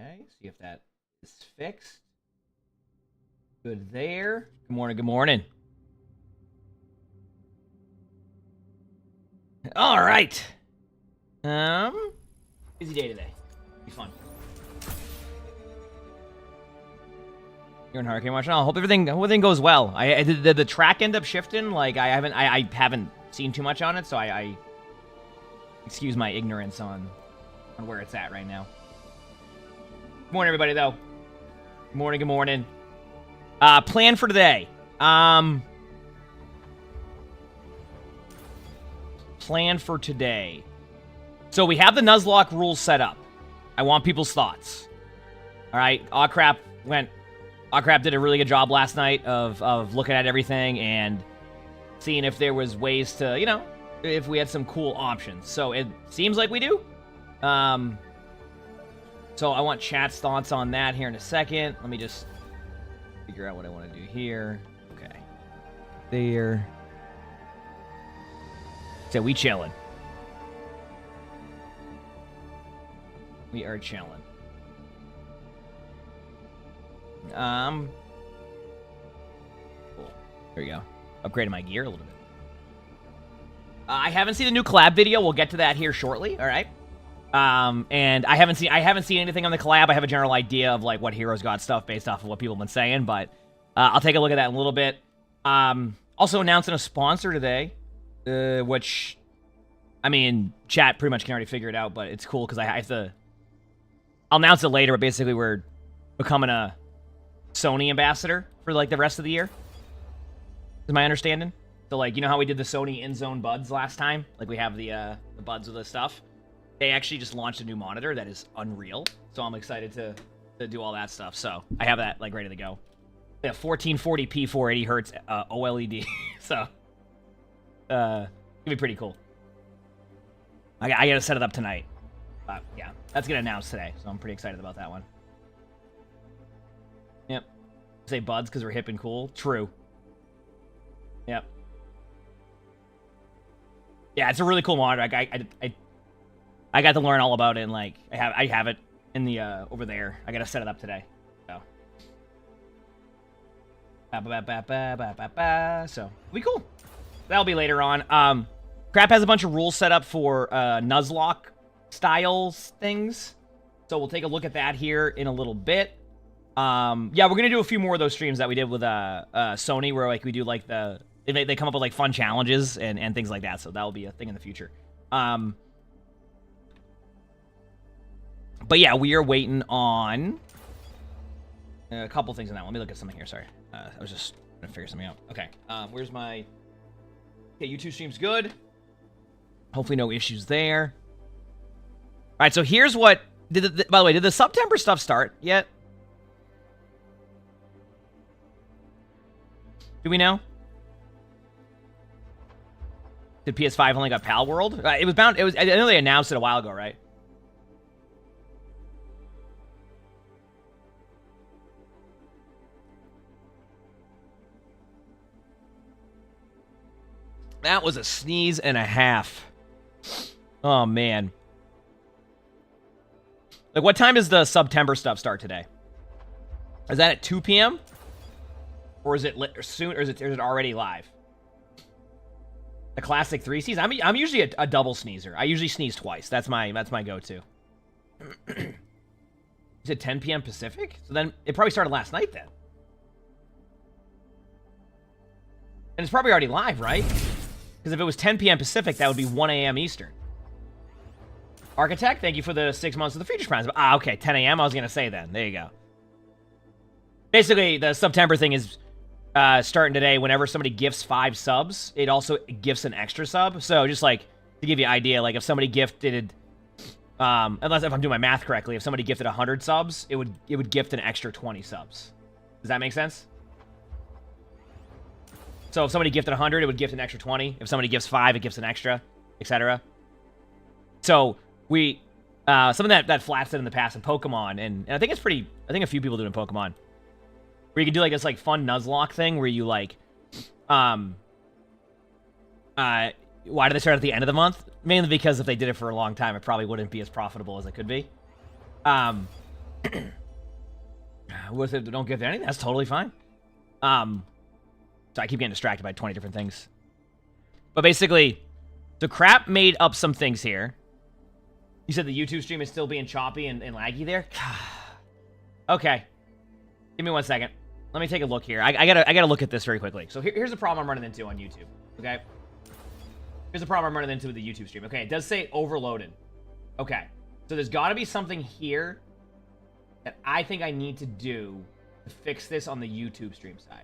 Okay, see if that is fixed. Good there. Good morning, good morning. All right. Busy day today. Be fun. You're in Hurricane Watch now. Hope everything goes well. Did the track end up shifting? Like I haven't seen too much on it, so I excuse my ignorance on where it's at right now. Good morning, everybody, though. Good morning, good morning. Plan for today. Plan for today. So we have the Nuzlocke rules set up. I want people's thoughts. All right, Crap did a really good job last night of looking at everything and seeing if there was ways to, you know, if we had some cool options. So it seems like we do. So I want chat's thoughts on that here in a second. Let me just figure out what I want to do here. Okay. There. So we chilling. We are chilling. Cool. There we go. Upgraded my gear a little bit. I haven't seen the new collab video. We'll get to that here shortly. All right. And I haven't seen anything on the collab. I have a general idea of like what heroes got stuff based off of what people have been saying, but I'll take a look at that in a little bit. Also announcing a sponsor today, which, I mean, chat pretty much can already figure it out, but it's cool because I have to. I'll announce it later, but basically we're becoming a Sony ambassador for like the rest of the year. Is my understanding? So like, you know how we did the Sony in-zone buds last time? Like we have the buds with the stuff. They actually just launched a new monitor that is unreal. So I'm excited to do all that stuff. So I have that like ready to go. They have 1440p 480 hertz OLED. So it'll be pretty cool. I gotta set it up tonight. Yeah, that's gonna announce today. So I'm pretty excited about that one. Yep. Say buds because we're hip and cool. True. Yep. Yeah, it's a really cool monitor. I got to learn all about it, and like I have it in the over there. I got to set it up today. So. So it'll be cool. That'll be later on. Crap has a bunch of rules set up for Nuzlocke styles things. So we'll take a look at that here in a little bit. Yeah, we're gonna do a few more of those streams that we did with Sony, where like we do like they come up with like fun challenges and things like that. So that will be a thing in the future. But yeah, we are waiting on a couple things on that one. Let me look at something here. Sorry, I was just trying to figure something out. Okay, where's my? Okay, YouTube stream's good. Hopefully, no issues there. All right, so here's what did. By the way, did the September stuff start yet? Do we know? Did PS5 only got Pal World? It was bound. It was. I know they announced it a while ago, right? That was a sneeze and a half. Oh man. Like, what time does the September stuff start today? Is that at 2 p.m.? Or is it soon? Or is it already live? The classic 3 sneeze. I'm usually a double sneezer. I usually sneeze twice. That's my go-to. Is it 10 p.m. Pacific? So then it probably started last night then. And it's probably already live, right? Because if it was 10 p.m. Pacific, that would be 1 a.m. Eastern. Architect, thank you for the 6 months of the Futures Primes. Okay, 10 a.m. I was gonna say then. There you go. Basically, the September thing is starting today. Whenever somebody gifts 5 subs, it also gifts an extra sub. So just like to give you an idea, like if somebody gifted, unless if I'm doing my math correctly, if somebody gifted 100 subs, it would gift an extra 20 subs. Does that make sense? So if somebody gifted 100, it would gift an extra 20. If somebody gifts 5, it gifts an extra, etc. So we something that Flat said in the past in Pokemon, and I think it's pretty. I think a few people do it in Pokemon, where you can do like this like fun Nuzlocke thing where you like, why do they start at the end of the month? Mainly because if they did it for a long time, it probably wouldn't be as profitable as it could be. What if they don't give anything? That's totally fine. So I keep getting distracted by 20 different things. But basically, the crap made up some things here. You said the YouTube stream is still being choppy and laggy there? Okay. Give me 1 second. Let me take a look here. I gotta look at this very quickly. So here's the problem I'm running into on YouTube. Okay? Here's the problem I'm running into with the YouTube stream. Okay, it does say overloaded. Okay. So there's gotta be something here that I think I need to do to fix this on the YouTube stream side.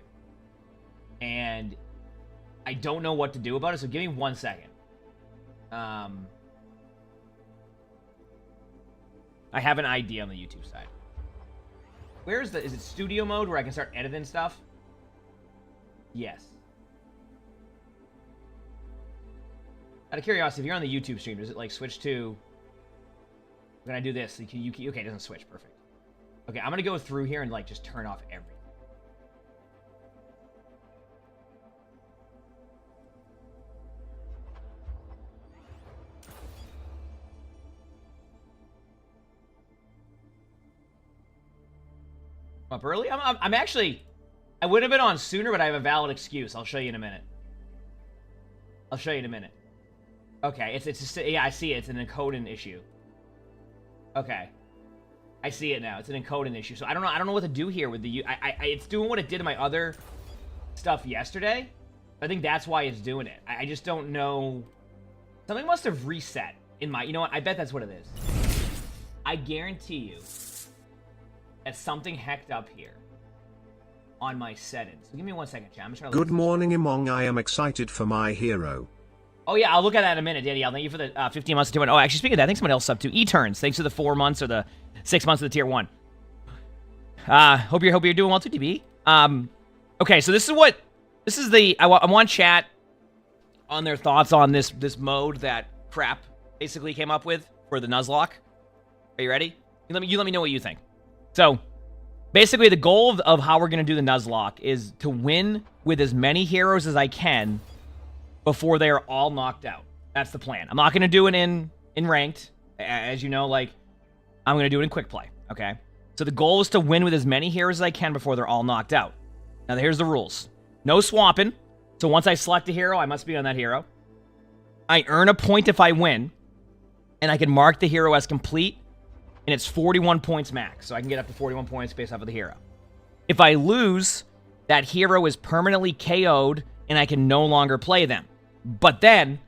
And I don't know what to do about it, so give me 1 second. I have an idea on the YouTube side. Is it studio mode where I can start editing stuff? Yes. Out of curiosity, if you're on the YouTube stream, does it like switch to... When I do this, okay, it doesn't switch, perfect. Okay, I'm gonna go through here and like just turn off everything. Up early? I'm actually... I would have been on sooner, but I have a valid excuse. I'll show you in a minute. I'll show you in a minute. Okay, it's just... Yeah, I see it. It's an encoding issue. Okay. I see it now. It's an encoding issue. So I don't know what to do here with the... it's doing what it did in my other stuff yesterday. I think that's why it's doing it. I just don't know... Something must have reset in my... You know what? I bet that's what it is. I guarantee you... That's something hecked up here on my settings. So give me 1 second, chat. I'm just trying to Good morning, Emongg. I am excited for my hero. Oh, yeah, I'll look at that in a minute, Danielle. Thank you for the 15 months of tier 1. Oh, actually, speaking of that, I think somebody else subbed too. E-turns. Thanks for the 4 months or the 6 months of the tier 1. Hope you're doing well too, DB. Okay, so this is the... I want chat on their thoughts on this mode that crap basically came up with for the Nuzlocke. Are you ready? You let me know what you think. So, basically, the goal of how we're going to do the Nuzlocke is to win with as many heroes as I can before they are all knocked out. That's the plan. I'm not going to do it in ranked. As you know, like, I'm going to do it in quick play, okay? So the goal is to win with as many heroes as I can before they're all knocked out. Now, here's the rules. No swapping. So once I select a hero, I must be on that hero. I earn a point if I win, and I can mark the hero as complete, and it's 41 points max, so I can get up to 41 points based off of the hero. If I lose, that hero is permanently KO'd, and I can no longer play them. But then,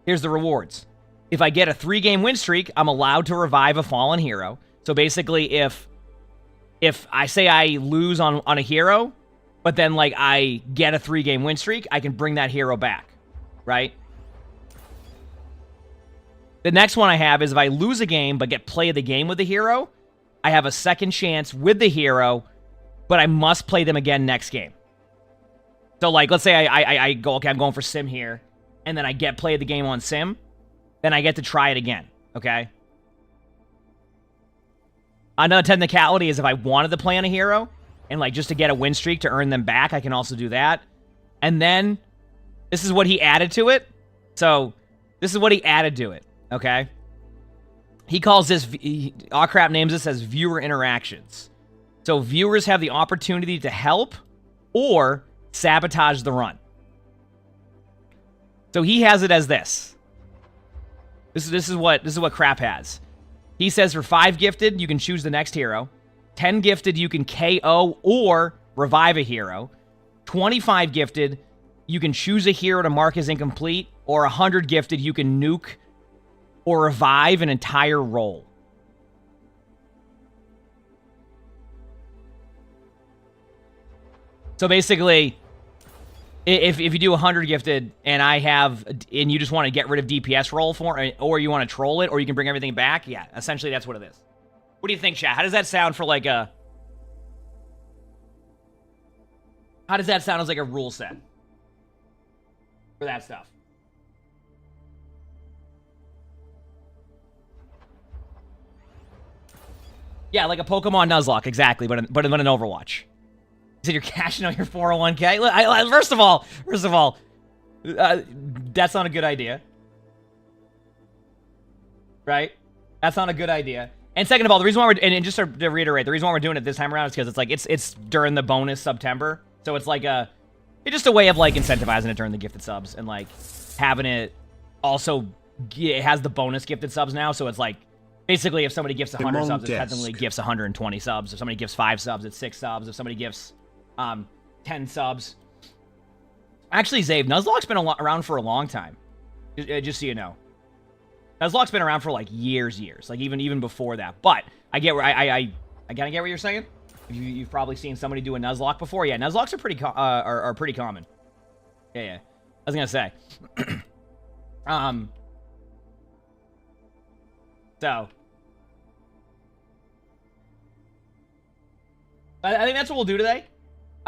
here's the rewards. If I get a 3-game win streak, I'm allowed to revive a fallen hero. So basically, if I say I lose on a hero, but then like I get a 3-game win streak, I can bring that hero back, right? The next one I have is if I lose a game but get play of the game with the hero, I have a second chance with the hero, but I must play them again next game. So like, let's say I go, okay, I'm going for Sim here, and then I get play of the game on Sim, then I get to try it again, okay? Another technicality is if I wanted to play on a hero, and like just to get a win streak to earn them back, I can also do that. And then, this is what he added to it. So, this is what he added to it. Okay? He calls this, Crap names this as viewer interactions. So viewers have the opportunity to help or sabotage the run. So he has it as this. This is what Crap has. He says for 5 gifted, you can choose the next hero. 10 gifted, you can KO or revive a hero. 25 gifted, you can choose a hero to mark as incomplete. Or 100 gifted, you can nuke or revive an entire role. So basically, if you do 100 gifted and you just want to get rid of DPS roll or you want to troll it, or you can bring everything back, yeah, essentially that's what it is. What do you think, chat? How does that sound for like a... How does that sound as like a rule set for that stuff? Yeah, like a Pokemon Nuzlocke, exactly, but in Overwatch. You said you're cashing out your 401k? First of all, that's not a good idea. Right? That's not a good idea. And second of all, the reason why we're and just to reiterate, the reason why we're doing it this time around is because it's like it's during the bonus September, so it's like it's just a way of like incentivizing it during the gifted subs and like having it also it has the bonus gifted subs now, so it's like basically if somebody gifts 100 Emongg subs, it desk. technically gifts 120 subs. If somebody gifts 5 subs, it's 6 subs. If somebody gifts 10 subs, actually, Zave, Nuzlocke's been around for a long time, just so you know. Nuzlocke's been around for like years, like even before that. But I get where I kind of get what you're saying. You've probably seen somebody do a Nuzlocke before. Yeah, Nuzlocks are pretty common. Yeah. I was gonna say. So I think that's what we'll do today.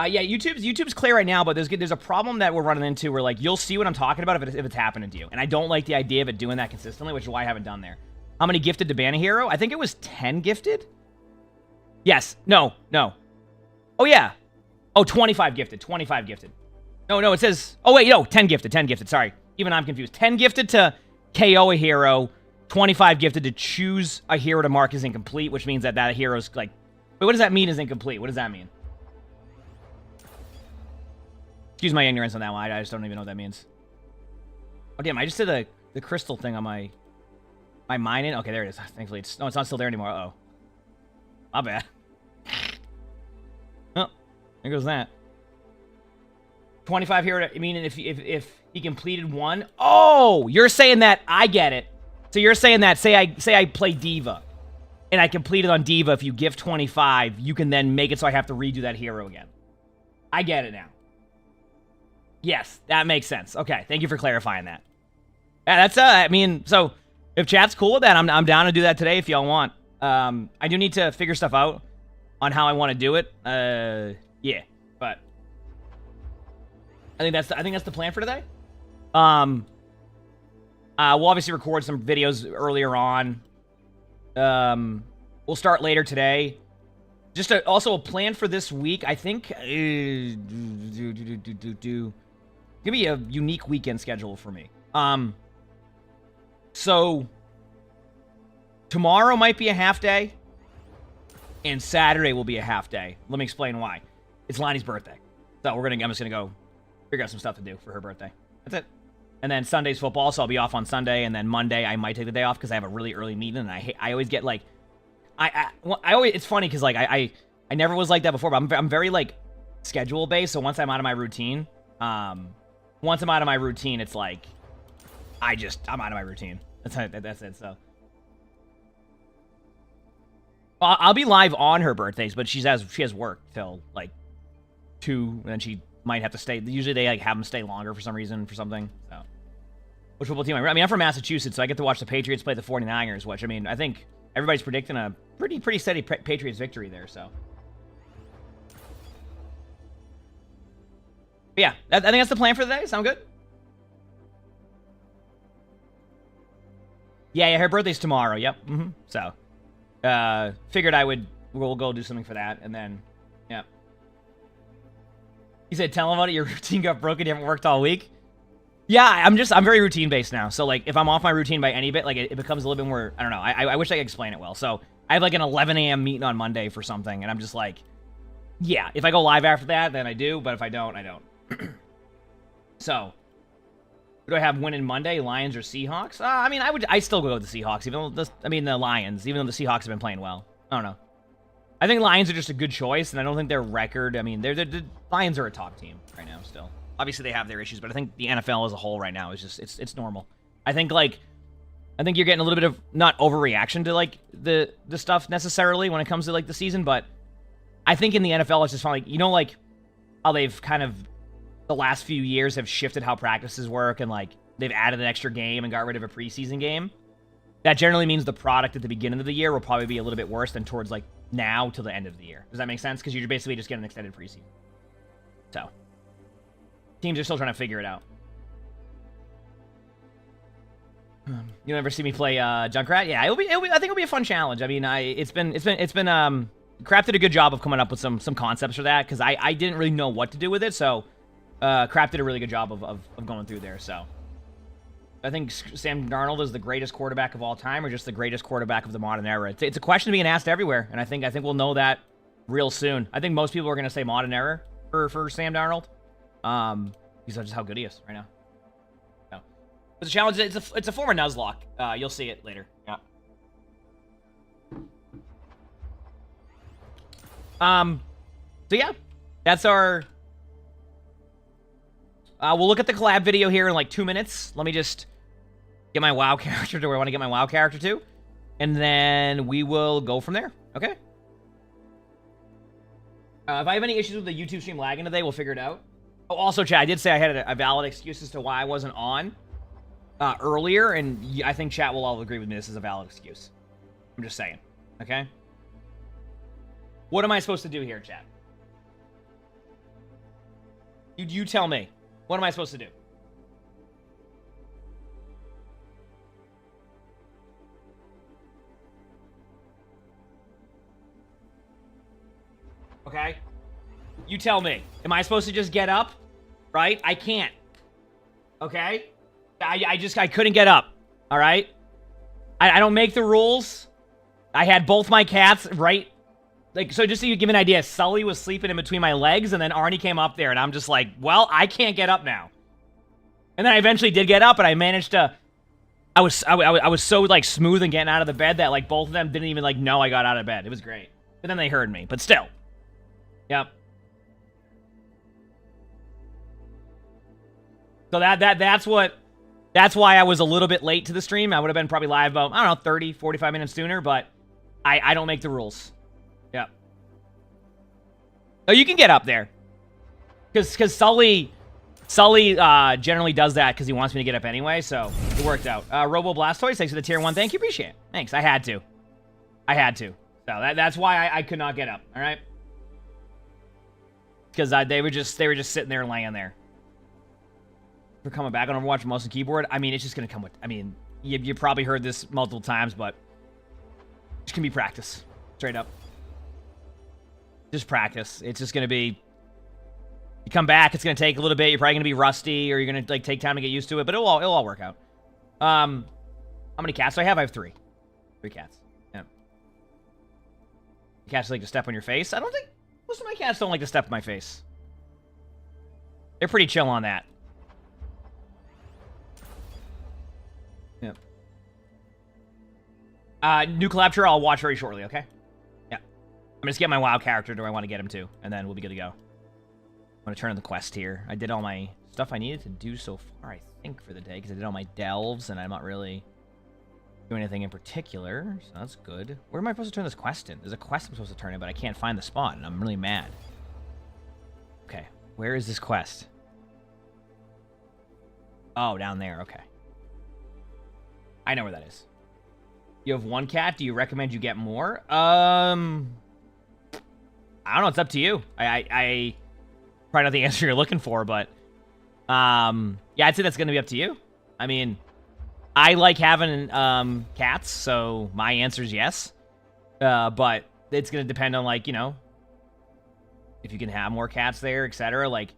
Yeah, YouTube's clear right now, but there's a problem that we're running into where like you'll see what I'm talking about if it's happening to you, and I don't like the idea of it doing that consistently, which is why I haven't done there. How many gifted to ban a hero? I think it was 10 gifted. Yes. No. Oh yeah. Oh, 25 gifted. 25 gifted. No. It says. Oh wait, 10 gifted. 10 gifted. Sorry, even I'm confused. 10 gifted to KO a hero. 25 gifted to choose a hero to mark as incomplete, which means that hero's like. Wait, what does that mean? Is incomplete? What does that mean? Excuse my ignorance on that one. I just don't even know what that means. Oh, damn. I just did the crystal thing on my mining. Okay, there it is. Thankfully, it's not still there anymore. Uh-oh. My bad. Oh, there goes that. 25 here. Meaning if he completed one. Oh, you're saying that. I get it. So you're saying that, say I play Diva, and I completed on Diva. If you gift 25, you can then make it so I have to redo that hero again. I get it now. Yes, that makes sense. Okay, thank you for clarifying that. Yeah, that's I mean, so if chat's cool with that, I'm down to do that today if y'all want. I do need to figure stuff out on how I want to do it. Yeah, but I think that's the plan for today. We'll obviously record some videos earlier on. We'll start later today. Just also a plan for this week. I think give me a unique weekend schedule for me. So tomorrow might be a half day, and Saturday will be a half day. Let me explain why. It's Lonnie's birthday, so I'm just gonna go figure out some stuff to do for her birthday. That's it. And then Sunday's football, so I'll be off on Sunday, and then Monday I might take the day off because I have a really early meeting, and I always get like, I always, it's funny because like I never was like that before, but I'm very like schedule based. So once I'm out of my routine, it's like I'm out of my routine. That's it. So I'll be live on her birthdays, but she has work till like 2, and then she might have to stay. Usually they like have them stay longer for some reason for something. So which football team? I mean, I'm from Massachusetts, so I get to watch the Patriots play the 49ers. Which I mean, I think everybody's predicting a pretty steady Patriots victory there. So but yeah, I think that's the plan for the day. Sound good? Yeah, her birthday's tomorrow. Yep. So figured we'll go do something for that, and then yeah. You said tell him about it. Your routine got broken. You haven't worked all week. Yeah, I'm very routine based now. So like, if I'm off my routine by any bit, like it becomes a little bit more. I don't know. I wish I could explain it well. So I have like an 11 a.m. meeting on Monday for something, and I'm just like, yeah. If I go live after that, then I do. But if I don't, I don't. So, who do I have winning Monday? Lions or Seahawks? I mean, I still go with the Seahawks, even though the Lions, even though the Seahawks have been playing well. I don't know. I think Lions are just a good choice, and I don't think their record. I mean, the Lions are a top team right now still. Obviously, they have their issues, but I think the NFL as a whole right now is just it's normal. I think you're getting a little bit of not overreaction to like the stuff necessarily when it comes to like the season, but I think in the NFL it's just fun, like like how they've kind of the last few years have shifted how practices work, and like they've added an extra game and got rid of a preseason game. That generally means the product at the beginning of the year will probably be a little bit worse than towards like now till the end of the year. Does that make sense? Because you're basically just getting an extended preseason. So teams are still trying to figure it out. You'll never see me play Junkrat? Yeah, I think it'll be a fun challenge. I mean, it's been Crap did a good job of coming up with some concepts for that, because I didn't really know what to do with it. So Crap did a really good job of going through there. So I think Sam Darnold is the greatest quarterback of all time, or just the greatest quarterback of the modern era. It's a question being asked everywhere, and I think we'll know that real soon. I think most people are going to say modern era for Sam Darnold, because of just how good he is right now. So, but the challenge is it's a form of Nuzlocke. You'll see it later. Yeah. So yeah, that's our. We'll look at the collab video here in like 2 minutes. Let me just get my WoW character to where I want to get my WoW character to. And then we will go from there. Okay? If I have any issues with the YouTube stream lagging today, we'll figure it out. Oh, also, chat, I did say I had a valid excuse as to why I wasn't on earlier. And I think chat will all agree with me. This is a valid excuse. I'm just saying. Okay? What am I supposed to do here, chat? You tell me. What am I supposed to do? Okay? You tell me. Am I supposed to just get up? Right? I can't. Okay? I couldn't get up. Alright? I don't make the rules. I had both my cats right. Like, so just so you give an idea, Sully was sleeping in between my legs, and then Arnie came up there, and I'm just like, well, I can't get up now. And then I eventually did get up, and I managed to. I was so like smooth and getting out of the bed that like both of them didn't even like know I got out of bed. It was great. But then they heard me. But still, yep. So that's why I was a little bit late to the stream. I would have been probably live about, I don't know, 30, 45 minutes sooner, but I don't make the rules. Yep. Oh, you can get up there. Because Sully generally does that because he wants me to get up anyway, so it worked out. Robo Blastoise, thanks for the tier 1. Thank you, appreciate it. Thanks, I had to. So that's why I could not get up, alright? Because they were just sitting there laying there. For coming back on Overwatch mouse and keyboard, I mean, it's just gonna come with, I mean, you probably heard this multiple times, but it's gonna be practice. Straight up. Just practice. It's just gonna be, you come back, it's gonna take a little bit, you're probably gonna be rusty, or you're gonna like take time to get used to it, but it'll all work out. How many cats do I have? I have 3. 3 cats. Yeah. Cats like to step on your face? I don't think, most of my cats don't like to step on my face. They're pretty chill on that. Yep. New collab tour I'll watch very shortly, okay? Yeah. I'm just getting my WoW character to where I want to get him to, and then we'll be good to go. I'm going to turn in the quest here. I did all my stuff I needed to do so far, I think, for the day, because I did all my delves, and I'm not really doing anything in particular, so that's good. Where am I supposed to turn this quest in? There's a quest I'm supposed to turn in, but I can't find the spot, and I'm really mad. Okay, where is this quest? Oh, down there, okay. I know where that is. You have 1 cat. Do you recommend you get more? I don't know. It's up to you. I probably not the answer you're looking for, but yeah, I'd say that's going to be up to you. I mean, I like having cats, so my answer is yes. But it's going to depend on, like, you know, if you can have more cats there, etc. Like,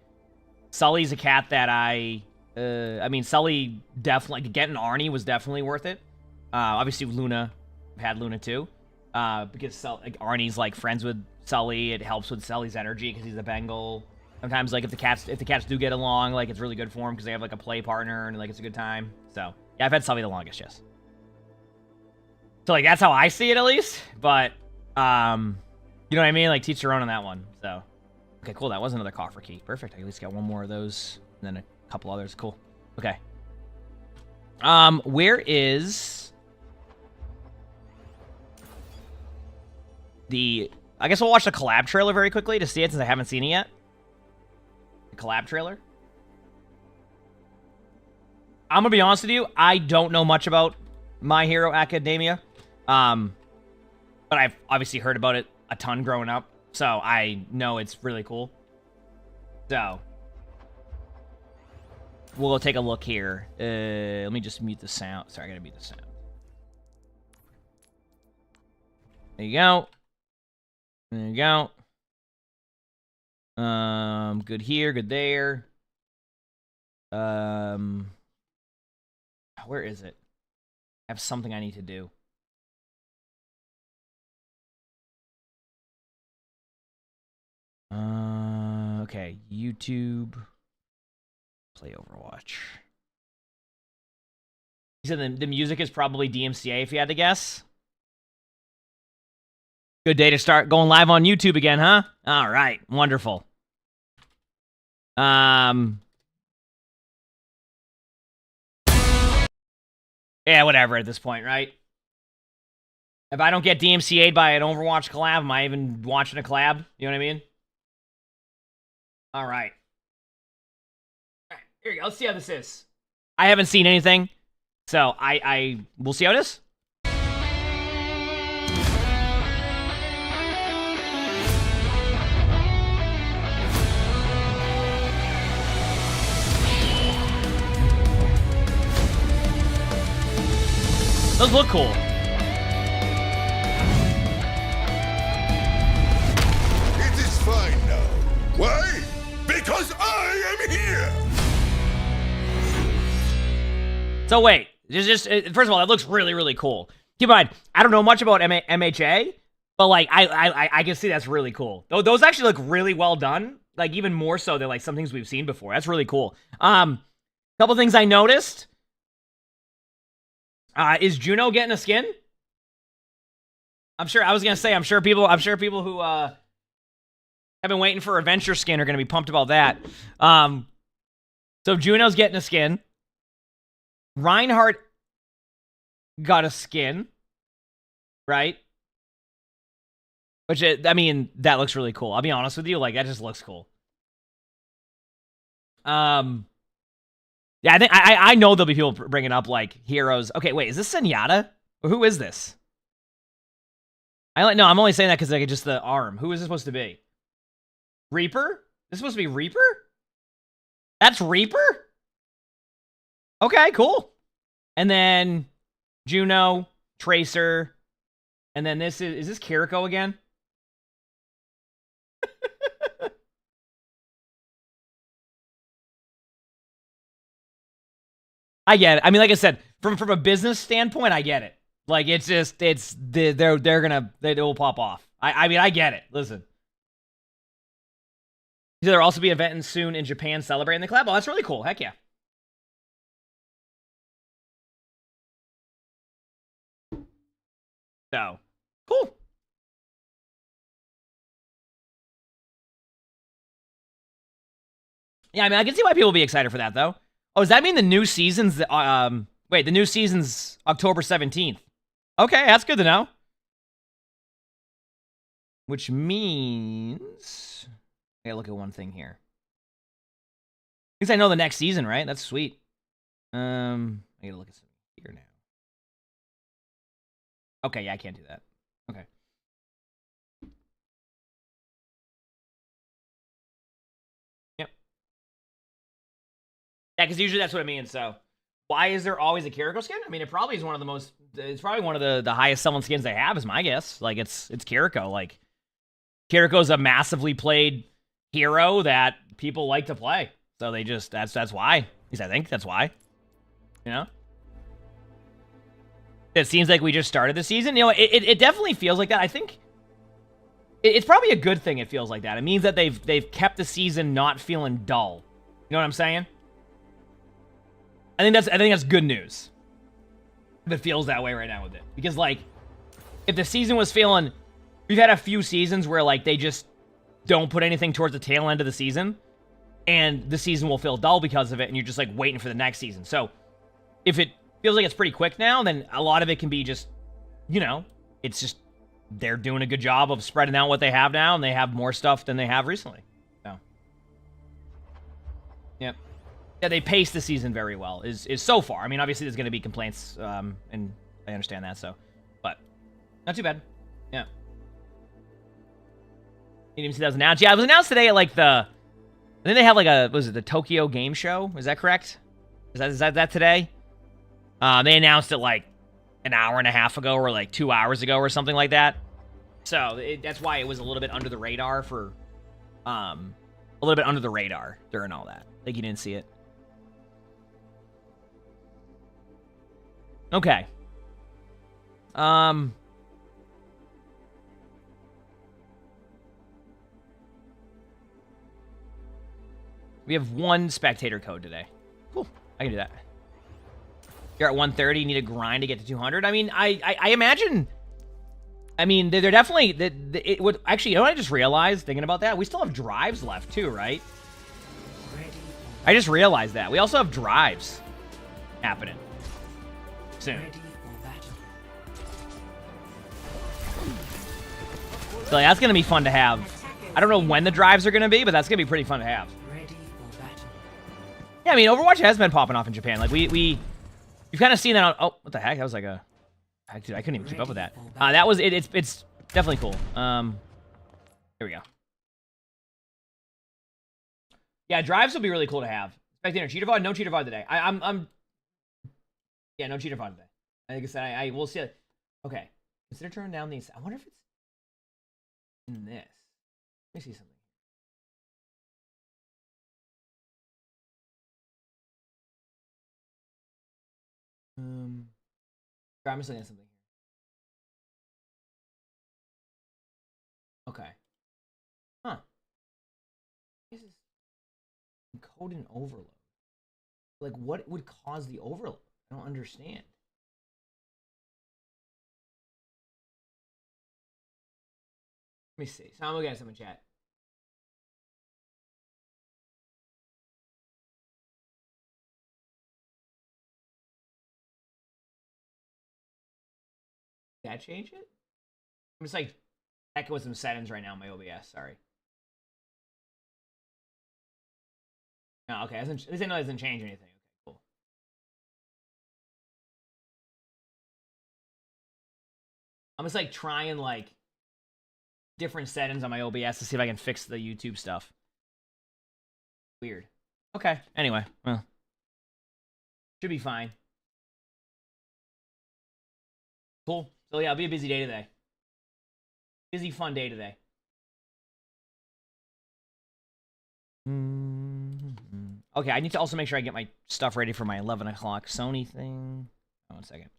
Sully's a cat that I mean, Sully definitely, getting Arnie was definitely worth it. Obviously, Luna, I've had Luna too. Because like, Arnie's like friends with Sully, it helps with Sully's energy because he's a Bengal. Sometimes, like, if the cats do get along, like, it's really good for him because they have like a play partner and like it's a good time. So yeah, I've had Sully the longest, yes. So like that's how I see it at least. But you know what I mean? Like, teach their own on that one. So okay, cool. That was another coffer key. Perfect. I at least got 1 more of those, and then a couple others. Cool. Okay. Where is the? I guess we'll watch the collab trailer very quickly to see it since I haven't seen it yet. The collab trailer. I'm gonna be honest with you. I don't know much about My Hero Academia, but I've obviously heard about it a ton growing up, so I know it's really cool. So we'll take a look here. Let me just mute the sound. Sorry, I gotta mute the sound. There you go. There you go. Good here, good there. Where is it? I have something I need to do. Okay, YouTube. Play Overwatch. He said the music is probably DMCA if you had to guess. Good day to start going live on YouTube again, huh? All right, wonderful. Yeah, whatever at this point, right? If I don't get DMCA'd by an Overwatch collab, am I even watching a collab? You know what I mean? All right. Here we go. Let's see how this is. I haven't seen anything, so we'll see how it is. Those look cool. It is fine now. Why? Because I am here! So wait, just first of all, that looks really, really cool. Keep in mind, I don't know much about MHA, but like I can see that's really cool. Those actually look really well done, like even more so than like some things we've seen before. That's really cool. Couple things I noticed. Is Juno getting a skin? I'm sure people who have been waiting for Adventure skin are going to be pumped about that. So Juno's getting a skin. Reinhardt got a skin, right? Which, I mean, that looks really cool. I'll be honest with you, like, that just looks cool. Yeah, I think I know there'll be people bringing up, like, heroes. Okay, wait, is this Zenyatta? Or who is this? No, I'm only saying that because, like, just the arm. Who is this supposed to be? Reaper? This is supposed to be Reaper? That's Reaper? Okay, cool. And then Juno, Tracer, and then this is this Kiriko again? I get it. I mean, like I said, from a business standpoint, I get it. Like, it's just, they will pop off. I mean, I get it. Listen. There'll also be an event soon in Japan celebrating the collab. Oh, that's really cool. Heck yeah. So, cool. Yeah, I mean, I can see why people will be excited for that, though. Oh, does that mean the new season's, the new season's October 17th? Okay, that's good to know. Which means, I gotta look at one thing here. At least I know the next season, right? That's sweet. I gotta look at something here now. Okay, yeah, I can't do that. Okay. Yep. Yeah, because usually that's what it means, so. Why is there always a Kiriko skin? I mean, it probably is one of the most, it's probably one of the highest selling skins they have, is my guess. Like, it's Kiriko. Like, Kiriko's a massively played hero that people like to play. So they just, that's why. At least I think that's why. You know? It seems like we just started the season. You know, it definitely feels like that. I think it's probably a good thing it feels like that. It means that they've kept the season not feeling dull. You know what I'm saying? I think that's good news. If it feels that way right now with it. Because, like, if the season was feeling... We've had a few seasons where, like, they just don't put anything towards the tail end of the season. And the season will feel dull because of it. And you're just, like, waiting for the next season. So, if it feels like it's pretty quick now, then a lot of it can be just, you know, it's just... They're doing a good job of spreading out what they have now. And they have more stuff than they have recently. So. Yep. Yeah, they paced the season very well, is so far. I mean, obviously there's going to be complaints, and I understand that, so. But, not too bad. Yeah. You didn't see that was announced? Yeah, it was announced today at, like, I think they have, like, was it the Tokyo Game Show? Is that correct? Is that today? They announced it, like, an hour and a half ago, or, like, 2 hours ago, or something like that. So, that's why it was a little bit under the radar for, a little bit under the radar during all that. Like, you didn't see it. Okay. We have one spectator code today. Cool. I can do that. You're at 130. Need a grind to get to 200. I mean, I imagine. I mean, they're definitely. It would actually. You know what I just realized thinking about that? We still have drives left too, right? I just realized that we also have drives happening soon. So that's gonna be fun to have. I don't know when the drives are gonna be, but that's gonna be pretty fun to have. Yeah, I mean, Overwatch has been popping off in Japan. Like we've kind of seen that on. Oh, what the heck? That was like a. Dude, I couldn't even keep up with that. That was it. It's definitely cool. Here we go. Yeah, drives will be really cool to have. Spectator, cheater VOD, no cheater VOD today. Yeah, no cheater VOD today. Like I said, I will see it. Okay, consider turning down these. I wonder if it's in this. Let me see something. I'm just looking at something here. Okay. Huh. This is code and overload. Like, what would cause the overload? I don't understand. Let me see. So I'm looking at some in chat. Did that change it? I'm just like checking with some settings right now in my OBS. Sorry. No, okay. At least I know it doesn't change anything. Okay, cool. I'm just like trying like different settings on my OBS to see if I can fix the YouTube stuff. Weird. Okay. Anyway, well, should be fine. Cool. So yeah, it'll be a busy day today. Busy, fun day today. Okay, I need to also make sure I get my stuff ready for my 11 o'clock Sony thing. Oh, 1 second.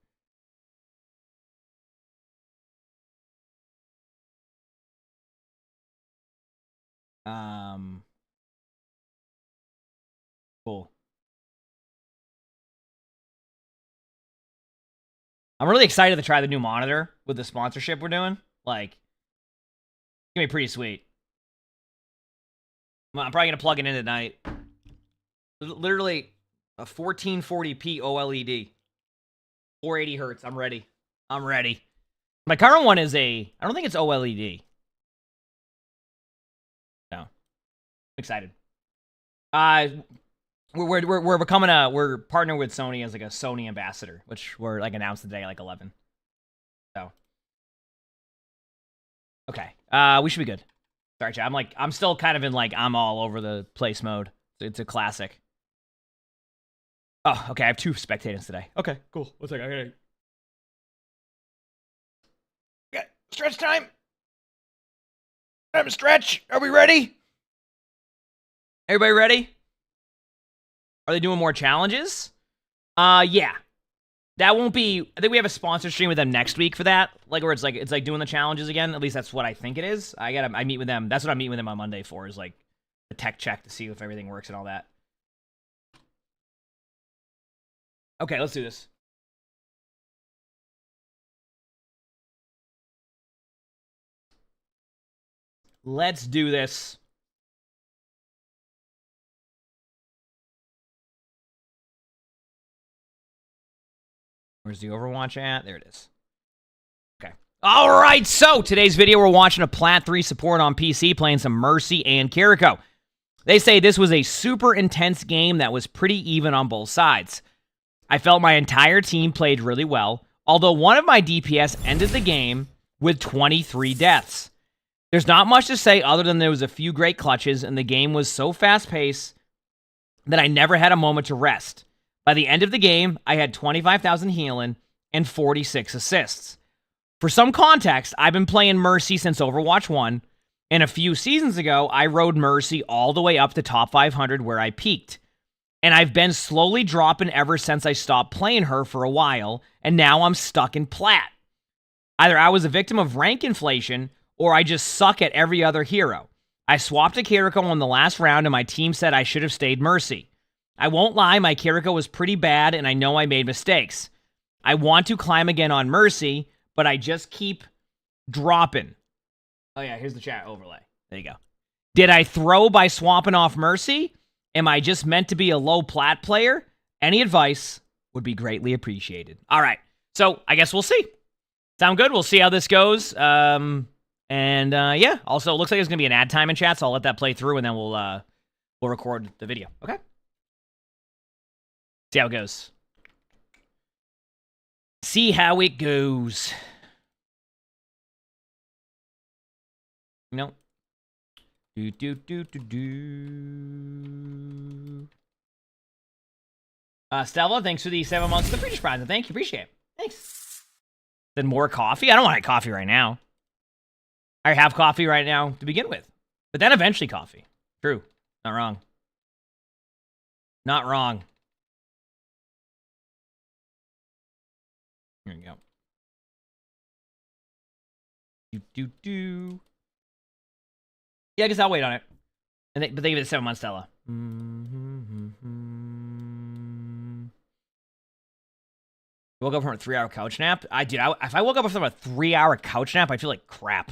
Cool. I'm really excited to try the new monitor with the sponsorship we're doing. Like, it's gonna be pretty sweet. I'm probably gonna plug it in tonight. Literally a 1440p OLED. 480 hertz. I'm ready. I'm ready. My current one is I don't think it's OLED. No. I'm excited. We're becoming we're partnering with Sony as like a Sony ambassador, which we're like announced today, like 11. So, okay, we should be good. Sorry, chat. I'm still kind of in like I'm all over the place mode. It's a classic. Oh, okay. I have 2 spectators today. Okay, cool. One second. I got stretch time. Time to stretch. Are we ready? Everybody ready? Are they doing more challenges? Yeah. That won't be. I think we have a sponsor stream with them next week for that. Like where it's like doing the challenges again. At least that's what I think it is. I meet with them. That's what I'm meeting with them on Monday for. Is like a tech check to see if everything works and all that. Okay, let's do this. Let's do this. Where's the Overwatch at? There it is. Okay. All right, so today's video, we're watching a Plat 3 support on PC playing some Mercy and Kiriko. They say this was a super intense game that was pretty even on both sides. I felt my entire team played really well, although one of my DPS ended the game with 23 deaths. There's not much to say other than there was a few great clutches, and the game was so fast-paced that I never had a moment to rest. By the end of the game, I had 25,000 healing and 46 assists. For some context, I've been playing Mercy since Overwatch 1, and a few seasons ago, I rode Mercy all the way up to top 500 where I peaked. And I've been slowly dropping ever since I stopped playing her for a while, and now I'm stuck in plat. Either I was a victim of rank inflation, or I just suck at every other hero. I swapped to Kiriko in the last round, and my team said I should have stayed Mercy. I won't lie, my Kiriko was pretty bad, and I know I made mistakes. I want to climb again on Mercy, but I just keep dropping. Oh yeah, here's the chat overlay. There you go. Did I throw by swapping off Mercy? Am I just meant to be a low plat player? Any advice would be greatly appreciated. All right, so I guess we'll see. Sound good? We'll see how this goes. Yeah, also, it looks like there's going to be an ad time in chat, so I'll let that play through, and then we'll record the video, okay? See how it goes. See how it goes. No. Stella, thanks for the 7 months of the British Prize. Thank you, appreciate it. Thanks. Then more coffee? I don't want coffee right now. I have coffee right now to begin with. But then eventually coffee. True. Not wrong. Not wrong. Here we go. Yeah, I guess I'll wait on it. But they give it 7 months, Stella. I woke up from a 3-hour couch nap. If I woke up from a 3-hour couch nap, I feel like crap.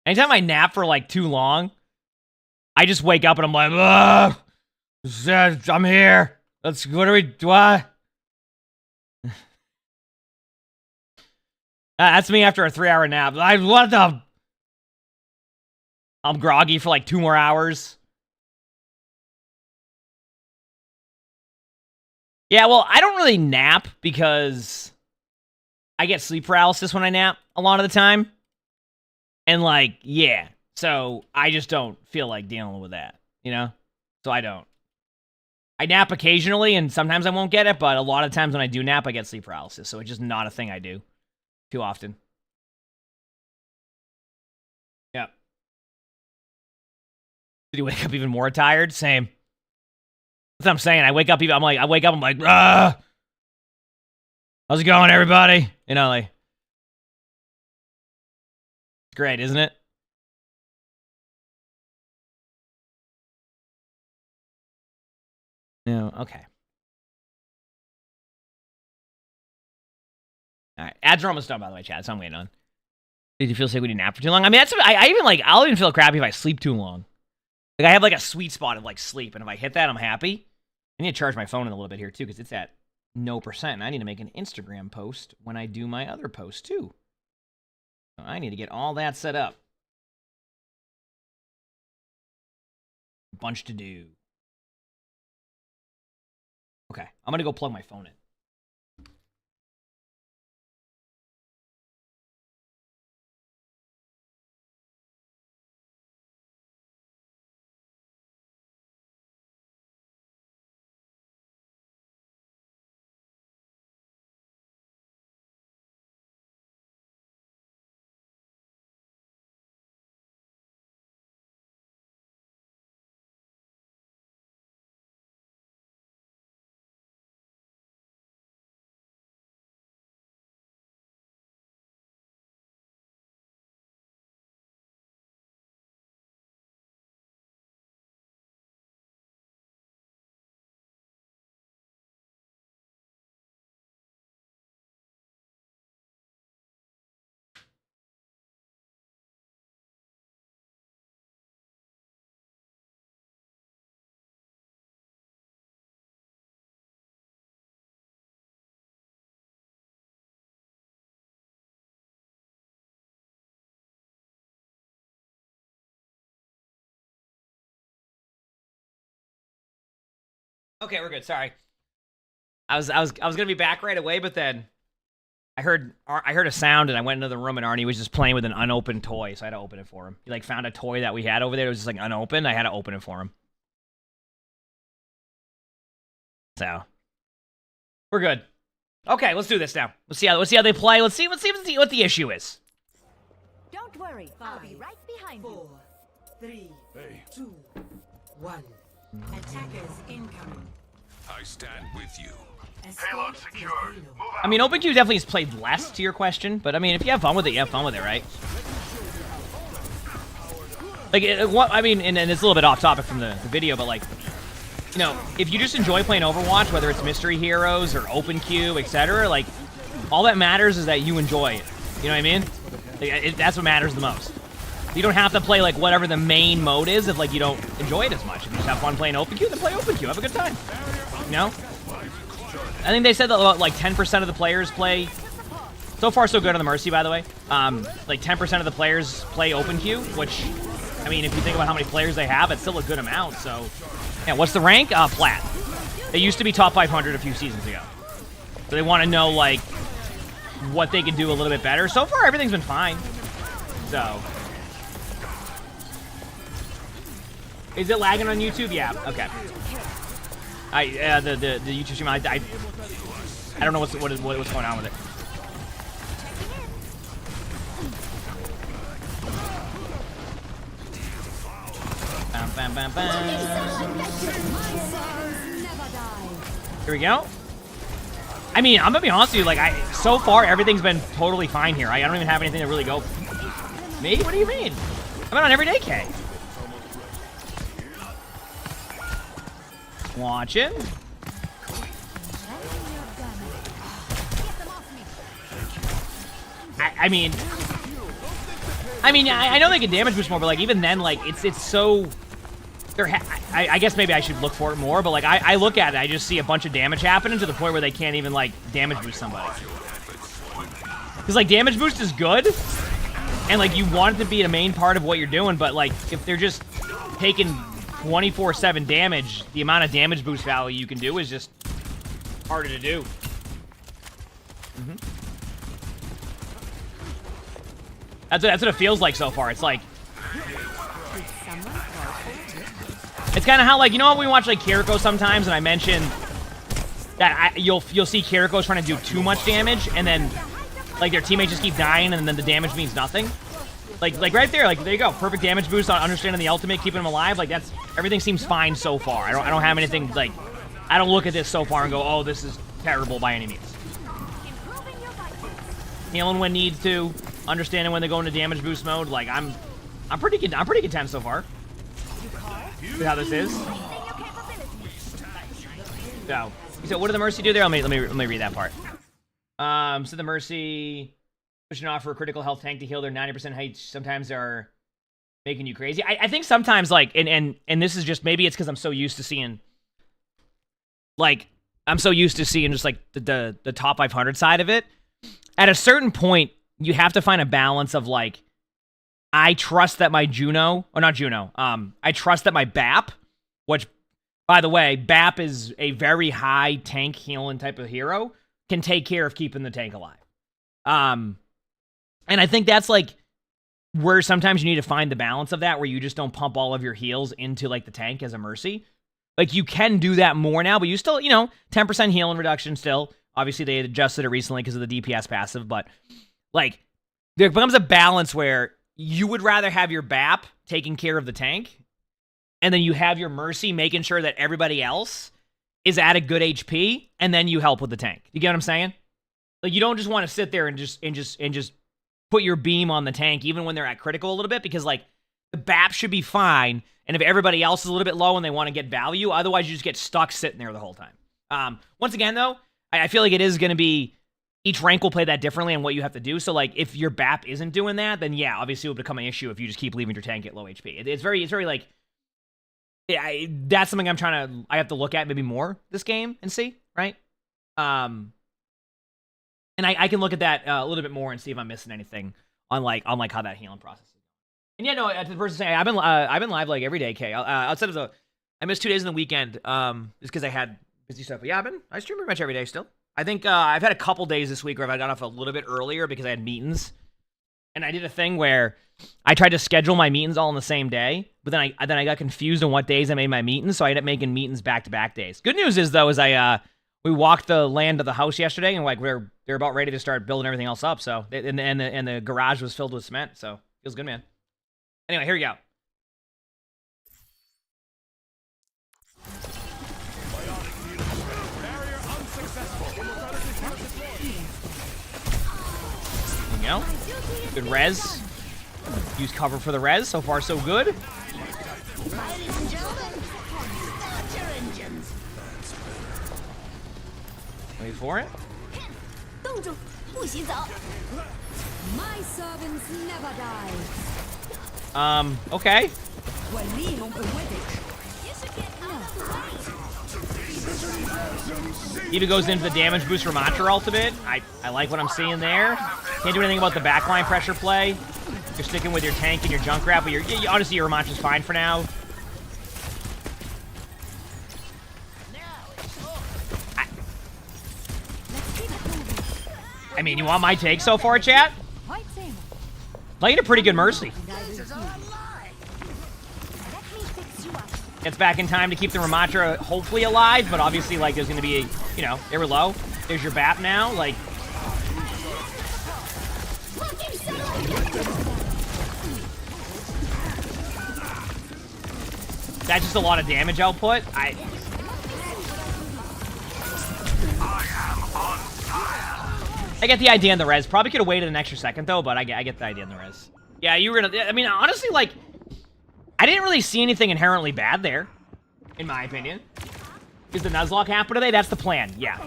Anytime I nap for like too long, I just wake up and I'm like, ugh, I'm here. What do we do? That's me after a 3-hour nap. I'm groggy for like 2 more hours. Yeah, well, I don't really nap because I get sleep paralysis when I nap a lot of the time. And like, yeah. So I just don't feel like dealing with that, you know? So I don't. I nap occasionally and sometimes I won't get it, but a lot of times when I do nap, I get sleep paralysis. So it's just not a thing I do too often. Yeah. Did you wake up even more tired? Same. That's what I'm saying. I wake up, I'm like, how's it going, everybody? You know, like, it's great, isn't it? No, okay. All right, ads are almost done, by the way, chat. So I'm waiting on. Did you feel sick when you nap for too long? I mean, I'll even feel crappy if I sleep too long. Like, I have like a sweet spot of like sleep, and if I hit that, I'm happy. I need to charge my phone in a little bit here too, because it's at no %. And I need to make an Instagram post when I do my other post too. So I need to get all that set up. Bunch to do. Okay, I'm gonna go plug my phone in. Okay, we're good. Sorry. I was gonna be back right away, but then I heard a sound and I went into the room and Arnie was just playing with an unopened toy, so I had to open it for him. He like found a toy that we had over there. It was just like unopened. I had to open it for him. So we're good. Okay, let's do this now. Let's see how they play. Let's see what the issue is. Don't worry, I'll be right behind you. 4, 3, 2, 1. Attackers incoming. I stand with you. Payload secured. Move I mean, OpenQ definitely has played less to your question, but I mean, if you have fun with it, you have fun with it, right? Like, I mean, and it's a little bit off topic from the video, but like, you know, if you just enjoy playing Overwatch, whether it's mystery heroes or OpenQ, etc., like, all that matters is that you enjoy it. You know what I mean? Like, that's what matters the most. You don't have to play like whatever the main mode is if like you don't enjoy it as much. If you just have fun playing OpenQ, then play OpenQ. Have a good time. You know? I think they said that like 10% of the players play. So far, so good on the Mercy, by the way. Like 10% of the players play OpenQ, which, I mean, if you think about how many players they have, it's still a good amount. So, yeah, what's the rank? Plat. They used to be top 500 a few seasons ago. So they want to know like what they can do a little bit better. So far, everything's been fine. So. Is it lagging on YouTube? Yeah. Okay. The YouTube stream. I don't know what's going on with it. Bam, bam, bam. Here we go. I mean, I'm gonna be honest with you. Like, so far everything's been totally fine here. I don't even have anything to really go. Me? What do you mean? I'm on everyday K. Watching. I mean, I know they can damage boost more, but like even then, like it's so. I guess maybe I should look for it more, but like I look at it, I just see a bunch of damage happening to the point where they can't even like damage boost somebody. Because like damage boost is good, and like you want it to be a main part of what you're doing, but like if they're just taking 24/7 damage, the amount of damage boost value you can do is just harder to do. That's what it feels like so far. It's like it's kind of how like, you know how we watch like Kiriko sometimes, and I mentioned that you'll see Kiriko trying to do too much damage, and then like their teammates just keep dying, and then the damage means nothing. Like right there, like there you go, perfect damage boost on understanding the ultimate, keeping them alive. Like that's everything seems fine so far. I don't have anything like I don't look at this so far and go, oh, this is terrible by any means. Healing when needs to, understanding when they go into damage boost mode. Like I'm pretty content so far. See how this is. So what did the Mercy do there? Let me read that part. So the Mercy pushing off for a critical health tank to heal their 90% height. Sometimes they're making you crazy. I think sometimes like and this is just maybe it's because I'm so used to seeing just like the top 500 side of it. At a certain point, you have to find a balance of like, I trust that my I trust that my BAP, which, by the way, BAP is a very high tank healing type of hero, can take care of keeping the tank alive. And I think that's like where sometimes you need to find the balance of that, where you just don't pump all of your heals into like the tank as a Mercy. Like you can do that more now, but you still, 10% healing reduction still. Obviously, they adjusted it recently because of the DPS passive, but like there becomes a balance where you would rather have your BAP taking care of the tank, and then you have your Mercy making sure that everybody else is at a good HP, and then you help with the tank. You get what I'm saying? Like you don't just want to sit there and just put your beam on the tank even when they're at critical a little bit, because like the BAP should be fine, and if everybody else is a little bit low and they want to get value, otherwise you just get stuck sitting there the whole time. Once again though, I feel like it is going to be, each rank will play that differently and what you have to do. So, like, if your BAP isn't doing that, then yeah, obviously it will become an issue if you just keep leaving your tank at low HP. It's very like, yeah, that's something I have to look at maybe more this game and see, right? And I can look at that a little bit more and see if I'm missing anything on how that healing process is. And yeah, no, to the person saying, I've been live like every day, K. Outside of I missed 2 days in the weekend, just because I had busy stuff. But yeah, I stream pretty much every day still. I think I've had a couple days this week where I got off a little bit earlier because I had meetings, and I did a thing where I tried to schedule my meetings all on the same day, but then I got confused on what days I made my meetings, so I ended up making meetings back-to-back days. Good news is though, we walked the land of the house yesterday, and like they're about ready to start building everything else up. So and the garage was filled with cement, so feels good, man. Anyway, here we go. go. Good res. Use cover for the res. So far, so good. Ladies and gentlemen, start your engines. Wait for it. 冻住，不许走。 My servants never die. Okay. وليهم قوتك. You should get out of the way. Eva goes into the damage boost for Matra ultimate. I like what I'm seeing there. Can't do anything about the backline pressure play. You're sticking with your tank and your Junkrat, but honestly, your Ramatra's fine for now. I mean, you want my take so far, chat? Quite same. Playing a pretty good Mercy. Let me fix you up. Gets back in time to keep the Ramatra hopefully alive, but obviously, like, there's going to be a, you know, they were low. There's your BAP now, like. That's just a lot of damage output. I get the idea in the res. Probably could have waited an extra second, though, but I get the idea in the res. Yeah, you were gonna... I mean, honestly, like, I didn't really see anything inherently bad there, in my opinion. Is the Nuzlocke happen today? That's the plan, yeah.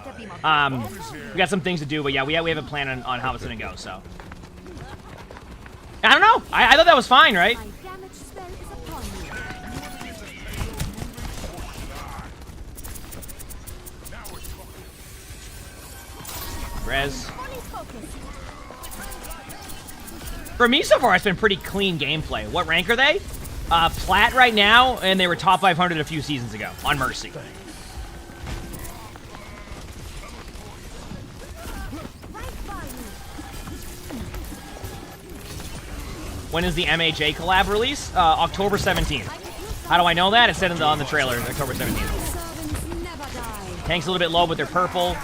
We got some things to do, but yeah, we have a plan on how it's gonna go, so. I don't know. I thought that was fine, right? My damage spell is upon you. Res. Fully focused. For me, so far, it's been pretty clean gameplay. What rank are they? Plat right now, and they were top 500 a few seasons ago on Mercy. When is the MHA collab release? October 17th. How do I know that? It said on the trailer, October 17th. Servants never die. Tank's a little bit low, but they're purple.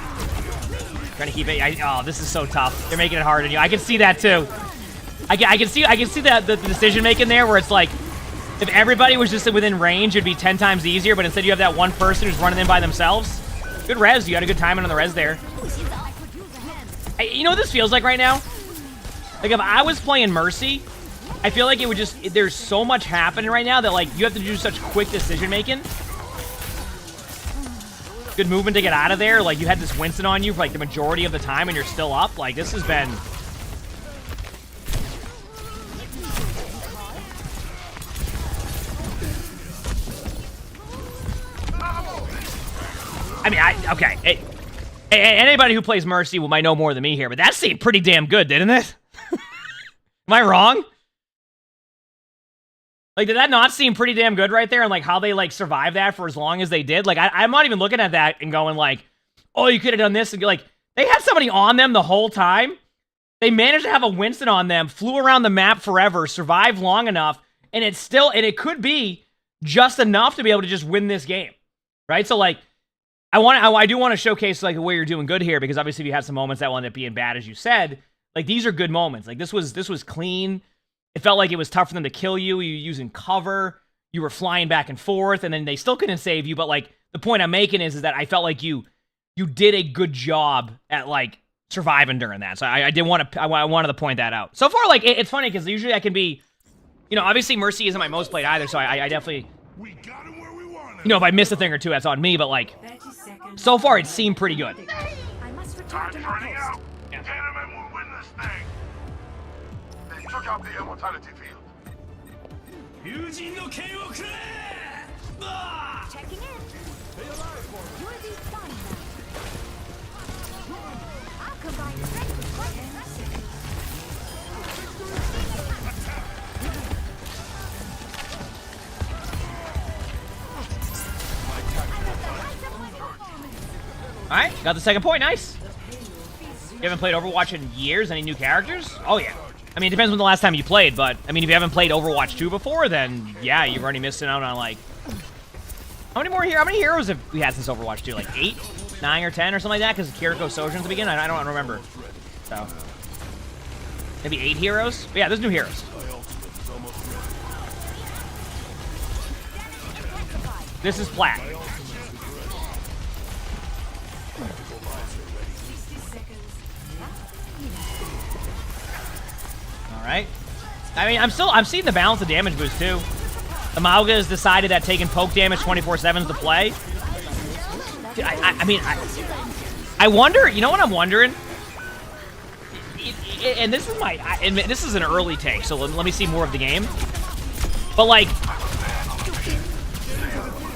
Trying to keep it. Oh, this is so tough. They're making it hard on you. I can see that too. I can see the decision making there, where it's like, if everybody was just within range, it'd be 10 times easier. But instead, you have that one person who's running in by themselves. Good res. You had a good timing on the res there. You know what this feels like right now? Like if I was playing Mercy, I feel like it would just, there's so much happening right now that like you have to do such quick decision making. Good movement to get out of there. Like you had this Winston on you for like the majority of the time and you're still up. Like this has been... I mean, okay. Anybody who plays Mercy might know more than me here, but that seemed pretty damn good, didn't it? Am I wrong? Like, did that not seem pretty damn good right there? And, like, how they, like, survived that for as long as they did? Like, I'm not even looking at that and going, like, oh, you could have done this. And, like, they had somebody on them the whole time. They managed to have a Winston on them, flew around the map forever, survived long enough, and it's still, and it could be just enough to be able to just win this game, right? So, like, I do want to showcase, like, where you're doing good here, because obviously if you had some moments that will end up being bad, as you said, like, these are good moments. Like, this was clean. It felt like it was tough for them to kill you. You were using cover. You were flying back and forth, and then they still couldn't save you. But, like, the point I'm making is that I felt like you did a good job at, like, surviving during that. So I wanted to point that out. So far, like, it's funny, because usually I can be, you know, obviously Mercy isn't my most played either, so I definitely, We got him where we wanted. you know, if I miss a thing or two, that's on me. But, like, 30 seconds. so far it seemed pretty good. I must return Time's to my running post. out. Gentlemen will win this thing. They took out the immortality field. Checking in. You'll be fine now. I'll combine strength with lightning. Alright, got the second point. Nice. You haven't played Overwatch in years? Any new characters? Oh, yeah. I mean, it depends when the last time you played, but, I mean, if you haven't played Overwatch 2 before, then, yeah, you've already missed out on, like... How many heroes have we had since Overwatch 2? Like, 8? 9 or 10 or something like that? Because Kiriko Sojourn's at the beginning? I don't remember. So... Maybe 8 heroes? But yeah, there's new heroes. This is Plat. 60 seconds. I mean, I'm seeing the balance of damage boost too. Emongg has decided that taking poke damage 24/7 is the play. Dude, I mean, I wonder. You know what I'm wondering? And this is this is an early take, so let me see more of the game. But like,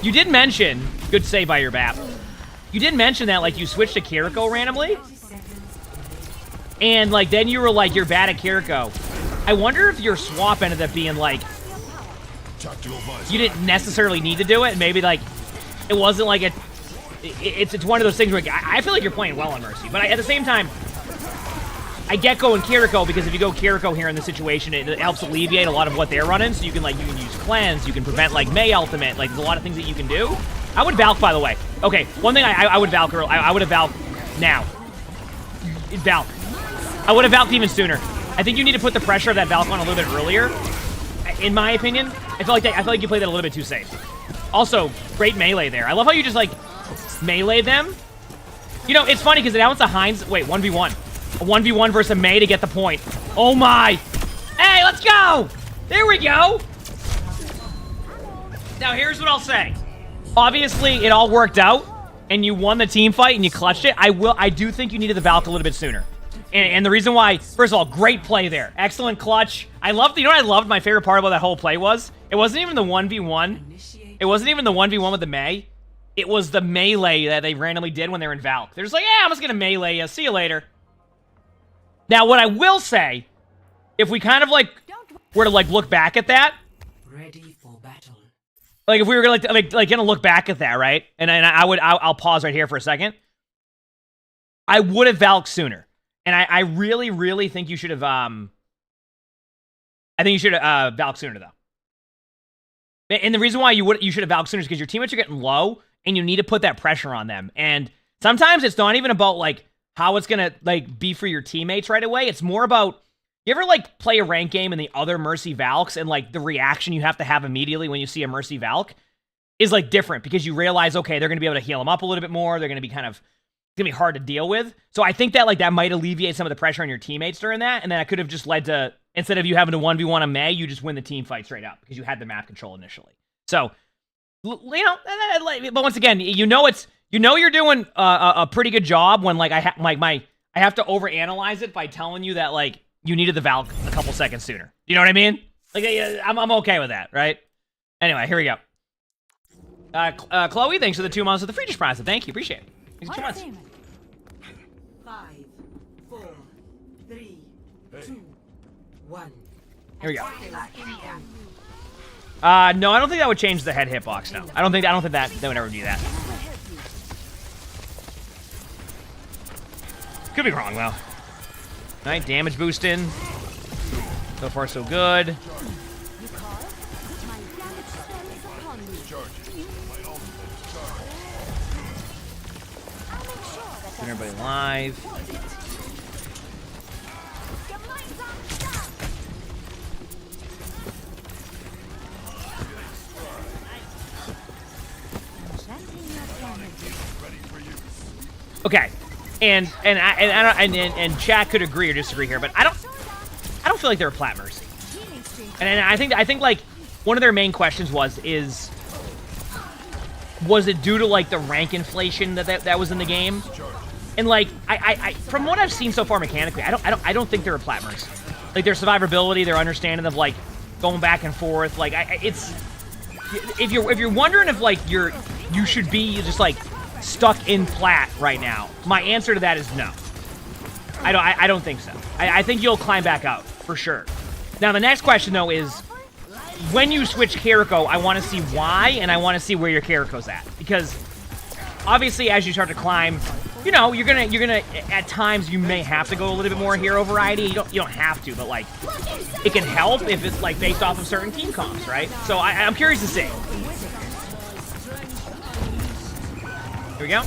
you did mention, good save by your BAP. You did mention that like you switched to Kiriko randomly, and like then you were like you're bad at Kiriko. I wonder if your swap ended up being like you didn't necessarily need to do it. Maybe like it wasn't like it's one of those things where I feel like you're playing well on Mercy, but at the same time, I get going Kiriko because if you go Kiriko here in this situation, it helps alleviate a lot of what they're running. So you can use cleanse, you can prevent like Mei ultimate. Like there's a lot of things that you can do. I would Valk, by the way. Okay, one thing I would Valk. I would have Valk now. Valk. I would have Valked even sooner. I think you need to put the pressure of that Valk on a little bit earlier. In my opinion, I feel like you played that a little bit too safe. Also, great melee there. I love how you just like melee them. You know, it's funny because now it's a Heinz. Wait, 1v1. A 1v1 versus a Mei to get the point. Oh my! Hey, let's go! There we go! Now here's what I'll say. Obviously, it all worked out, and you won the team fight, and you clutched it. I do think you needed the Valk a little bit sooner. And the reason why, first of all, great play there. Excellent clutch. You know what I loved? My favorite part about that whole play was? It wasn't even the 1v1. It wasn't even the 1v1 with the Mei. It was the melee that they randomly did when they were in Valk. They're just like, yeah, I'm just gonna melee you. See you later. Now, what I will say, if we kind of like were to like look back at that, Ready for battle. like if we were gonna look back at that, right? And I'll pause right here for a second. I would have Valked sooner, and I really, really think you should have. I think you should have Valked sooner though. And the reason why you should have Valked sooner is because your teammates are getting low, and you need to put that pressure on them. And sometimes it's not even about like how it's gonna like be for your teammates right away. It's more about, you ever like play a rank game and the other Mercy Valks and like the reaction you have to have immediately when you see a Mercy Valk is like different because you realize, okay, they're gonna be able to heal them up a little bit more. They're gonna be it's gonna be hard to deal with. So I think that like that might alleviate some of the pressure on your teammates during that, and then it could have just led to, instead of you having to 1v1 a Mei, you just win the team fight straight up because you had the map control initially. So, you know, but once again, you know you're doing a pretty good job when like I have to overanalyze it by telling you that like you needed the Valk a couple seconds sooner. You know what I mean? Like I'm okay with that, right? Anyway, here we go. Chloe, thanks for the 2 months of the free dish prize. Thank you, appreciate it. Thanks for 2 months. 5, 4, 3, 2, 1. Here we go. No, I don't think that would change the head hitbox. No, I don't think that would ever do that. Could be wrong though. All right, damage boosting. So far, so good. Get everybody live. Okay, and chat could agree or disagree here, but I don't feel like they're a Plat Mercy. And I think like one of their main questions was it due to like the rank inflation that was in the game? And like I from what I've seen so far mechanically, I don't think they're a Plat Mercy. Like their survivability, their understanding of like going back and forth, like it's if you're wondering if like you should be just like stuck in Plat right now, my answer to that is no. I don't think so. I think you'll climb back out for sure. Now the next question though is, when you switch Kiriko, I want to see why, and I want to see where your Kiriko's at, because obviously as you start to climb, you know, you're gonna at times you may have to go a little bit more hero variety. You don't have to, but like it can help if it's like based off of certain team comps, right? So I'm curious to see. Here we go.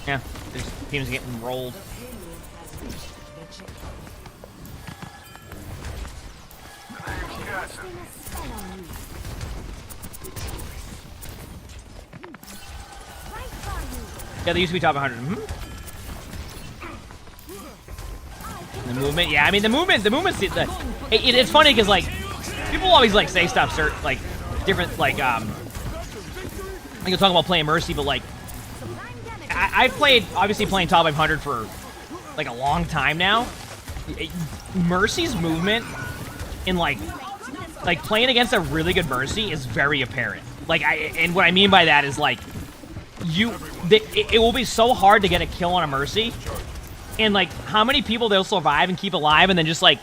Yeah, there's teams getting rolled. Yeah, they used to be top 100. The movement, yeah. I mean, the movement. It's funny because like people always like say stuff, like different, like I can talk about playing Mercy, but like I've played, obviously playing top 500 for like a long time now. Mercy's movement in like playing against a really good Mercy is very apparent. Like and what I mean by that is like it will be so hard to get a kill on a Mercy, and like how many people they'll survive and keep alive, and then just like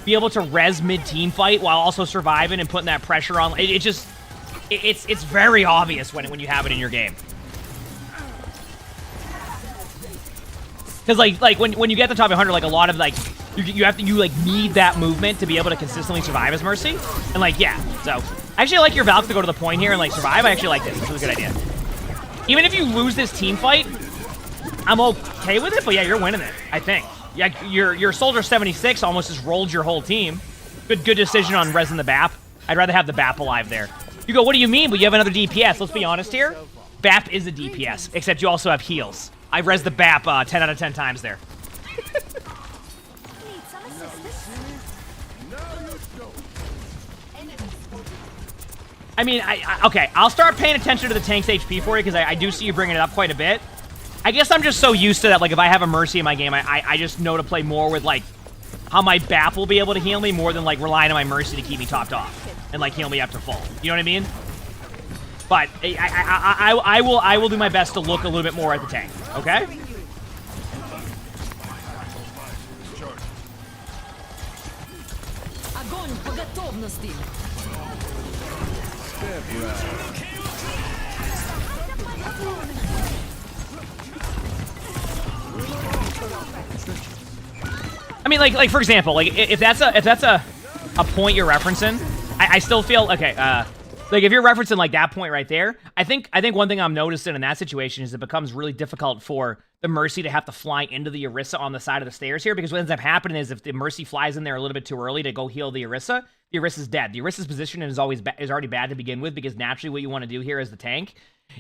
be able to res mid team fight while also surviving and putting that pressure on. It's very obvious when you have it in your game. Because like when you get the top 100, like a lot of like you like need that movement to be able to consistently survive as Mercy, and like yeah. So I actually like your Valk to go to the point here and like survive. I actually like this. This is a good idea. Even if you lose this team fight, I'm okay with it. But yeah, you're winning it. I think. Yeah, your Soldier 76 almost just rolled your whole team. Good decision on resing the BAP. I'd rather have the BAP alive there. You go, what do you mean? But you have another DPS. Let's be honest here. BAP is a DPS, except you also have heals. I resed the BAP 10 out of 10 times there. Need some assistance? I mean, okay, I'll start paying attention to the tank's HP for you because I do see you bringing it up quite a bit. I guess I'm just so used to that, like, if I have a Mercy in my game, I just know to play more with, like, how my BAP will be able to heal me more than, like, relying on my Mercy to keep me topped off and, like, heal me up to full. You know what I mean? But I will do my best to look a little bit more at the tank, okay? Огонь по готовности. I mean, like for example, like if that's a point you're referencing, I still feel okay. Like if you're referencing like that point right there, I think one thing I'm noticing in that situation is it becomes really difficult for the Mercy to have to fly into the Orisa on the side of the stairs here, because what ends up happening is if the Mercy flies in there a little bit too early to go heal the Orisa's dead. The Orisa's position is already bad to begin with, because naturally what you want to do here as the tank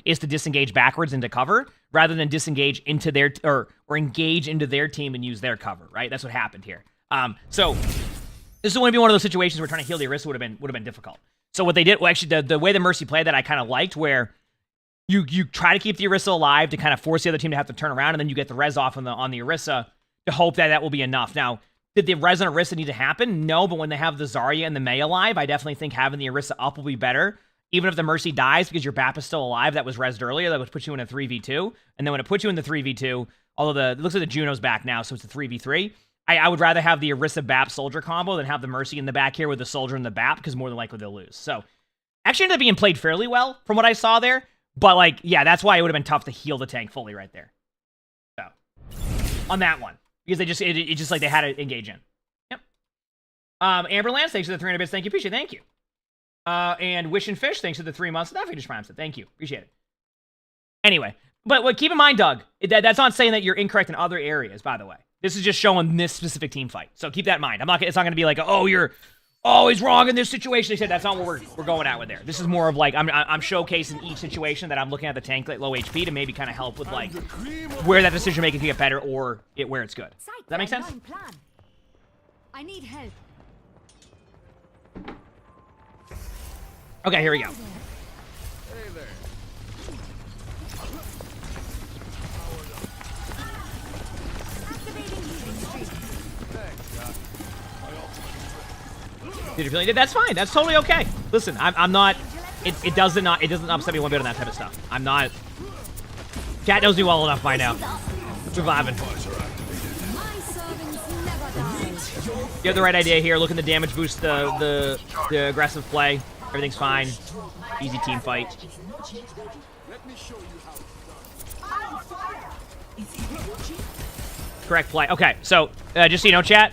is to disengage backwards into cover rather than disengage into their or engage into their team and use their cover, right? That's what happened here. So this is going to be one of those situations where trying to heal the Orisa would have been difficult. So what they did, well, actually, the way the Mercy played that I kind of liked, where you try to keep the Orisa alive to kind of force the other team to have to turn around, and then you get the res off on the Orisa to hope that will be enough. Now, did the res on Orisa need to happen? No, but when they have the Zarya and the Mei alive, I definitely think having the Orisa up will be better. Even if the Mercy dies, because your BAP is still alive, that was resed earlier, that would put you in a 3v2. And then when it puts you in the 3v2, although it looks like the Juno's back now, so it's a 3v3, I would rather have the Orisa BAP Soldier combo than have the Mercy in the back here with the Soldier and the BAP, because more than likely they'll lose. So, actually ended up being played fairly well from what I saw there. But, like, yeah, that's why it would have been tough to heal the tank fully right there. So, on that one. Because they just, it just like they had to engage in. Yep. Amberlands, thanks for the 300 bits. Thank you. Appreciate it. Thank you. And Wish and Fish, thanks for the 3 months. Definitely just primes it. Thank you. Appreciate it. Anyway, but keep in mind, Doug, that's not saying that you're incorrect in other areas, by the way. This is just showing this specific team fight. So keep that in mind. It's not going to be like, oh, you're always wrong in this situation. They said that's not what we're going at with there. This is more of like, I'm showcasing each situation that I'm looking at the tank at low HP to maybe kind of help with like where that decision making can get better or where it's good. Does that make sense? I need help. Okay, here we go. That's fine. That's totally okay. Listen, I'm not. It doesn't upset me one bit on that type of stuff. I'm not. Cat knows me well enough by now. Surviving. You have the right idea here. Look at the damage boost, the aggressive play. Everything's fine. Easy team fight. Correct play. Okay, so just so you know, chat.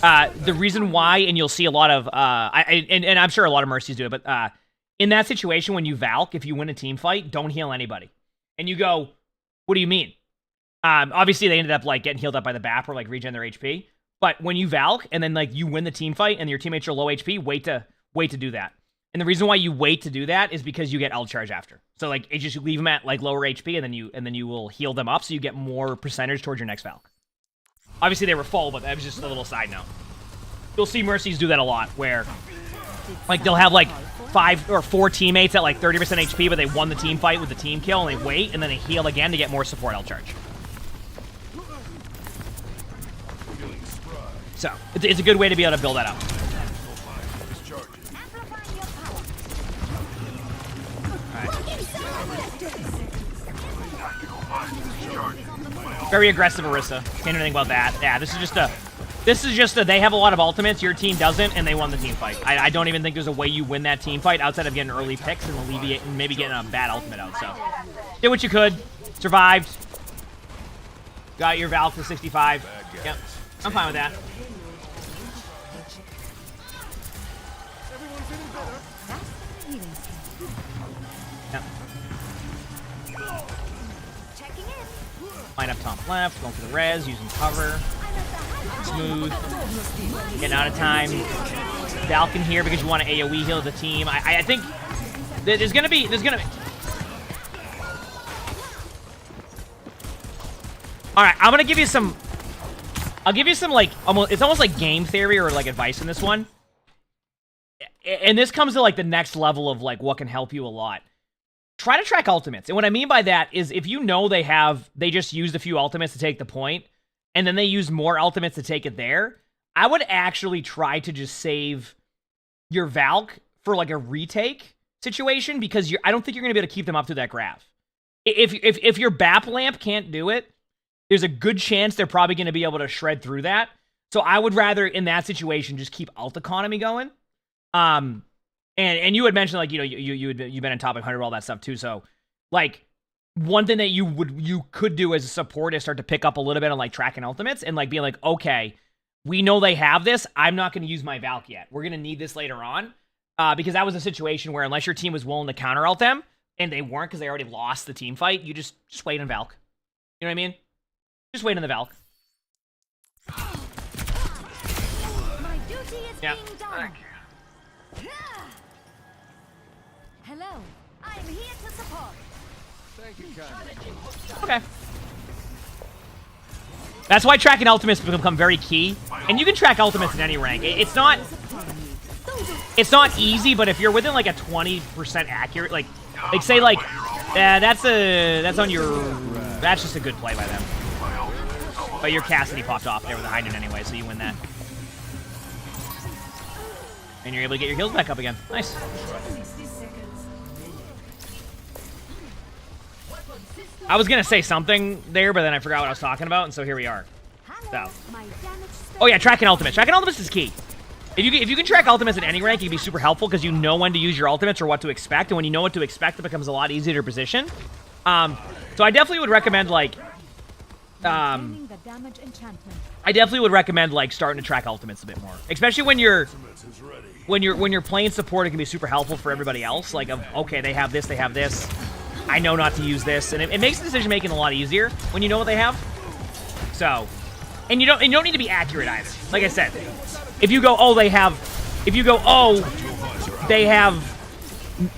The reason why, and you'll see a lot of, and I'm sure a lot of Mercies do it, but in that situation, when you Valk, if you win a team fight, don't heal anybody. And you go, what do you mean? Obviously, they ended up like getting healed up by the BAP or like regen their HP. But when you Valk and then like you win the team fight and your teammates are low HP, wait to do that. And the reason why you wait to do that is because you get ult charge after. So like it just leave them at like lower HP and then you will heal them up so you get more percentage towards your next Valk. Obviously, they were full, but that was just a little side note. You'll see Mercies do that a lot, where, like, they'll have, like, 5 or 4 teammates at, like, 30% HP, but they won the team fight with the team kill, and they wait, and then they heal again to get more support health charge. So, it's a good way to be able to build that up. Very aggressive Orisa. Can't do anything about that. Yeah, this is just a, they have a lot of ultimates, your team doesn't, and they won the team fight. I don't even think there's a way you win that team fight outside of getting early picks and alleviate and maybe getting a bad ultimate out, so. Did what you could. Survived. Got your Valk to 65. Yep. I'm fine with that. Yep. Line up top left, going for the res, using cover. Smooth. Getting out of time. Falcon here because you want to AoE heal the team. I think there's gonna be. All right, I'm gonna give you some. I'll give you some like it's almost like game theory or like advice in this one. And this comes to like the next level of like what can help you a lot. Try to track ultimates. And what I mean by that is if you know they just used a few ultimates to take the point, and then they use more ultimates to take it there, I would actually try to just save your Valk for like a retake situation because I don't think you're going to be able to keep them up through that graph. If your BAP lamp can't do it, there's a good chance they're probably going to be able to shred through that. So I would rather, in that situation, just keep ult economy going. And you had mentioned, like, you know, you've been in Topic 100, all that stuff too. So, like, one thing that you could do as a support is start to pick up a little bit on like tracking ultimates and like being like, okay, we know they have this. I'm not going to use my Valk yet. We're going to need this later on, because that was a situation where unless your team was willing to counter ult them and they weren't because they already lost the team fight, you just wait on Valk. You know what I mean? Just wait on the Valk. My duty is Yeah. being done. Hello, I'm here to support. Okay. That's why tracking ultimates become very key. And you can track ultimates in any rank. It's not easy, but if you're within like a 20% accurate, like say like, that's just a good play by them. But your Cassidy popped off there with a Hyden anyway, so you win that. And you're able to get your heals back up again. Nice. I was going to say something there, but then I forgot what I was talking about, and so here we are. So. Oh yeah, tracking ultimates. Tracking ultimates is key. If you can track ultimates at any rank, it can be super helpful because you know when to use your ultimates or what to expect, and when you know what to expect, it becomes a lot easier to position. So I definitely would recommend, like... I definitely would recommend, like, starting to track ultimates a bit more. Especially when you're playing support, it can be super helpful for everybody else. Like, okay, they have this, I know not to use this, and it makes the decision making a lot easier when you know what they have. So, and you don't need to be accurate either. Like I said, if you go, oh, they have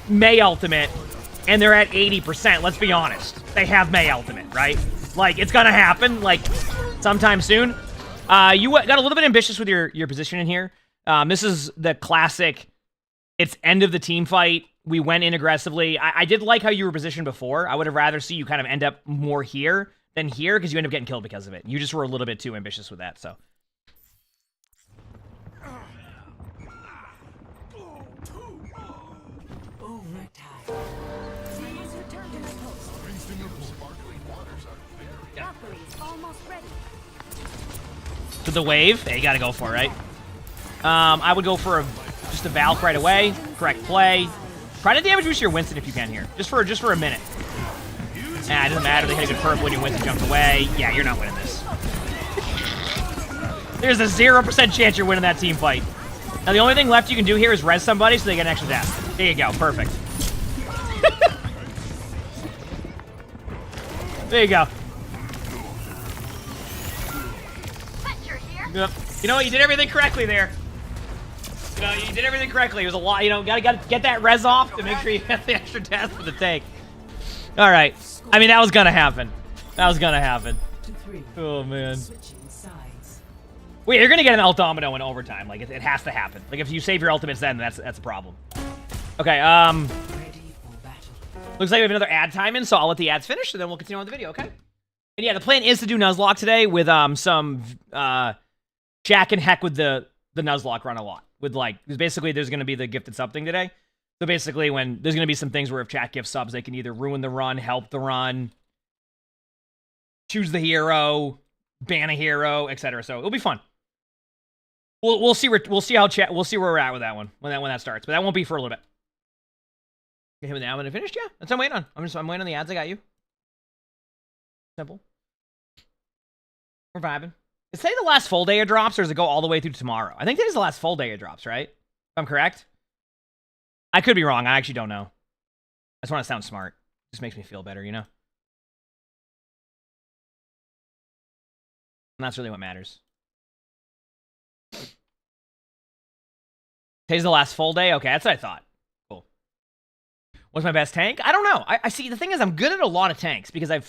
Mei ultimate, and they're at 80%. Let's be honest, they have Mei ultimate, right? Like it's gonna happen, like sometime soon. You got a little bit ambitious with your position in here. This is the classic. It's end of the team fight. We went in aggressively. I did like how you were positioned before. I would have rather see you kind of end up more here than here because you end up getting killed because of it. You just were a little bit too ambitious with that, so. To the wave. Hey, you gotta go for it, right? I would go for just a Valk right away. Correct play. Try to damage boost your Winston if you can here. Just for a minute. Nah, it doesn't matter. They hit a good perp when your Winston jumps away. Yeah, you're not winning this. There's a 0% chance you're winning that team fight. Now, the only thing left you can do here is res somebody so they get an extra death. There you go. Perfect. There you go. Yep. You know what? You did everything correctly there. You know, you did everything correctly. There's a lot, you know, gotta get that res off to make sure you have the extra death for the tank. All right. I mean, that was gonna happen. That was gonna happen. Oh, man. Wait, you're gonna get an ult domino in overtime. Like, it has to happen. Like, if you save your ultimates then, that's a problem. Okay, looks like we have another ad time in, so I'll let the ads finish, and then we'll continue on with the video, okay? And yeah, the plan is to do Nuzlocke today with, some, Jack and Heck with the Nuzlocke run a lot. With, like, basically, there's gonna be the gifted sub thing today. So basically, when there's gonna be some things where if chat gifts subs, they can either ruin the run, help the run, choose the hero, ban a hero, etc. So it'll be fun. We'll see where we're at with that one when that starts, but that won't be for a little bit. Okay, with the ad finished, yeah. That's what I'm waiting on. I'm waiting on the ads. I got you. Simple. We're vibing. Is today the last full day of drops, or does it go all the way through tomorrow? I think today's the last full day of drops, right? If I'm correct. I could be wrong. I actually don't know. I just want to sound smart. It just makes me feel better, you know? And that's really what matters. Today's the last full day? Okay, that's what I thought. Cool. What's my best tank? I don't know. I see, the thing is, I'm good at a lot of tanks because I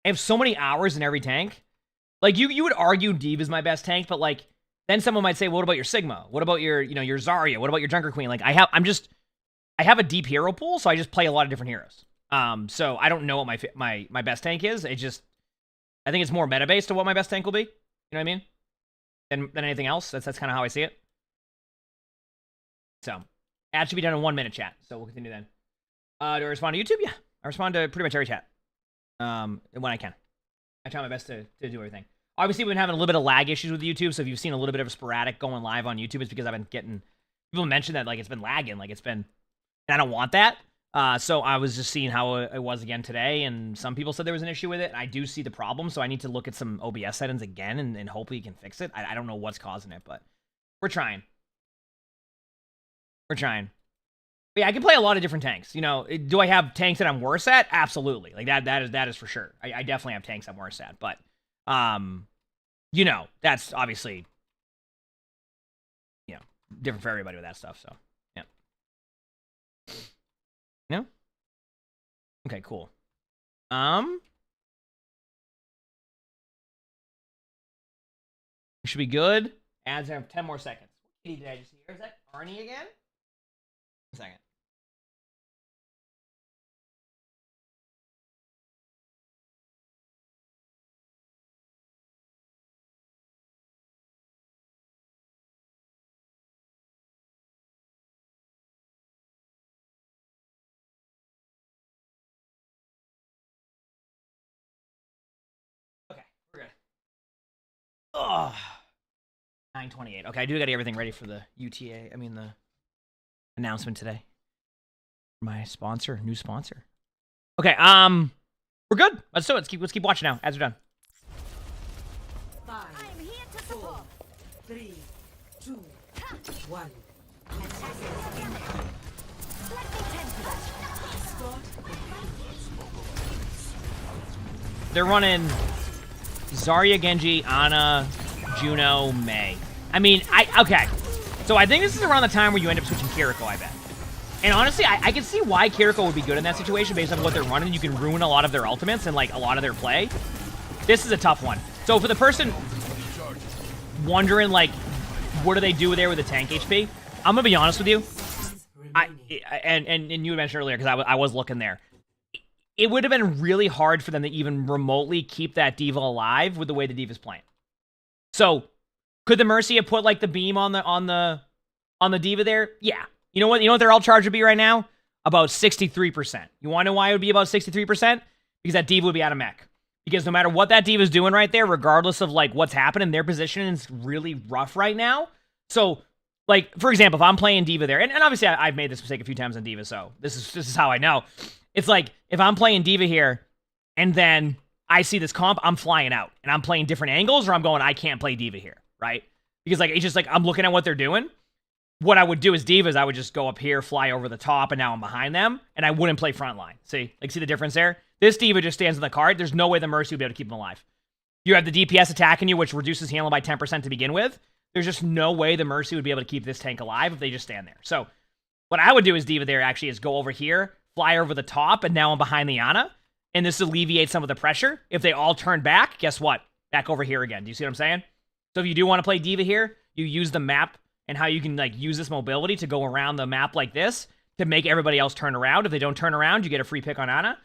have so many hours in every tank. Like, you would argue Div is my best tank, but, like, then someone might say, well, what about your Sigma? What about your, you know, your Zarya? What about your Junker Queen? Like, I have a deep hero pool, so I just play a lot of different heroes. So I don't know what my best tank is. I think it's more meta-based to what my best tank will be. You know what I mean? Than anything else. That's kind of how I see it. So, ad should be done in 1 minute, chat. So we'll continue then. Do I respond to YouTube? Yeah. I respond to pretty much every chat. When I can. I try my best to do everything. Obviously, we've been having a little bit of lag issues with YouTube, so if you've seen a little bit of a sporadic going live on YouTube, it's because I've been getting... People mention that, like, it's been lagging. Like, it's been... And I don't want that. So I was just seeing how it was again today, and some people said there was an issue with it. I do see the problem, so I need to look at some OBS settings again, and hopefully you can fix it. I don't know what's causing it, but we're trying. We're trying. But yeah, I can play a lot of different tanks. You know, do I have tanks that I'm worse at? Absolutely. Like, that is for sure. I definitely have tanks I'm worse at, but, you know, that's obviously, you know, different for everybody with that stuff, so, yeah. No? Okay, cool. We should be good. Ads have 10 more seconds. What kitty did I just hear? Is that Arnie again? A second. Okay, we're good. Ugh. 9:28. Okay, I do got everything ready for the UTA. I mean the announcement today. My sponsor, new sponsor. Okay, we're good. Let's do it. Let's keep watching now. Ads are done. 5, I'm here to support. 3, 2, 1. Let me tend to that. They're running Zarya, Genji, Ana, Juno, Mei. I mean, okay. So I think this is around the time where you end up switching Kiriko, I bet. And honestly, I can see why Kiriko would be good in that situation based on what they're running. You can ruin a lot of their ultimates and, like, a lot of their play. This is a tough one. So for the person wondering, like, what do they do there with the tank HP? I'm going to be honest with you. And you mentioned earlier, because I was looking there. It would have been really hard for them to even remotely keep that D.Va alive with the way the D.Va's playing. So, could the Mercy have put, like, the beam on the D.Va there? Yeah. You know what their ult charge would be right now? About 63%. You want to know why it would be about 63%? Because that D.Va would be out of mech. Because no matter what that D.Va's doing right there, regardless of, like, what's happening, their position is really rough right now. So, like, for example, if I'm playing D.Va there, and obviously I've made this mistake a few times on D.Va, so this is how I know. It's like, if I'm playing D.Va here, and then I see this comp, I'm flying out. And I'm playing different angles, or I'm going, I can't play D.Va here, right? Because, like, it's just like, I'm looking at what they're doing. What I would do as D.Vas, I would just go up here, fly over the top, and now I'm behind them, and I wouldn't play frontline. See? Like, see the difference there? This D.Va just stands on the card. There's no way the Mercy would be able to keep him alive. You have the DPS attacking you, which reduces healing by 10% to begin with. There's just no way the Mercy would be able to keep this tank alive if they just stand there. So, what I would do as D.Va there, actually, is go over here, fly over the top, and now I'm behind the Ana, and this alleviates some of the pressure. If they all turn back, guess what? Back over here again. Do you see what I'm saying? So if you do want to play D.Va here, you use the map and how you can like use this mobility to go around the map like this to make everybody else turn around. If they don't turn around, you get a free pick on Ana.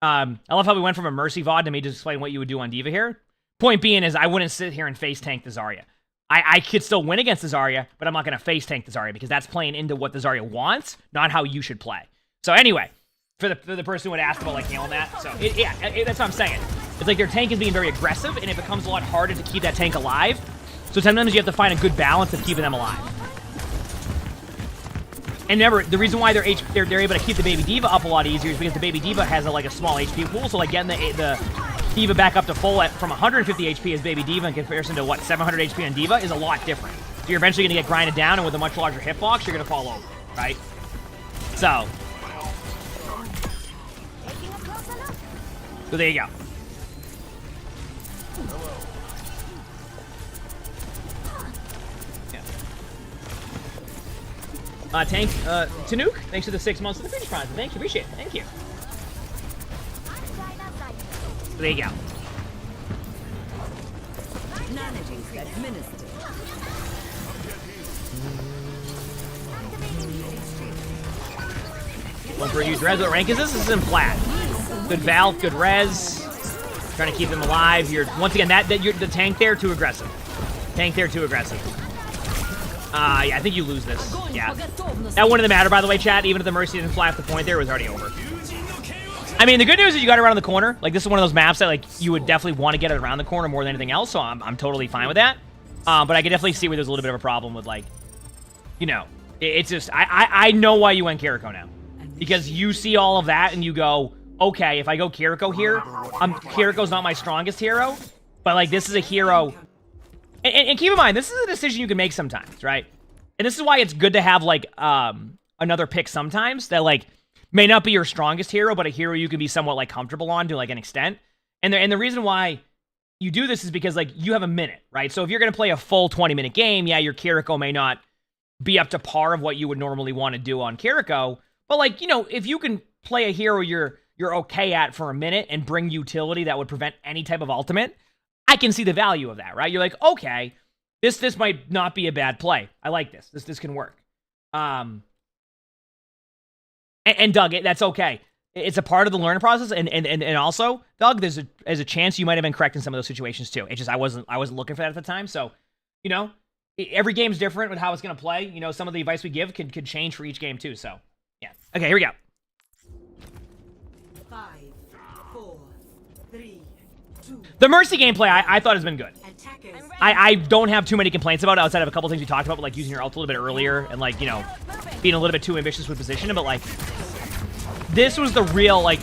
I love how we went from a Mercy VOD to me just explain what you would do on D.Va here. Point being is I wouldn't sit here and face tank the Zarya. I could still win against the Zarya, but I'm not going to face tank the Zarya because that's playing into what the Zarya wants, not how you should play. So anyway, for the person who would ask about like handling that, so that's what I'm saying. It's like their tank is being very aggressive, and it becomes a lot harder to keep that tank alive. So sometimes you have to find a good balance of keeping them alive. And remember, the reason why they're able to keep the baby D.Va up a lot easier is because the baby D.Va has a small HP pool. So like getting the D.Va back up to full from 150 HP as baby D.Va in comparison to what 700 HP on D.Va is a lot different. So you're eventually gonna get grinded down, and with a much larger hitbox, you're gonna fall over, right? So there you go. Tank, Tanuk, thanks for the 6 months of the Twitch Prime. Thank you, appreciate it. Thank you. There you go. One for use res. What rank is this? This is in plat. Good Valve, good res. Trying to keep them alive. You're once again you're the tank there too aggressive. Tank there too aggressive. Yeah, I think you lose this. Yeah. That wouldn't matter, by the way, chat. Even if the Mercy didn't fly off the point there, it was already over. I mean, the good news is you got it around the corner. Like, this is one of those maps that, like, you would definitely want to get it around the corner more than anything else, so I'm totally fine with that. But I can definitely see where there's a little bit of a problem with, like, you know, it's just, I know why you went Kiriko now. Because you see all of that and you go, okay, if I go Kiriko here, Kiriko's not my strongest hero, but, like, this is a hero. And keep in mind, this is a decision you can make sometimes, right? And this is why it's good to have, like, another pick sometimes that, like, may not be your strongest hero, but a hero you can be somewhat, like, comfortable on to, like, an extent. And the reason why you do this is because, like, you have a minute, right? So if you're going to play a full 20-minute game, yeah, your Kiriko may not be up to par of what you would normally want to do on Kiriko. But, like, you know, if you can play a hero you're okay at for a minute and bring utility that would prevent any type of ultimate, I can see the value of that, right? You're like, okay, this might not be a bad play. I like this. This can work. And Doug, that's okay. It's a part of the learning process, and also, Doug, there's a chance you might have been correct in some of those situations too. It's just I wasn't looking for that at the time. So, you know, every game's different with how it's gonna play. You know, some of the advice we give could change for each game too. So, yeah. Okay, here we go. 5, 4, 3, 2. The Mercy gameplay I thought has been good. Attackers. I don't have too many complaints about it outside of a couple things we talked about, but like using your ult a little bit earlier and like, you know, being a little bit too ambitious with position. But like, this was the real, like,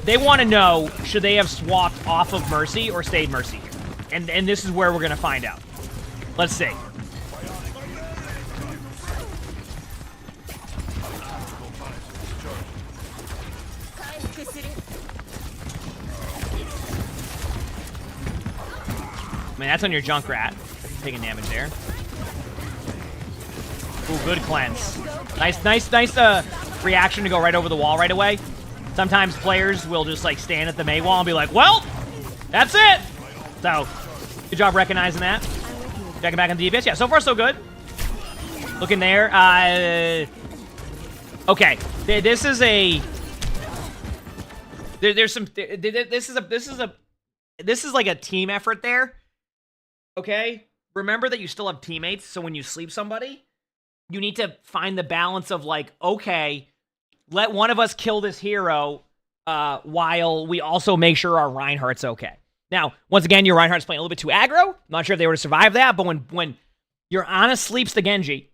they want to know, should they have swapped off of Mercy or stayed Mercy here? And this is where we're going to find out. Let's see. I mean, that's on your Junkrat. Taking damage there. Ooh, good cleanse. Nice reaction to go right over the wall right away. Sometimes players will just, like, stand at the Mei wall and be like, well, that's it! So, good job recognizing that. Checking back on the DPS. Yeah, so far so good. Looking there. Okay. This is a... There's some... This is like a team effort there. Okay? Remember that you still have teammates, so when you sleep somebody, you need to find the balance of, like, okay, let one of us kill this hero while we also make sure our Reinhardt's okay. Now, once again, your Reinhardt's playing a little bit too aggro. I'm not sure if they would have survived that, but when your Ana sleeps the Genji,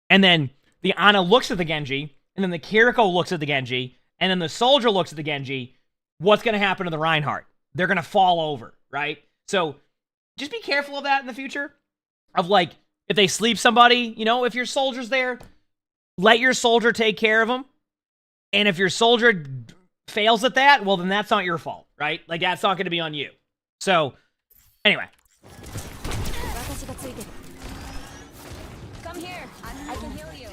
and then the Ana looks at the Genji, and then the Kiriko looks at the Genji, and then the soldier looks at the Genji, what's going to happen to the Reinhardt? They're going to fall over, right? So, just be careful of that in the future. Of, like, if they sleep somebody, you know, if your soldier's there, let your soldier take care of them. And if your soldier fails at that, well, then that's not your fault, right? Like, that's not going to be on you. So, anyway. Come here. I can heal you.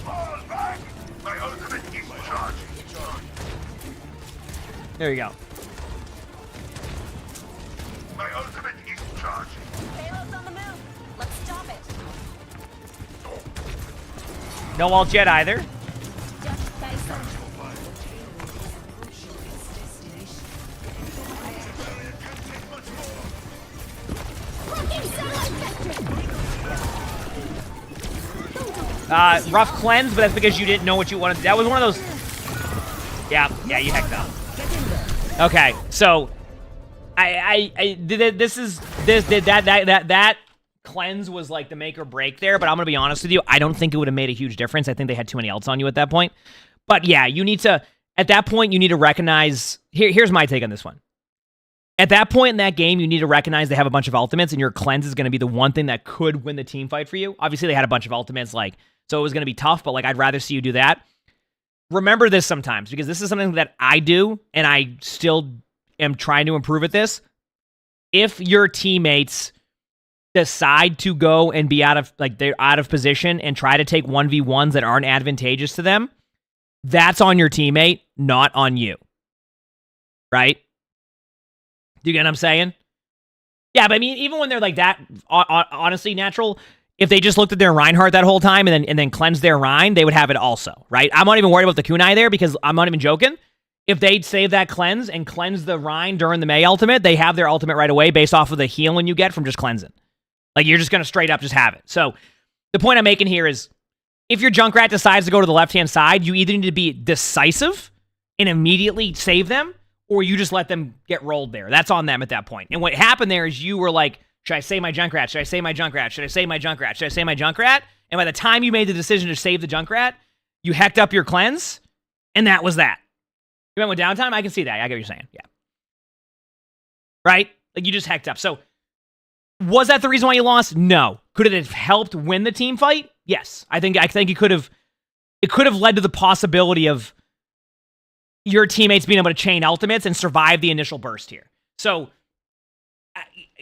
Fall back! My ultimate is charged. There you go. My ultimate is charged. Payload's on the move. No ult yet either. Rough cleanse, but that's because you didn't know what you wanted. That was one of those. Yeah, you hecked up. Okay, so that cleanse was like the make or break there, but I'm gonna be honest with you, I don't think it would have made a huge difference. I think they had too many ults on you at that point. But yeah, you need to, at that point, you need to recognize, here's my take on this one. At that point in that game, you need to recognize they have a bunch of ultimates, and your cleanse is going to be the one thing that could win the team fight for you. Obviously, they had a bunch of ultimates, like, so it was going to be tough, but like, I'd rather see you do that. Remember this sometimes, because this is something that I do, and I still am trying to improve at this. If your teammates decide to go and be out of, like, they're out of position and try to take 1v1s that aren't advantageous to them, that's on your teammate, not on you. Right? Do you get what I'm saying? Yeah, but I mean, even when they're like that, honestly, natural, if they just looked at their Reinhardt that whole time and then cleansed their Rein, they would have it also, right? I'm not even worried about the kunai there because I'm not even joking. If they'd save that cleanse and cleanse the Rein during the Mei ultimate, they have their ultimate right away based off of the healing you get from just cleansing. Like, you're just going to straight up just have it. So the point I'm making here is, if your Junkrat decides to go to the left-hand side, you either need to be decisive and immediately save them, or you just let them get rolled there. That's on them at that point. And what happened there is you were like, should I save my Junkrat? Should I save my Junkrat? Should I save my Junkrat? Should I save my Junkrat? And by the time you made the decision to save the Junkrat, you hecked up your cleanse, and that was that. You went with downtime? I can see that. I get what you're saying. Yeah. Right? Like, you just hecked up. So, was that the reason why you lost? No. Could it have helped win the team fight? Yes. I think it could have led to the possibility of your teammates being able to chain ultimates and survive the initial burst here. So,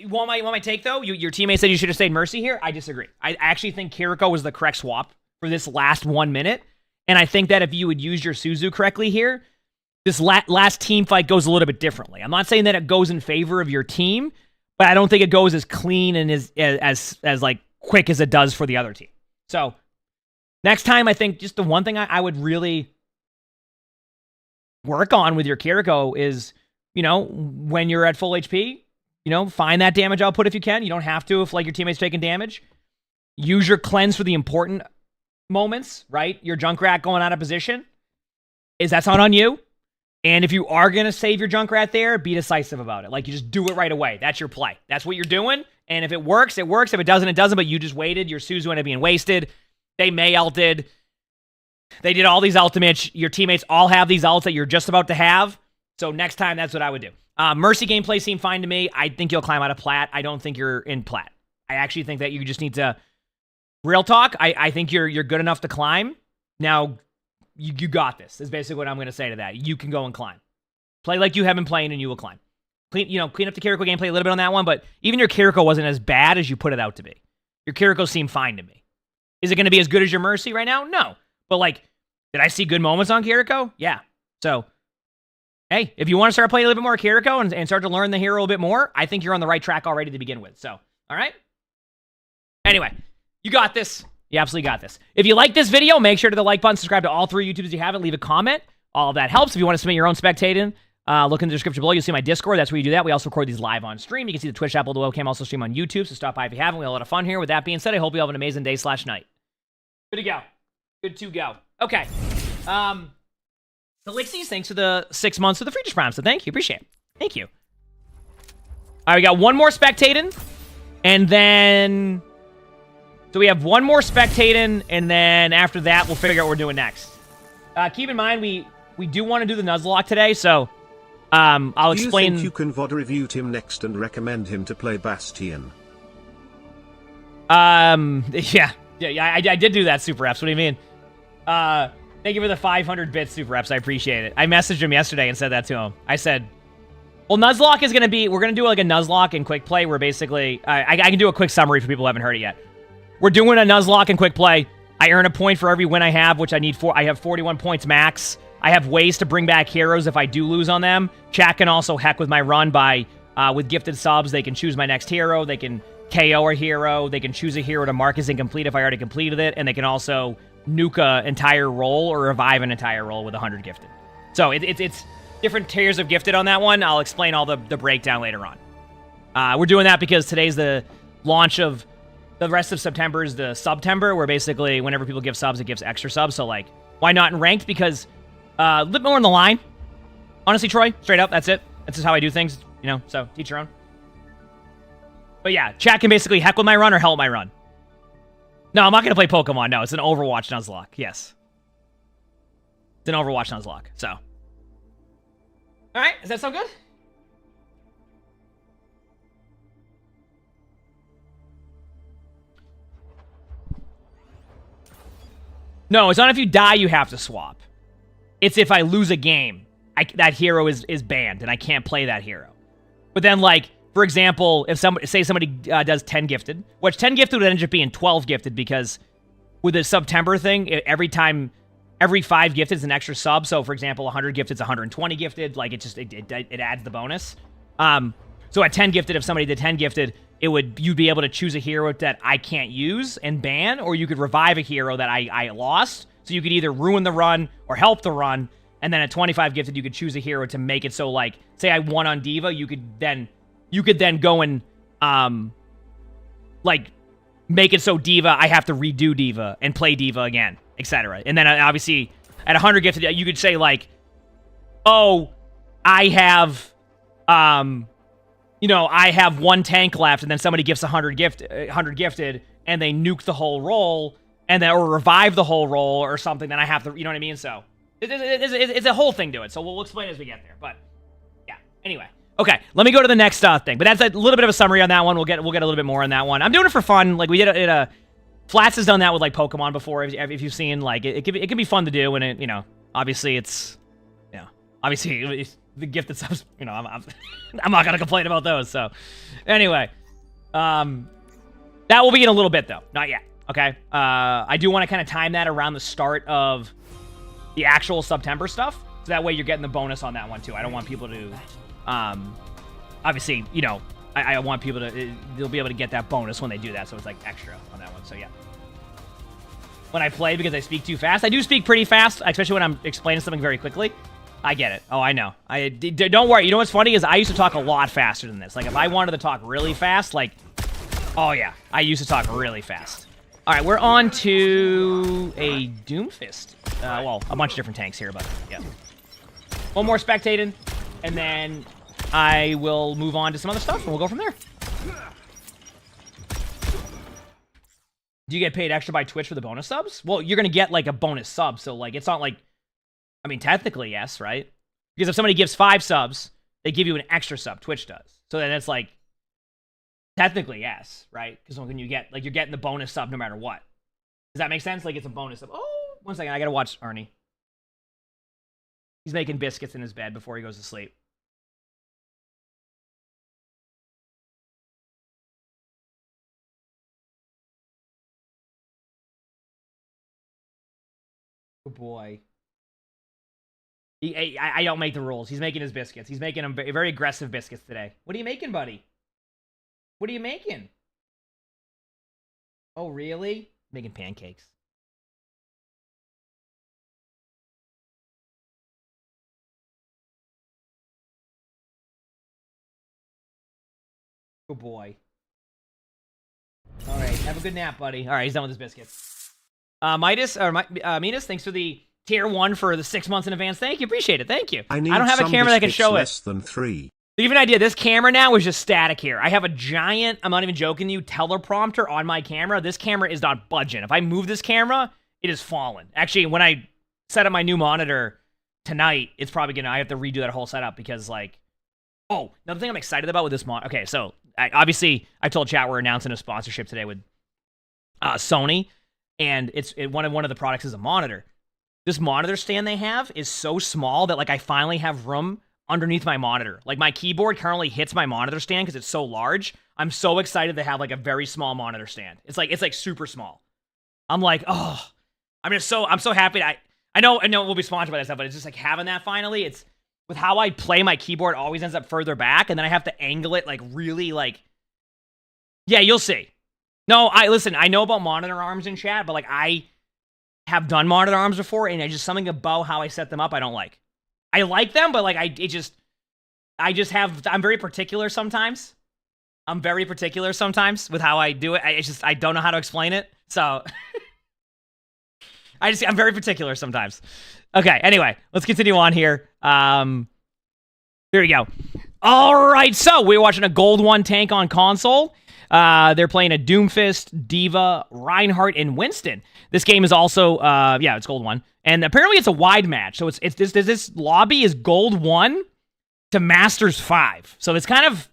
want my take, though? Your teammate said you should have stayed Mercy here? I disagree. I actually think Kiriko was the correct swap for this last 1 minute. And I think that if you would use your Suzu correctly here, this last team fight goes a little bit differently. I'm not saying that it goes in favor of your team, but I don't think it goes as clean and as like quick as it does for the other team. So, next time, I think just the one thing I would really work on with your Kiriko is, you know, when you're at full HP, you know, find that damage output if you can. You don't have to if, like, your teammate's taking damage. Use your cleanse for the important moments, right? Your Junkrat going out of position, that's not on you. And if you are going to save your Junkrat there, be decisive about it. Like, you just do it right away. That's your play. That's what you're doing. And if it works, it works. If it doesn't, it doesn't. But you just waited. Your Suzu ended up being wasted. They Mei ulted. They did all these ultimates. Your teammates all have these ults that you're just about to have. So next time, that's what I would do. Mercy gameplay seemed fine to me. I think you'll climb out of Plat. I don't think you're in Plat. I actually think that you just need to... Real talk, I think you're good enough to climb. Now, you got this, is basically what I'm going to say to that. You can go and climb. Play like you have been playing, and you will climb. Clean up the Kiriko gameplay a little bit on that one, but even your Kiriko wasn't as bad as you put it out to be. Your Kiriko seemed fine to me. Is it going to be as good as your Mercy right now? No. But, like, did I see good moments on Kiriko? Yeah. So, hey, if you want to start playing a little bit more Kiriko and start to learn the hero a bit more, I think you're on the right track already to begin with. So, all right? Anyway, you got this. You absolutely got this. If you like this video, make sure to the like button, subscribe to all 3 YouTubers you haven't, leave a comment. All of that helps. If you want to submit your own spectating, look in the description below. You'll see my Discord. That's where you do that. We also record these live on stream. You can see the Twitch app below. Webcam also stream on YouTube, so stop by if you haven't. We have a lot of fun here. With that being said, I hope you have an amazing day/night. Good to go. Good to go. Okay. Elixies, thanks for the 6 months of the free Prime, so thank you. Appreciate it. Thank you. All right, we got one more spectating, and then... So we have one more spectating, and then after that, we'll figure out what we're doing next. Keep in mind, we do want to do the Nuzlocke today, so I'll explain... Do you think you can VOD review him next and recommend him to play Bastion? Yeah, I did do that, Super Reps. What do you mean? Thank you for the 500 bits, Super Reps. I appreciate it. I messaged him yesterday and said that to him. I said, well, Nuzlocke is going to be... We're going to do like a Nuzlocke and quick play where basically... I can do a quick summary for people who haven't heard it yet. We're doing a Nuzlocke and quick play. I earn a point for every win I have, which I need for. I have 41 points max. I have ways to bring back heroes if I do lose on them. Chat can also heck with my run by, with gifted subs, they can choose my next hero. They can KO a hero. They can choose a hero to mark as incomplete if I already completed it. And they can also nuke a entire roll or revive an entire roll with 100 gifted. So it's different tiers of gifted on that one. I'll explain all the breakdown later on. We're doing that because today's the launch of the rest of September is the Subtember, where basically whenever people give subs, it gives extra subs. So, like, why not in ranked? Because a little more in the line. Honestly, Troy, straight up, that's it. That's just how I do things, you know, so teach your own. But yeah, chat can basically heckle my run or help my run. No, I'm not going to play Pokemon. No, it's an Overwatch Nuzlocke. Yes. It's an Overwatch Nuzlocke, so. All right, does that sound good? No, it's not if you die, you have to swap. It's if I lose a game, that hero is banned, and I can't play that hero. But then, like, for example, if somebody does 10 gifted, which 10 gifted would end up being 12 gifted, because with the September thing, every 5 gifted is an extra sub. So, for example, 100 gifted is 120 gifted. Like, it adds the bonus. So at 10 gifted, if somebody did 10 gifted, you'd be able to choose a hero that I can't use and ban, or you could revive a hero that I lost. So you could either ruin the run or help the run. And then at 25 gifted, you could choose a hero to make it so, like, say I won on Diva, you could then go and like make it so Diva, I have to redo Diva and play Diva again, etc. And then obviously at 100 gifted, you could say, like, oh, I have I have 1 tank left, and then somebody gifts 100 gifted, and they nuke the whole roll, and then or revive the whole roll or something. Then I have to, you know what I mean? So it's a whole thing to it. So we'll explain as we get there. But yeah. Anyway, okay. Let me go to the next thing. But that's a little bit of a summary on that one. We'll get a little bit more on that one. I'm doing it for fun. Like we did it. Flats has done that with like Pokemon before. If you've seen, like it can be fun to do, and it, obviously it's, obviously. The gifted subs, I'm not gonna complain about those. So, anyway, that will be in a little bit though, not yet. Okay, I do want to kind of time that around the start of the actual September stuff, so that way you're getting the bonus on that one too. I don't want people to, obviously, I want people to, they'll be able to get that bonus when they do that, so it's like extra on that one. So yeah. When I play, because I speak too fast, I do speak pretty fast, especially when I'm explaining something very quickly. I get it. Oh, I know. Don't worry. You know what's funny is I used to talk a lot faster than this. Like, if I wanted to talk really fast, like, oh, yeah. I used to talk really fast. All right, we're on to a Doomfist. Well, a bunch of different tanks here, but, yeah. One more spectating, and then I will move on to some other stuff, and we'll go from there. Do you get paid extra by Twitch for the bonus subs? Well, you're going to get, like, a bonus sub, so, like, it's not like... I mean, technically, yes, right? Because if somebody gives 5 subs, they give you an extra sub. Twitch does. So then it's like, technically, yes, right? Because when you get, like, you're getting the bonus sub no matter what. Does that make sense? Like, it's a bonus sub. Oh, one second. I gotta watch Arnie. He's making biscuits in his bed before he goes to sleep. Oh, boy. I don't make the rules. He's making his biscuits. He's making them very aggressive biscuits today. What are you making, buddy? What are you making? Oh, really? Making pancakes. Good boy. All right, have a good nap, buddy. All right, he's done with his biscuits. Midas, thanks for the tier 1 for the 6 months in advance. Thank you, appreciate it. Thank you. I don't have a camera that can show less than 3. To give you an idea, this camera now is just static here. I have a giant, I'm not even joking you, teleprompter on my camera. This camera is not budging. If I move this camera, it is fallen. Actually, when I set up my new monitor tonight, it's probably I have to redo that whole setup because, like, oh, another thing I'm excited about with this okay, so obviously I told chat we're announcing a sponsorship today with Sony, and one of the products is a monitor. This monitor stand they have is so small that, like, I finally have room underneath my monitor. Like, my keyboard currently hits my monitor stand because it's so large. I'm so excited to have, like, a very small monitor stand. It's like super small. I'm like, oh, I'm so happy. I know we'll be sponsored by that stuff, but it's just like having that finally. It's with how I play, my keyboard always ends up further back, and then I have to angle it, like, really, like, yeah, you'll see. No, listen, I know about monitor arms in chat, but, like, I have done monitor arms before, and just something about how I set them up I don't like. I like them, but like I'm very particular sometimes. I'm very particular sometimes with how I do it. I don't know how to explain it. So I'm very particular sometimes. Okay, anyway, let's continue on here. Here we go. All right, so we're watching a Gold 1 tank on console. They're playing a Doomfist, Diva, Reinhardt, and Winston. This game is also, yeah, it's Gold 1. And apparently it's a wide match. So it's this lobby is Gold 1 to Masters 5. So it's kind of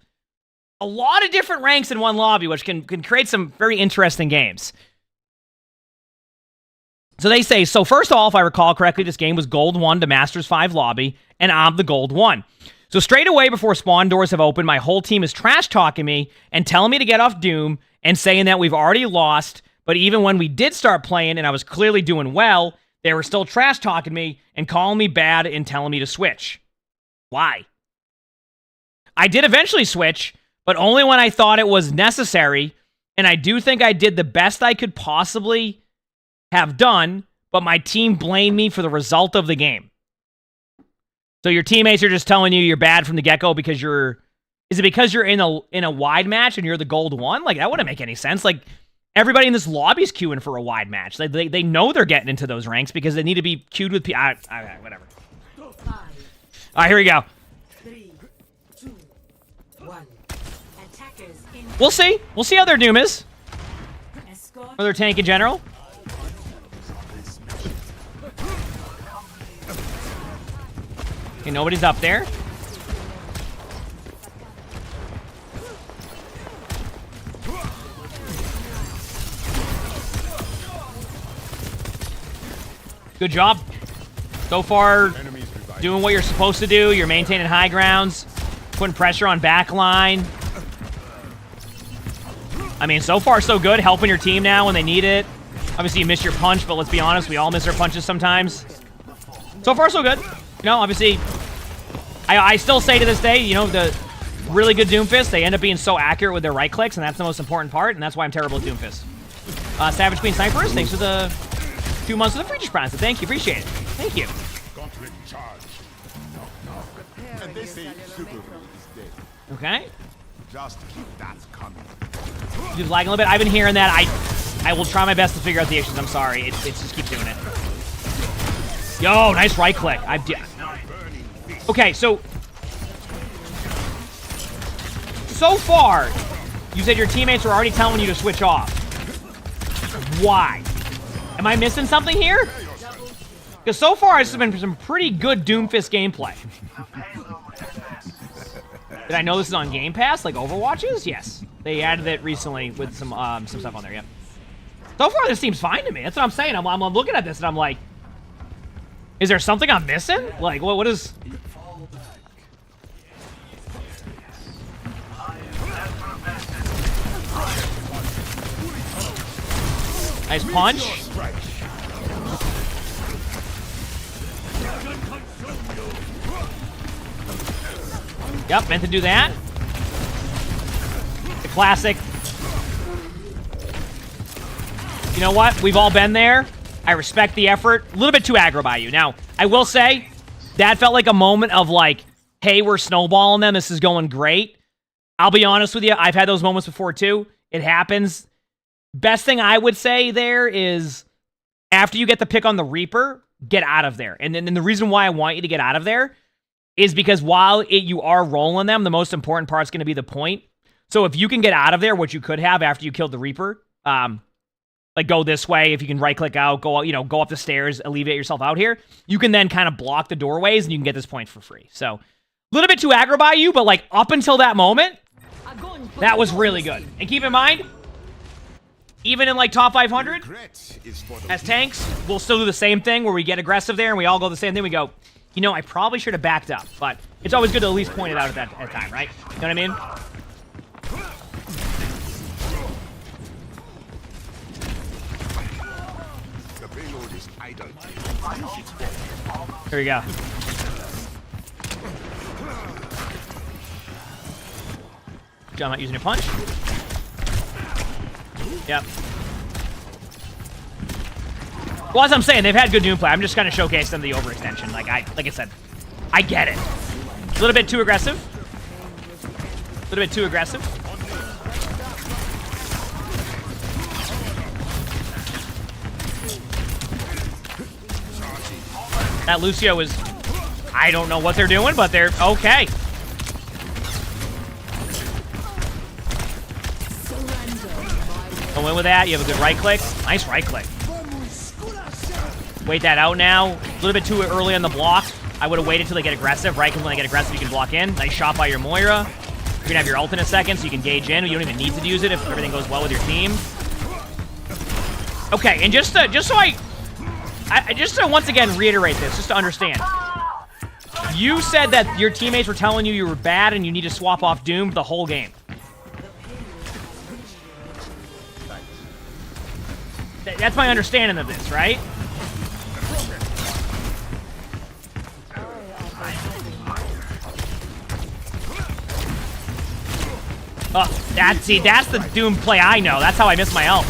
a lot of different ranks in one lobby, which can create some very interesting games. So they say, so first of all, if I recall correctly, this game was Gold 1 to Masters 5 lobby, and I'm the Gold 1. So straight away before spawn doors have opened, my whole team is trash-talking me and telling me to get off Doom and saying that we've already lost, but even when we did start playing and I was clearly doing well, they were still trash-talking me and calling me bad and telling me to switch. Why? I did eventually switch, but only when I thought it was necessary, and I do think I did the best I could possibly have done, but my team blamed me for the result of the game. So your teammates are just telling you you're bad from the get-go because you're... Is it because you're in a wide match and you're the Gold 1? Like, that wouldn't make any sense. Like, everybody in this lobby's queuing for a wide match. They know they're getting into those ranks because they need to be queued with people. Whatever. All right, here we go. 3, 2, 1. Attackers in. We'll see. We'll see how their Doom is. Escort. Or their tank in general. Okay, nobody's up there. Good job. So far, doing what you're supposed to do. You're maintaining high grounds, putting pressure on backline. I mean, so far, so good. Helping your team now when they need it. Obviously, you missed your punch, but let's be honest, we all miss our punches sometimes. So far, so good. You know, obviously, I still say to this day, you know, the really good Doomfist, they end up being so accurate with their right clicks, and that's the most important part, and that's why I'm terrible at Doomfist. Savage Queen Snipers, thanks for the 2 months of the free prize. Thank you, appreciate it. Thank you. Okay. Just keep that coming. Dude's lagging a little bit. I've been hearing that. I will try my best to figure out the issues. I'm sorry. It just keeps doing it. Yo, nice right click. Okay, so far, you said your teammates were already telling you to switch off. Why? Am I missing something here? Because so far, this has been some pretty good Doomfist gameplay. Did I know this is on Game Pass, like Overwatch is? Yes. They added it recently with some stuff on there, yeah. So far, this seems fine to me. That's what I'm saying. I'm looking at this and I'm like, is there something I'm missing? Like, what is... Nice punch. Yep, meant to do that. The classic. You know what? We've all been there. I respect the effort. A little bit too aggro by you. Now, I will say, that felt like a moment of like, hey, we're snowballing them. This is going great. I'll be honest with you. I've had those moments before too. It happens. Best thing I would say there is, after you get the pick on the Reaper, get out of there. And then the reason why I want you to get out of there is because while you are rolling them, the most important part is going to be the point. So if you can get out of there, what you could have after you killed the Reaper, like go this way, if you can right-click out, go up the stairs, alleviate yourself out here, you can then kind of block the doorways, and you can get this point for free. So, a little bit too aggro by you, but like up until that moment, that was really good. And keep in mind, even in like top 500, as tanks, we'll still do the same thing where we get aggressive there and we all go the same thing. We go, you know, I probably should have backed up, but it's always good to at least point it out at that time, right? You know what I mean? The payload is idle. Here we go. John not using a punch. Yep. Well, as I'm saying, they've had good Doom play. I'm just kind of showcasing the overextension. Like I said, I get it. A little bit too aggressive. A little bit too aggressive. That Lucio is... I don't know what they're doing, but they're okay. Go in with that. You have a good right click. Nice right click. Wait that out now. A little bit too early on the block. I would have waited till they get aggressive, right? Because when they get aggressive, you can block in. Nice shot by your Moira. You're going to have your ult in a second, so you can gauge in. You don't even need to use it if everything goes well with your team. Okay, and just to once again reiterate this, just to understand. You said that your teammates were telling you were bad and you need to swap off Doom the whole game. That's my understanding of this, right? Oh, that's the Doom play I know. That's how I miss my ult.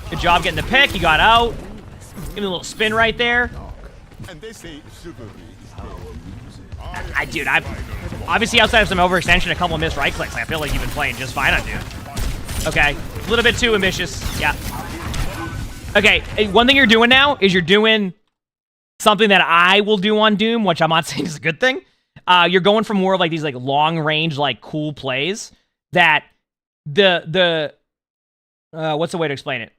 Good job getting the pick. You got out. Give me a little spin right there. Dude, I'm obviously outside of some overextension, a couple of missed right clicks. I feel like you've been playing just fine on Doom. Okay, a little bit too ambitious. Yeah. Okay, one thing you're doing now is you're doing something that I will do on Doom, which I'm not saying is a good thing. You're going for more of like these like long range, like cool plays that the what's the way to explain it?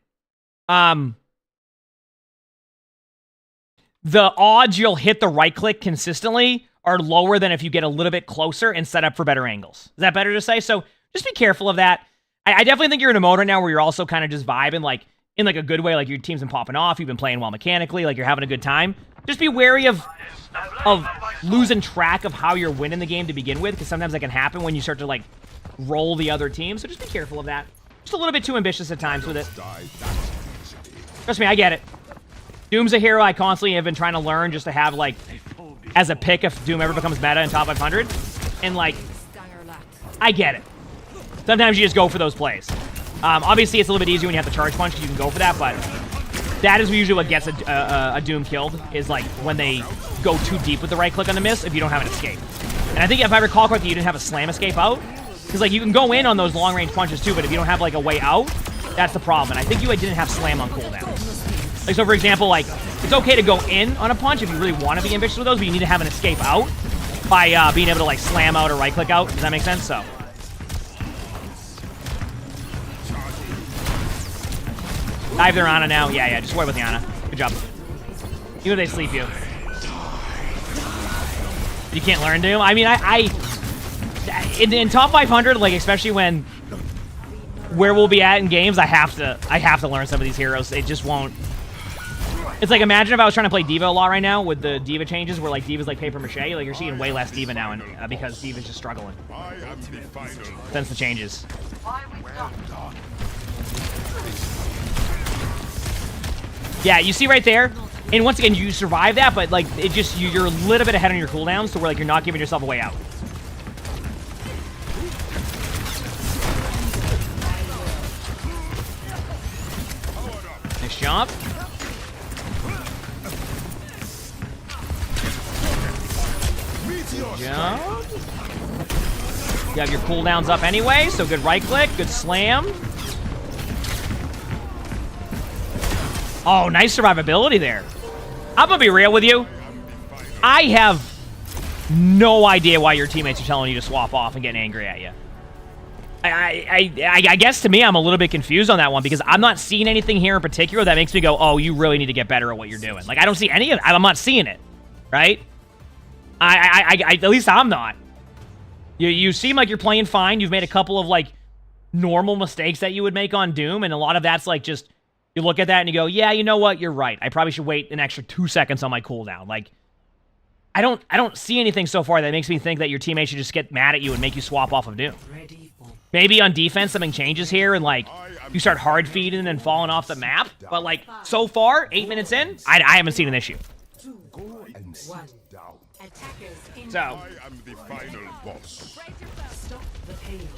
The odds you'll hit the right click consistently are lower than if you get a little bit closer and set up for better angles. Is that better to say? So just be careful of that. I definitely think you're in a mode right now where you're also kind of just vibing, like in like a good way, like your team's been popping off, you've been playing well mechanically, like you're having a good time. Just be wary of losing track of how you're winning the game to begin with, because sometimes that can happen when you start to like roll the other team. So just be careful of that. Just a little bit too ambitious at times with it. Trust me, I get it. Doom's a hero I constantly have been trying to learn just to have, like, as a pick if Doom ever becomes meta in top 500. And, like, I get it. Sometimes you just go for those plays. Obviously, it's a little bit easier when you have the charge punch because you can go for that, but that is usually what gets a Doom killed, is, like, when they go too deep with the right click on the miss if you don't have an escape. And I think if I recall correctly, you didn't have a slam escape out. Because, like, you can go in on those long-range punches, too, but if you don't have, like, a way out, that's the problem. And I think you didn't have slam on cooldown. Like, so for example, like, it's okay to go in on a punch if you really want to be ambitious with those, but you need to have an escape out by being able to, like, slam out or right-click out. Does that make sense? So. Dive their Ana now. Yeah, just worry about the Ana. Good job. Even if they sleep you. You can't learn to. I mean, in top 500, like, especially when where we'll be at in games, I have to learn some of these heroes. It just won't. It's like, imagine if I was trying to play D.Va a lot right now with the D.Va changes where, like, D.Va's like paper mache. Like, you're seeing way less D.Va now because D.Va's just struggling since the changes. Yeah, you see right there? And once again, you survive that, but, like, it just, you're a little bit ahead on your cooldowns, so where, like, you're not giving yourself a way out. Nice job. Good job. You have your cooldowns up anyway, so good right click, good slam. Oh, nice survivability there. I'm gonna be real with you. I have no idea why your teammates are telling you to swap off and getting angry at you. I guess to me, I'm a little bit confused on that one because I'm not seeing anything here in particular that makes me go, oh, you really need to get better at what you're doing. Like, I don't see any of it. I'm not seeing it, right? At least I'm not. You seem like you're playing fine. You've made a couple of, like, normal mistakes that you would make on Doom, and a lot of that's, like, just, you look at that and you go, yeah, you know what? You're right. I probably should wait an extra 2 seconds on my cooldown. Like, I don't see anything so far that makes me think that your teammates should just get mad at you and make you swap off of Doom. Maybe on defense something changes here and, like, you start hard feeding and falling off the map. But, like, so far, 8 minutes in, I haven't seen an issue. So, I am the final boss. Stop the pain.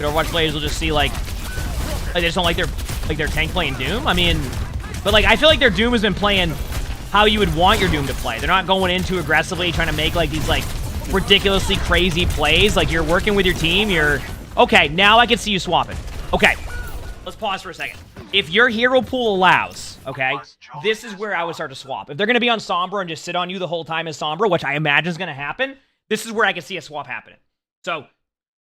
But Overwatch players will just see like they just don't like their tank playing Doom. I mean, but like I feel like their Doom has been playing how you would want your Doom to play. They're not going in too aggressively, trying to make like these like ridiculously crazy plays. Like you're working with your team. You're okay. Now I can see you swapping. Okay, let's pause for a second. If your hero pool allows, okay, this is where I would start to swap. If they're going to be on Sombra and just sit on you the whole time as Sombra, which I imagine is going to happen, this is where I can see a swap happening. So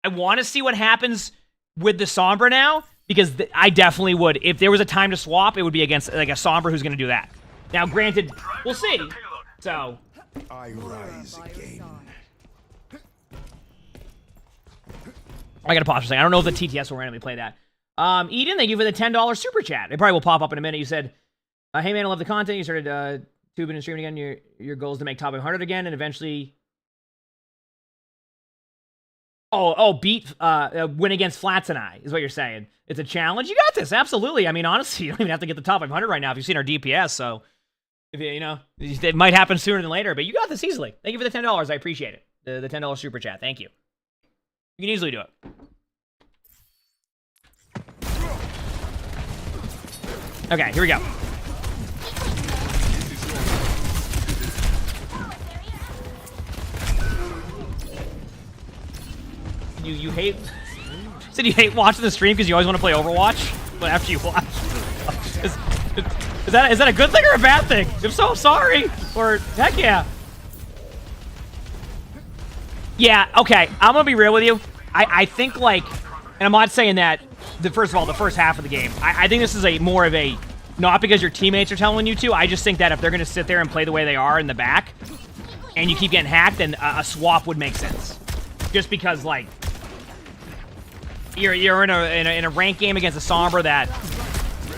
I want to see what happens with the Sombra now, because I definitely would. If there was a time to swap, it would be against like a Sombra who's going to do that. Now, granted, we'll see. So I rise again. I got to pause for a second. I don't know if the TTS will randomly play that. Eden, thank you for the $10 super chat. It probably will pop up in a minute. You said, hey man, I love the content. You started tubing and streaming again. Your goal is to make top 100 again and eventually... beat, win against Flats and I, is what you're saying. It's a challenge. You got this, absolutely. I mean, honestly, you don't even have to get the top 500 right now if you've seen our DPS, so... If you know, it might happen sooner than later, but you got this easily. Thank you for the $10. I appreciate it. The $10 super chat. Thank you. You can easily do it. Okay, here we go. You hate... Said you hate watching the stream because you always want to play Overwatch, but after you watch... Is that a good thing or a bad thing? If so, sorry. Or, heck yeah. Yeah, okay, I'm gonna be real with you. I think, like... And I'm not saying that... First of all, the first half of the game. I think this is a more of a... Not because your teammates are telling you to. I just think that if they're going to sit there and play the way they are in the back, and you keep getting hacked, then a swap would make sense. Just because, like... You're in a ranked game against a Sombra that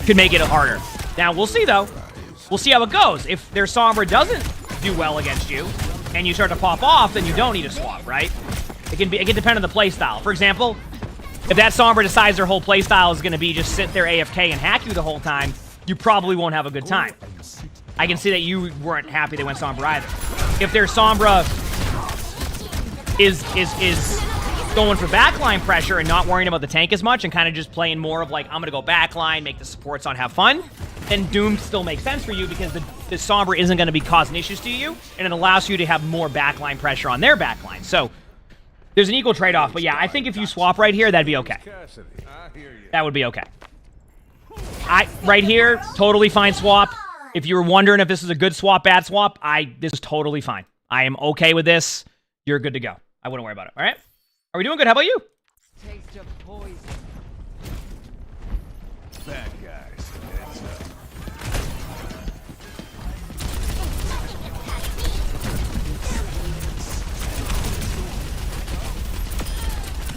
could make it harder. Now, we'll see, though. We'll see how it goes. If their Sombra doesn't do well against you, and you start to pop off, then you don't need a swap, right? It can depend on the playstyle. For example... If that Sombra decides their whole playstyle is going to be just sit there AFK and hack you the whole time, you probably won't have a good time. I can see that you weren't happy they went Sombra either. If their Sombra is going for backline pressure and not worrying about the tank as much and kind of just playing more of like, I'm going to go backline, make the supports on, have fun, then Doom still makes sense for you because the Sombra isn't going to be causing issues to you, and it allows you to have more backline pressure on their backline. So, there's an equal trade-off, but yeah, I think if you swap right here, that'd be okay. That would be okay. Right here, totally fine swap. If you were wondering if this is a good swap, bad swap, this is totally fine. I am okay with this. You're good to go. I wouldn't worry about it, all right? Are we doing good? How about you? Taste of poison. Bad guys. Heads up.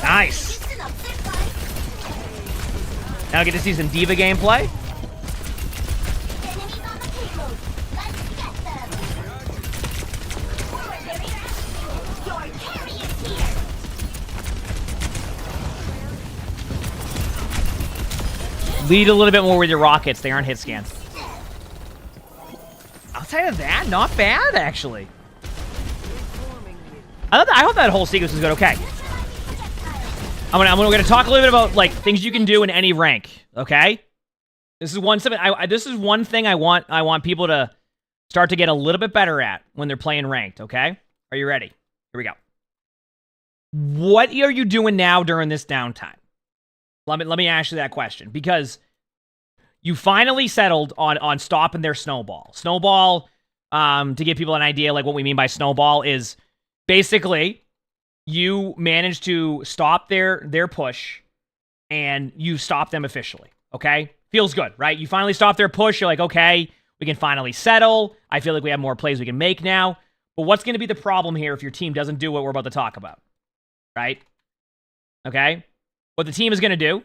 Nice. Now I get to see some Diva gameplay. Lead a little bit more with your rockets. They aren't hit scans. Outside of that, not bad, actually. I hope that whole sequence was good. Okay. I'm gonna talk a little bit about like things you can do in any rank. Okay. This is one thing I want people to start to get a little bit better at when they're playing ranked. Okay. Are you ready? Here we go. What are you doing now during this downtime? Let me ask you that question, because you finally settled on stopping their snowball. Snowball, to give people an idea, like what we mean by snowball is basically you manage to stop their push and you stop them officially. Okay? Feels good, right? You finally stop their push. You're like, okay, we can finally settle. I feel like we have more plays we can make now. But what's going to be the problem here if your team doesn't do what we're about to talk about? Right? Okay? What the team is going to do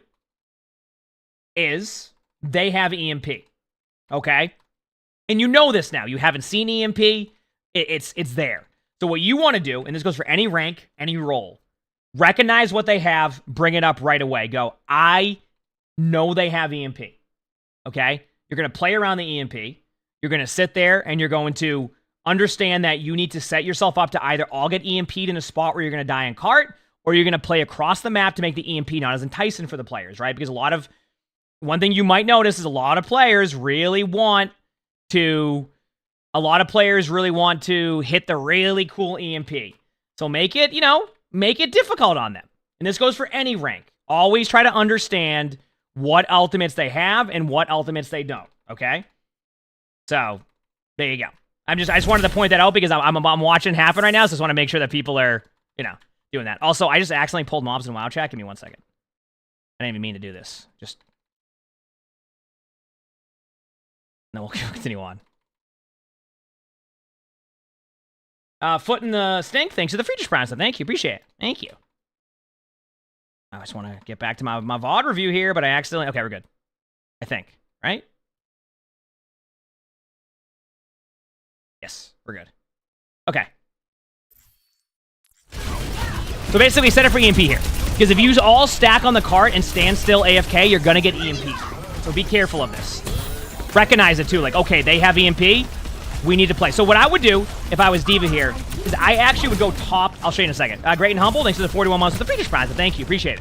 is they have EMP. Okay? And you know this now. You haven't seen EMP. It's there. So what you want to do, and this goes for any rank, any role, recognize what they have, bring it up right away. Go, I know they have EMP. Okay? You're going to play around the EMP. You're going to sit there and you're going to understand that you need to set yourself up to either all get EMP'd in a spot where you're going to die in cart, or you're going to play across the map to make the EMP not as enticing for the players, right? Because one thing you might notice is a lot of players really want to hit the really cool EMP. So make it, make it difficult on them. And this goes for any rank. Always try to understand what ultimates they have and what ultimates they don't, okay? So, there you go. I just wanted to point that out because I'm watching happen right now, so I just want to make sure that people are, doing that. Also, I just accidentally pulled mobs in WoW chat. Give me 1 second. I didn't even mean to do this. No, we'll continue on. Foot in the stink. Thanks for the feature prize. Thank you. Appreciate it. Thank you. I just want to get back to my VOD review here, but I accidentally... Okay, we're good. I think. Right? Yes, we're good. Okay. So basically, we set it for EMP here. Because if you all stack on the cart and stand still AFK, you're going to get EMP. So be careful of this. Recognize it, too. Like, okay, they have EMP. We need to play. So what I would do, if I was D.Va here, is I actually would go top... I'll show you in a second. Great and Humble, thanks to the 41 months with the feature prize. Thank you. Appreciate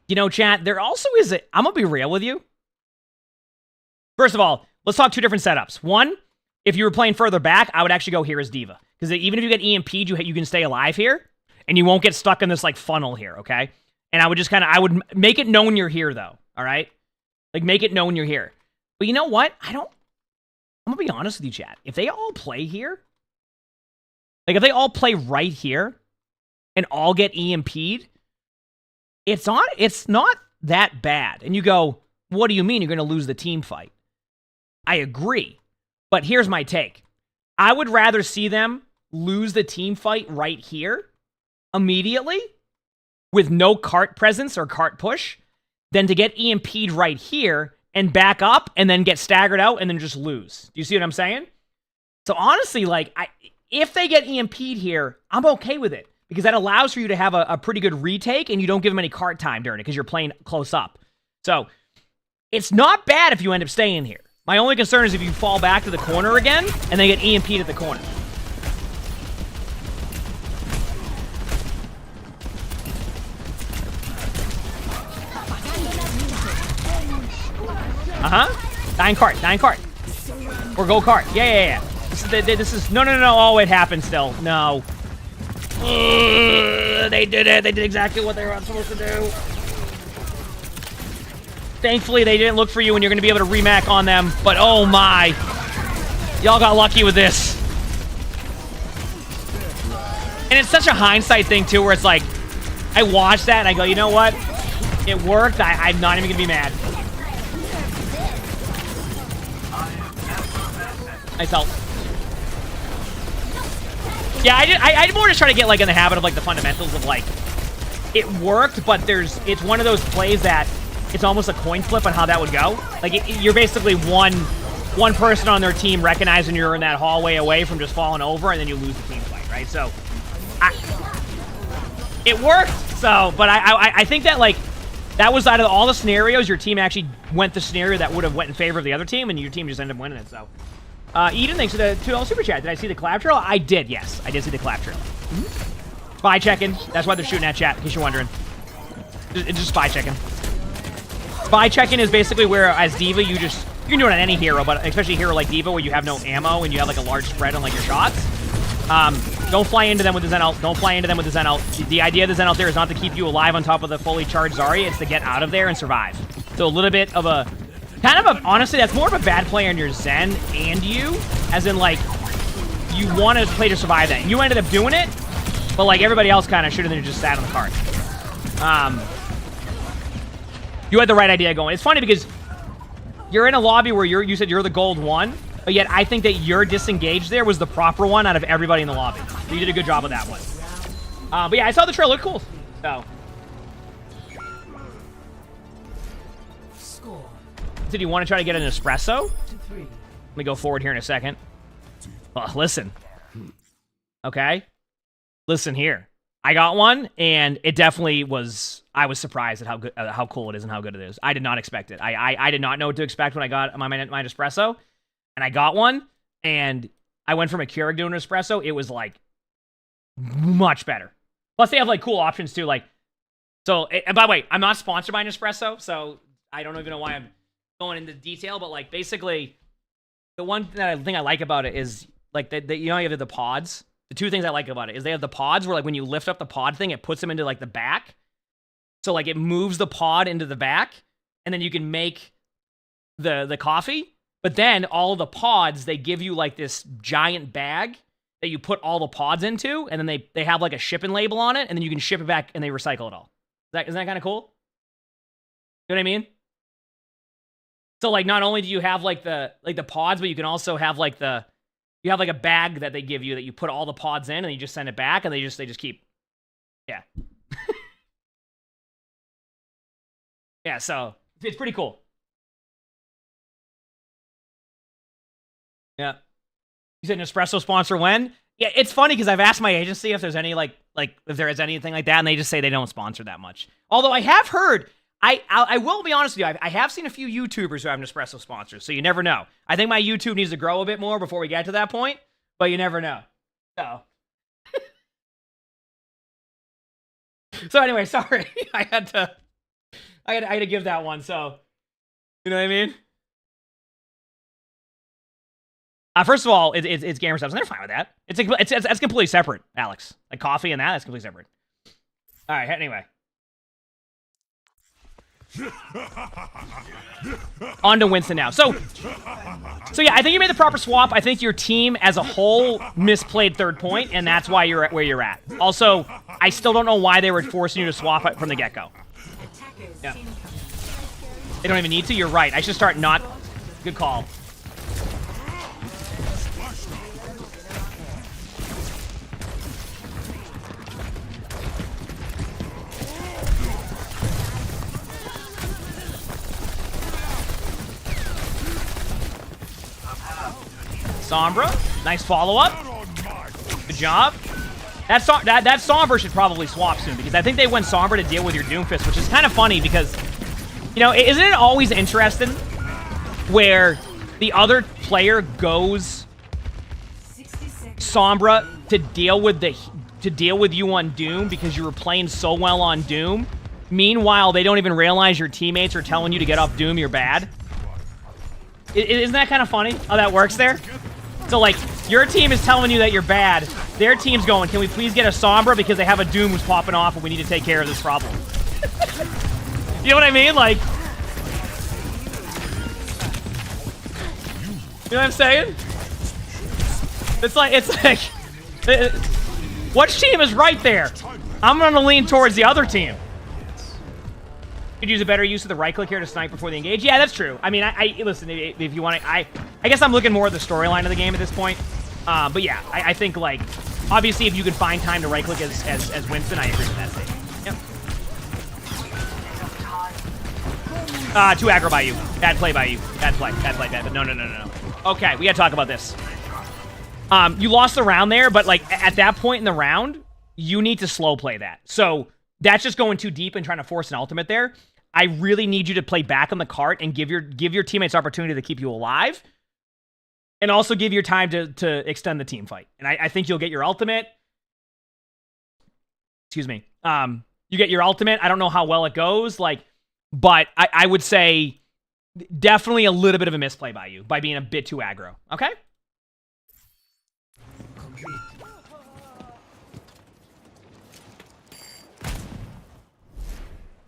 it. Chat, there also is a... I'm going to be real with you. First of all, let's talk two different setups. One, if you were playing further back, I would actually go here as D.Va. Because even if you get EMP'd, you can stay alive here. And you won't get stuck in this, funnel here, okay? And I would just I would make it known you're here, though. All right? Make it known you're here. But you know what? I'm going to be honest with you, chat. If they all play here, if they all play right here and all get EMP'd, it's not that bad. And you go, what do you mean you're going to lose the team fight? I agree. But here's my take. I would rather see them lose the team fight right here immediately with no cart presence or cart push than to get EMP'd right here and back up and then get staggered out and then just lose. Do you see what I'm saying? So honestly, if they get EMP'd here, I'm okay with it because that allows for you to have a pretty good retake and you don't give them any cart time during it because you're playing close up. So it's not bad if you end up staying here. My only concern is if you fall back to the corner again and they get EMP'd at the corner. Dying cart. Or go cart. Yeah. This is no. Oh, it happened still. No. They did it. They did exactly what they were supposed to do. Thankfully, they didn't look for you and you're going to be able to remac on them. But oh my. Y'all got lucky with this. And it's such a hindsight thing, too, where it's like, I watch that and I go, you know what? It worked. I'm not even going to be mad. Nice help. Yeah, I'd more just try to get in the habit of the fundamentals of it worked, but it's one of those plays that it's almost a coin flip on how that would go. You're basically one person on their team recognizing you're in that hallway away from just falling over, and then you lose the team fight, right? So it worked. So, but I think that that was out of all the scenarios, your team actually went the scenario that would have went in favor of the other team, and your team just ended up winning it. So. Eden, thanks for the $2 super chat. Did I see the collab trail? I did, yes. I did see the collab trail. Spy checking. That's why they're shooting at chat, in case you're wondering. It's just spy checking. Spy checking is basically where, as D.Va, you can do it on any hero, but especially a hero like D.Va, where you have no ammo and you have a large spread on your shots. Don't fly into them with the Zen ult. Don't fly into them with the Zen ult. The idea of the Zen ult there is not to keep you alive on top of the fully charged Zarya. It's to get out of there and survive. So a little bit of a... honestly, that's more of a bad play on your Zen and you, as in, you want to play to survive that. You ended up doing it, but, everybody else kind of should have just sat on the cart. You had the right idea going. It's funny because you're in a lobby where you said you're the gold one, but yet I think that your disengage there was the proper one out of everybody in the lobby. So you did a good job of that one. But yeah, I saw the trail. Looked cool. So... Did you want to try to get an espresso? Let me go forward here in a second. Listen. Okay? Listen here. I got one, and it definitely was... I was surprised at how cool it is and how good it is. I did not expect it. I did not know what to expect when I got my espresso, and I got one, and I went from a Keurig to an espresso. It was, much better. Plus, they have like cool options too. Like, so and by the way, I'm not sponsored by Nespresso, so I don't even know why I'm going into detail. But like, basically, the one thing I like about it is like you know, you have the pods. The two things I like about it is they have the pods where like when you lift up the pod thing, it puts them into like the back. So like it moves the pod into the back, and then you can make the coffee. But then all of the pods, they give you like this giant bag that you put all the pods into, and then they have like a shipping label on it, and then you can ship it back and they recycle it all. Isn't that kind of cool? You know what I mean? So like not only do you have like the pods, but you can also have like you have like a bag that they give you that you put all the pods in, and you just send it back, and they just keep. Yeah. Yeah, so it's pretty cool. Yeah. You said Nespresso sponsor when? Yeah, it's funny because I've asked my agency if there's any like if there is anything like that, and they just say they don't sponsor that much. Although I have heard, I will be honest with you, I have seen a few YouTubers who have Nespresso sponsors, so you never know. I think my YouTube needs to grow a bit more before we get to that point, but you never know. So. So anyway, sorry, I had to give that one. So, you know what I mean? First of all, it's gamer subs, and they're fine with that. That's completely separate, Alex. Like coffee and that's completely separate. All right. Anyway, on to Winston now. So yeah, I think you made the proper swap. I think your team as a whole misplayed third point, and that's why you're at where you're at. Also, I still don't know why they were forcing you to swap it from the get-go. Yeah. They don't even need to. You're right. I should start not. Good call. Sombra, nice follow-up. Good job. That Sombra should probably swap soon, because I think they went Sombra to deal with your Doomfist, which is kind of funny because, you know, isn't it always interesting where the other player goes Sombra to deal with you on Doom because you were playing so well on Doom? Meanwhile, they don't even realize your teammates are telling you to get off Doom, you're bad. Isn't that kind of funny how that works there? So, like, your team is telling you that you're bad. Their team's going, can we please get a Sombra because they have a Doom who's popping off and we need to take care of this problem. You know what I mean? Like, you know what I'm saying? It's like, which team is right there? I'm going to lean towards the other team. Could use a better use of the right click here to snipe before they engage. Yeah, that's true. I mean, listen, if you want to, I guess I'm looking more at the storyline of the game at this point. But yeah, I think, like, obviously if you could find time to right click as Winston, I agree with that statement. Yep. Too aggro by you. Bad play by you. Bad play. But no. Okay, we gotta talk about this. You lost the round there, but like at that point in the round, you need to slow play that. So that's just going too deep and trying to force an ultimate there. I really need you to play back on the cart and give your teammates opportunity to keep you alive, and also give your time to extend the team fight. And I think you'll get your ultimate. Excuse me. You get your ultimate. I don't know how well it goes, like, but I would say definitely a little bit of a misplay by you by being a bit too aggro. Okay.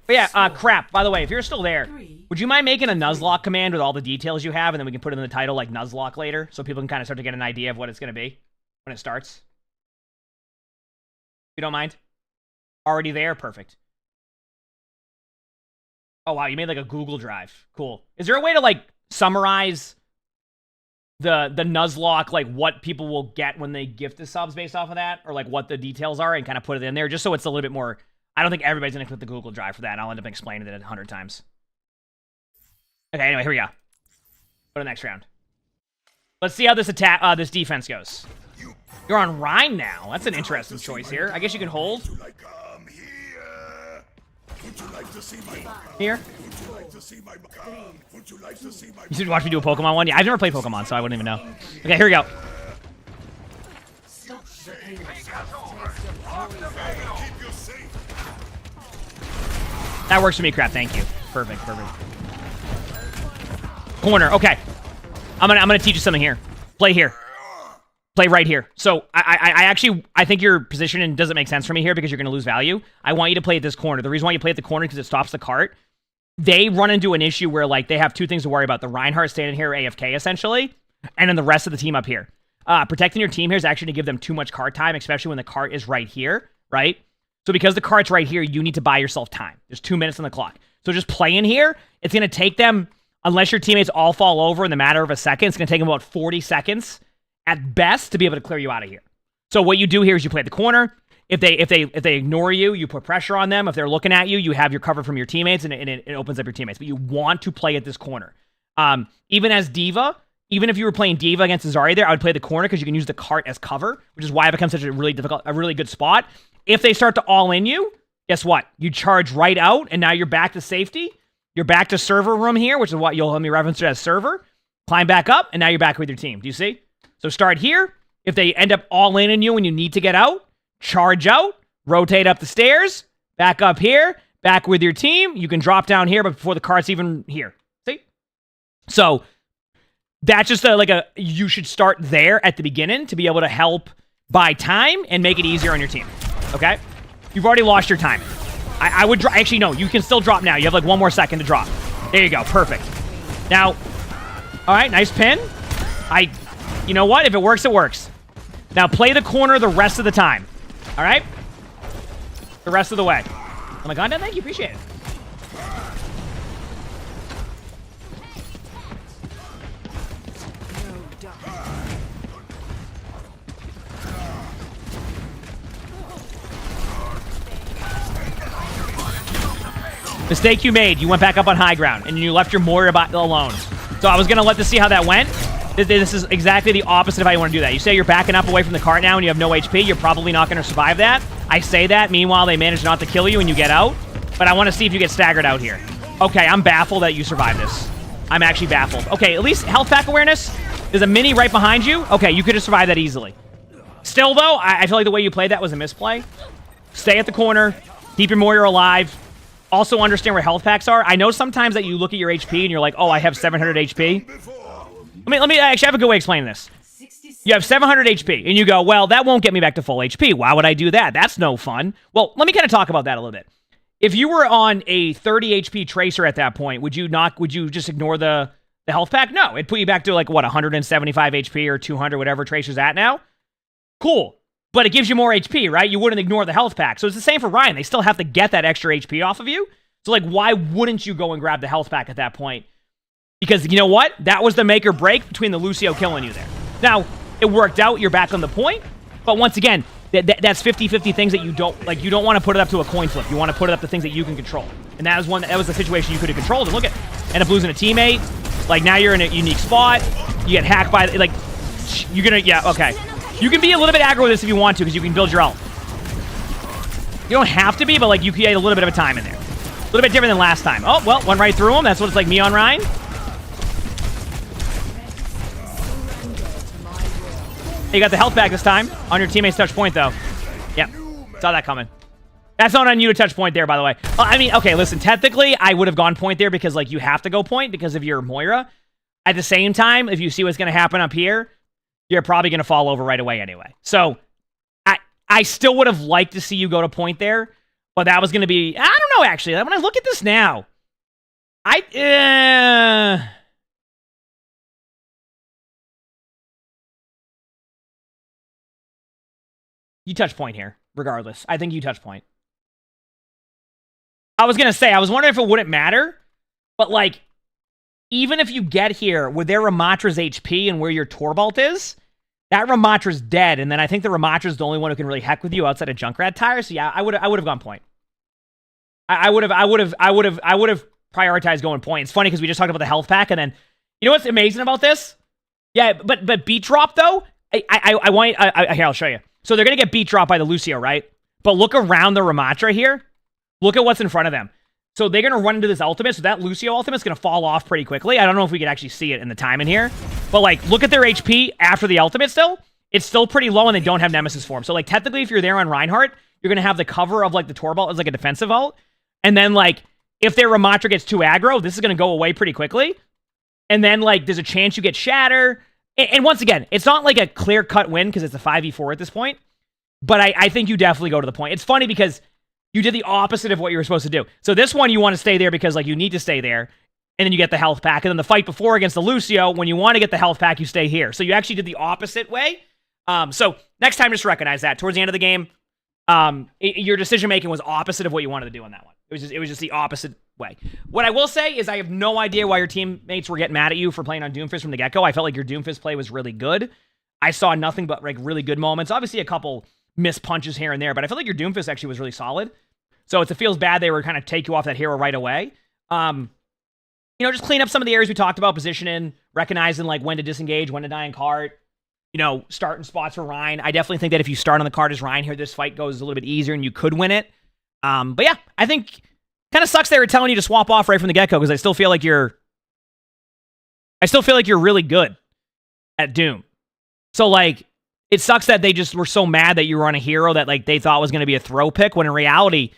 But yeah, crap. By the way, if you're still there, would you mind making a Nuzlocke command with all the details you have, and then we can put it in the title like Nuzlocke later, so people can kind of start to get an idea of what it's going to be when it starts? You don't mind? Already there? Perfect. Oh, wow, you made like a Google Drive. Cool. Is there a way to like summarize the Nuzlocke, like what people will get when they gift the subs based off of that, or like what the details are, and kind of put it in there, just so it's a little bit more... I don't think everybody's going to click the Google Drive for that. I'll end up explaining it 100 times. Okay, anyway, here we go. Go to the next round. Let's see how this this defense goes. You're on Rhine now. That's an interesting choice here. I guess you can hold. Here. You should watch me do a Pokemon one? Yeah, I've never played Pokemon, so I wouldn't even know. Okay, here we go. safe. That works for me, crap. Thank you. Perfect. Corner. Okay. I'm gonna teach you something here. Play here. Play right here. So I think your position doesn't make sense for me here because you're gonna lose value. I want you to play at this corner. The reason why you play at the corner is because it stops the cart. They run into an issue where like they have two things to worry about: the Reinhardt standing here AFK essentially, and then the rest of the team up here. Protecting your team here is actually to give them too much cart time, especially when the cart is right here, right? So because the cart's right here, you need to buy yourself time. There's 2 minutes on the clock. So just play in here. It's going to take them, unless your teammates all fall over in the matter of a second, it's going to take them about 40 seconds at best to be able to clear you out of here. So what you do here is you play at the corner. If they ignore you, you put pressure on them. If they're looking at you, you have your cover from your teammates, and it opens up your teammates. But you want to play at this corner. Even as Diva, even if you were playing Diva against Zarya there, I would play the corner because you can use the cart as cover, which is why it becomes such a really good spot. If they start to all in you, guess what? You charge right out, and now you're back to safety. You're back to server room here, which is what you'll let me reference it as server. Climb back up, and now you're back with your team. Do you see? So start here. If they end up all in on you and you need to get out, charge out, rotate up the stairs, back up here, back with your team. You can drop down here, but before the cart's even here. See? So that's just you should start there at the beginning to be able to help buy time and make it easier on your team. Okay? You've already lost your time. I would drop. Actually, no, you can still drop now. You have like 1 more second to drop. There you go. Perfect. Now, all right, nice pin. You know what? If it works, it works. Now play the corner the rest of the time. All right? The rest of the way. Oh my god, no, thank you. Appreciate it. Mistake you made. You went back up on high ground, and you left your Moira alone. So I was going to let this see how that went. This is exactly the opposite of how you want to do that. You say you're backing up away from the cart now and you have no HP. You're probably not going to survive that. I say that. Meanwhile, they manage not to kill you and you get out. But I want to see if you get staggered out here. Okay, I'm baffled that you survived this. I'm actually baffled. Okay, at least health pack awareness. There's a mini right behind you. Okay, you could have survived that easily. Still, though, I feel like the way you played that was a misplay. Stay at the corner. Keep your Moira alive. Also understand where health packs are. I know sometimes that you look at your HP and you're like, oh, I have 700 HP. Let me actually have a good way of explaining this. You have 700 HP, and you go, well, that won't get me back to full HP. Why would I do that? That's no fun. Well, let me kind of talk about that a little bit. If you were on a 30 HP Tracer at that point, would you just ignore the health pack? No, it'd put you back to like, what, 175 HP or 200, whatever Tracer's at now? Cool. But it gives you more HP, right? You wouldn't ignore the health pack. So it's the same for Ryan. They still have to get that extra HP off of you. So, like, why wouldn't you go and grab the health pack at that point? Because, you know what? That was the make or break between the Lucio killing you there. Now, it worked out. You're back on the point. But once again, that's 50-50 things that you don't want to put it up to a coin flip. You want to put it up to things that you can control. And that was the situation you could have controlled. And look at, end up losing a teammate. Like, now you're in a unique spot. You get hacked by, like, you're gonna, yeah, okay. You can be a little bit aggro with this if you want to, because you can build your ult. You don't have to be, but, like, you can get a little bit of a time in there. A little bit different than last time. Oh, well, went right through him. That's what it's like me on Ryan. You got the health back this time on your teammate's touch point, though. Yep. Saw that coming. That's not on you to touch point there, by the way. I mean, okay, listen, technically, I would have gone point there because, like, you have to go point because of your Moira. At the same time, if you see what's going to happen up here, you're probably going to fall over right away anyway. So, I still would have liked to see you go to point there, but that was going to be... I don't know, actually. When I look at this now, you touch point here, regardless. I think you touch point. I was going to say, I was wondering if it wouldn't matter, but, like, even if you get here with their Ramatra's HP and where your Torbolt is, that Ramatra's dead, and then I think the Ramatra's the only one who can really heck with you outside of Junkrat Tire, so yeah, I would have gone point. I would have prioritized going point. It's funny because we just talked about the health pack, and then, you know what's amazing about this? Yeah, but beat drop, though, here, I'll show you. So they're going to get beat drop by the Lucio, right? But look around the Ramatra here. Look at what's in front of them. So they're going to run into this ultimate, so that Lucio ultimate is going to fall off pretty quickly. I don't know if we can actually see it in the time in here. But, like, look at their HP after the ultimate still. it's still pretty low and they don't have Nemesis form. So, like, technically, if you're there on Reinhardt, you're going to have the cover of, like, the Torvald as, like, a defensive ult. And then, like, if their Ramattra gets too aggro, this is going to go away pretty quickly. And then, like, there's a chance you get Shatter. And once again, it's not, like, a clear-cut win because it's a 5v4 at this point. But I think you definitely go to the point. It's funny because you did the opposite of what you were supposed to do. So this one, you want to stay there because, like, you need to stay there. And then you get the health pack. And then the fight before against the Lucio, when you want to get the health pack, you stay here. So you actually did the opposite way. So next time, just recognize that. Towards the end of the game, your decision-making was opposite of what you wanted to do on that one. It was just the opposite way. What I will say is I have no idea why your teammates were getting mad at you for playing on Doomfist from the get-go. I felt like your Doomfist play was really good. I saw nothing but, like, really good moments. Obviously, a couple missed punches here and there, but I feel like your Doomfist actually was really solid. So it feels bad they were kind of take you off that hero right away. You know, just clean up some of the areas we talked about, positioning, recognizing, like, when to disengage, when to die in cart, you know, starting spots for Ryan. I definitely think that if you start on the card as Ryan here, this fight goes a little bit easier and you could win it. But yeah, I think kind of sucks they were telling you to swap off right from the get-go because I still feel like you're really good at Doom. So, like, it sucks that they just were so mad that you were on a hero that, like, they thought was going to be a throw pick when in reality,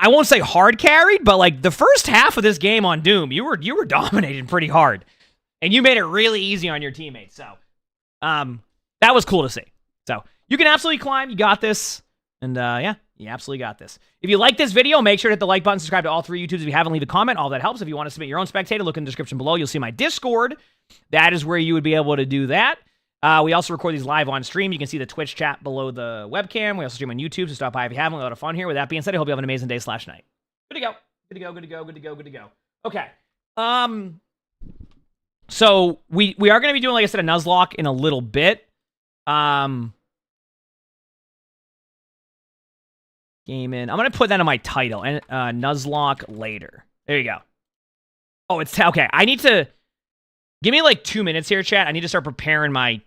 I won't say hard carried, but, like, the first half of this game on Doom, you were dominating pretty hard. And you made it really easy on your teammates. So, that was cool to see. So, you can absolutely climb. You got this. And, yeah, you absolutely got this. If you like this video, make sure to hit the like button, subscribe to all 3 YouTubes if you haven't, leave a comment. All that helps. If you want to submit your own spectator, look in the description below. You'll see my Discord. That is where you would be able to do that. We also record these live on stream. You can see the Twitch chat below the webcam. We also stream on YouTube, so stop by if you haven't. We have a lot of fun here. With that being said, I hope you have an amazing day / night. Good to go. Good to go, good to go, good to go, good to go. Okay. So we are going to be doing, like I said, a Nuzlocke in a little bit. Game in. I'm going to put that in my title. And Nuzlocke later. There you go. Oh, it's... Okay, I need to... Give me, like, 2 minutes here, chat. I need to start preparing my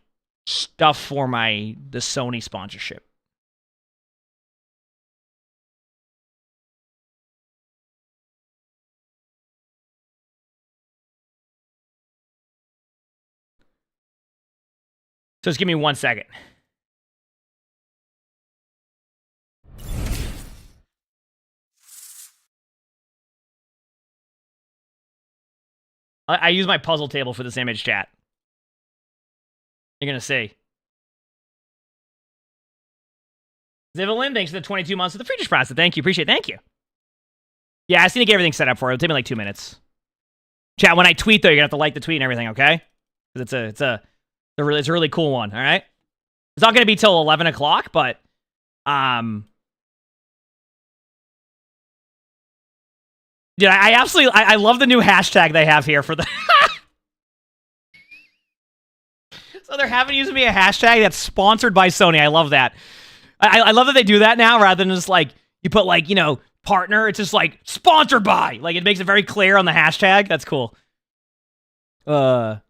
stuff for the Sony sponsorship. So just give me 1 second. I use my puzzle table for this image, chat. You're going to see. Zivalin, thanks for the 22 months of the Friedrich Prize. Thank you. Appreciate it. Thank you. Yeah, I just need to get everything set up for it. It'll take me like 2 minutes. Chat, when I tweet, though, you're going to have to like the tweet and everything, okay? Because it's a really cool one, all right? It's not going to be till 11 o'clock, but... Dude, I love the new hashtag they have here for the... So they're having using me a hashtag that's sponsored by Sony. I love that. I love that they do that now rather than just, like, you put, like, you know, partner. It's just, like, sponsored by. Like, it makes it very clear on the hashtag. That's cool. That's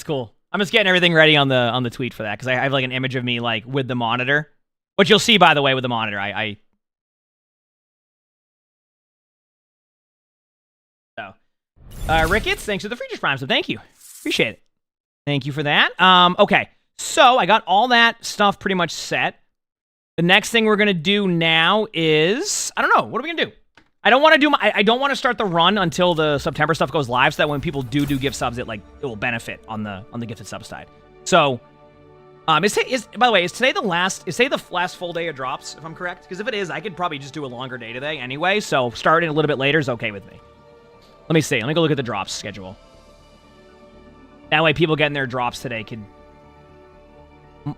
cool. I'm just getting everything ready on the tweet for that because I have, like, an image of me, like, with the monitor. Which you'll see, by the way, with the monitor. Ricketts, thanks for the Friedrich Prime, so thank you. Appreciate it. Thank you for that. Okay, so I got all that stuff pretty much set. The next thing we're gonna do now is... I don't know, what are we gonna do? I don't want to start the run until the September stuff goes live, so that when people do gift subs, it will benefit on the gifted sub side. So, by the way, is today the last full day of drops, if I'm correct? Because if it is, I could probably just do a longer day today anyway, so starting a little bit later is okay with me. Let me see. Let me go look at the drops schedule. That way people getting their drops today can...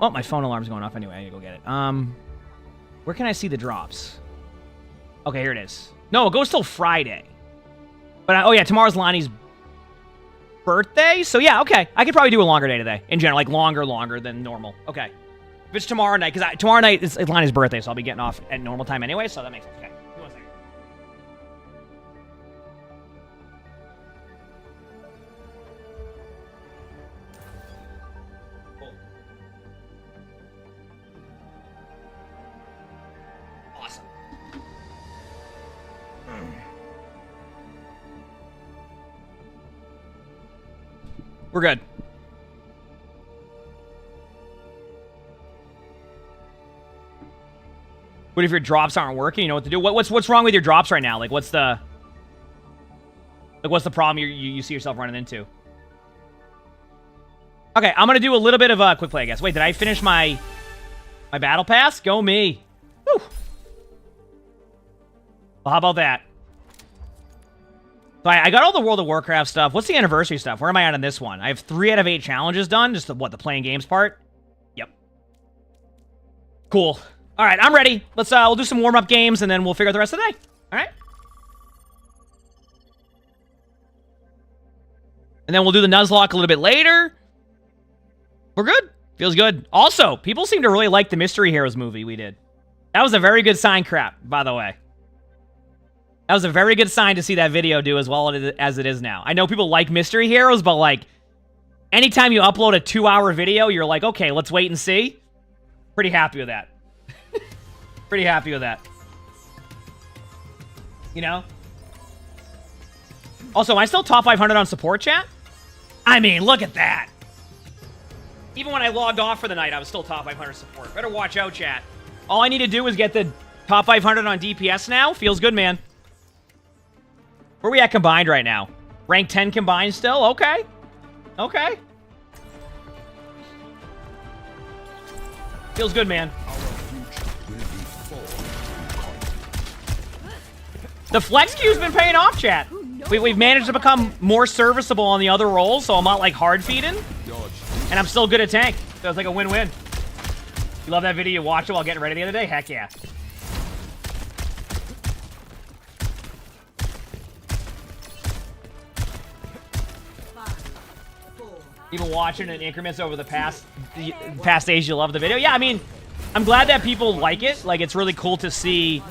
Oh, my phone alarm's going off anyway. I need to go get it. Where can I see the drops? Okay, here it is. No, it goes till Friday. But, oh yeah, tomorrow's Lonnie's birthday? So yeah, okay. I could probably do a longer day today. In general, like longer than normal. Okay. If it's tomorrow night, because tomorrow night is Lonnie's birthday, so I'll be getting off at normal time anyway, so that makes sense. Okay. We're good. What if your drops aren't working? You know what to do. What's wrong with your drops right now? Like, what's the problem you see yourself running into? Okay, I'm gonna do a little bit of a quick play, I guess. Wait, did I finish my battle pass? Go me. Whew. Well, how about that? So I got all the World of Warcraft stuff. What's the anniversary stuff? Where am I at on this one? I have 3 out of 8 challenges done. Just the playing games part? Yep. Cool. All right, I'm ready. Let's we'll do some warm-up games, and then we'll figure out the rest of the day. All right? And then we'll do the Nuzlocke a little bit later. We're good. Feels good. Also, people seem to really like the Mystery Heroes movie we did. That was a very good sign, crap, by the way. That was a very good sign to see that video do as well as it is now. I know people like Mystery Heroes, but, like, anytime you upload a 2-hour video, you're like, okay, let's wait and see. Pretty happy with that. Pretty happy with that. You know? Also, am I still top 500 on support chat? I mean, look at that. Even when I logged off for the night, I was still top 500 support. Better watch out, chat. All I need to do is get the top 500 on DPS now. Feels good, man. Where are we at combined right now? Rank 10 combined still? Okay. Okay. Feels good, man. The flex queue's been paying off, chat. We've managed to become more serviceable on the other roles, so I'm not, like, hard feeding. And I'm still good at tank. So it's like a win-win. You love that video? You watched it while getting ready the other day? Heck yeah. Even watching in increments over the past days, you love the video. Yeah, I mean, I'm glad that people like it. Like, it's really cool to see.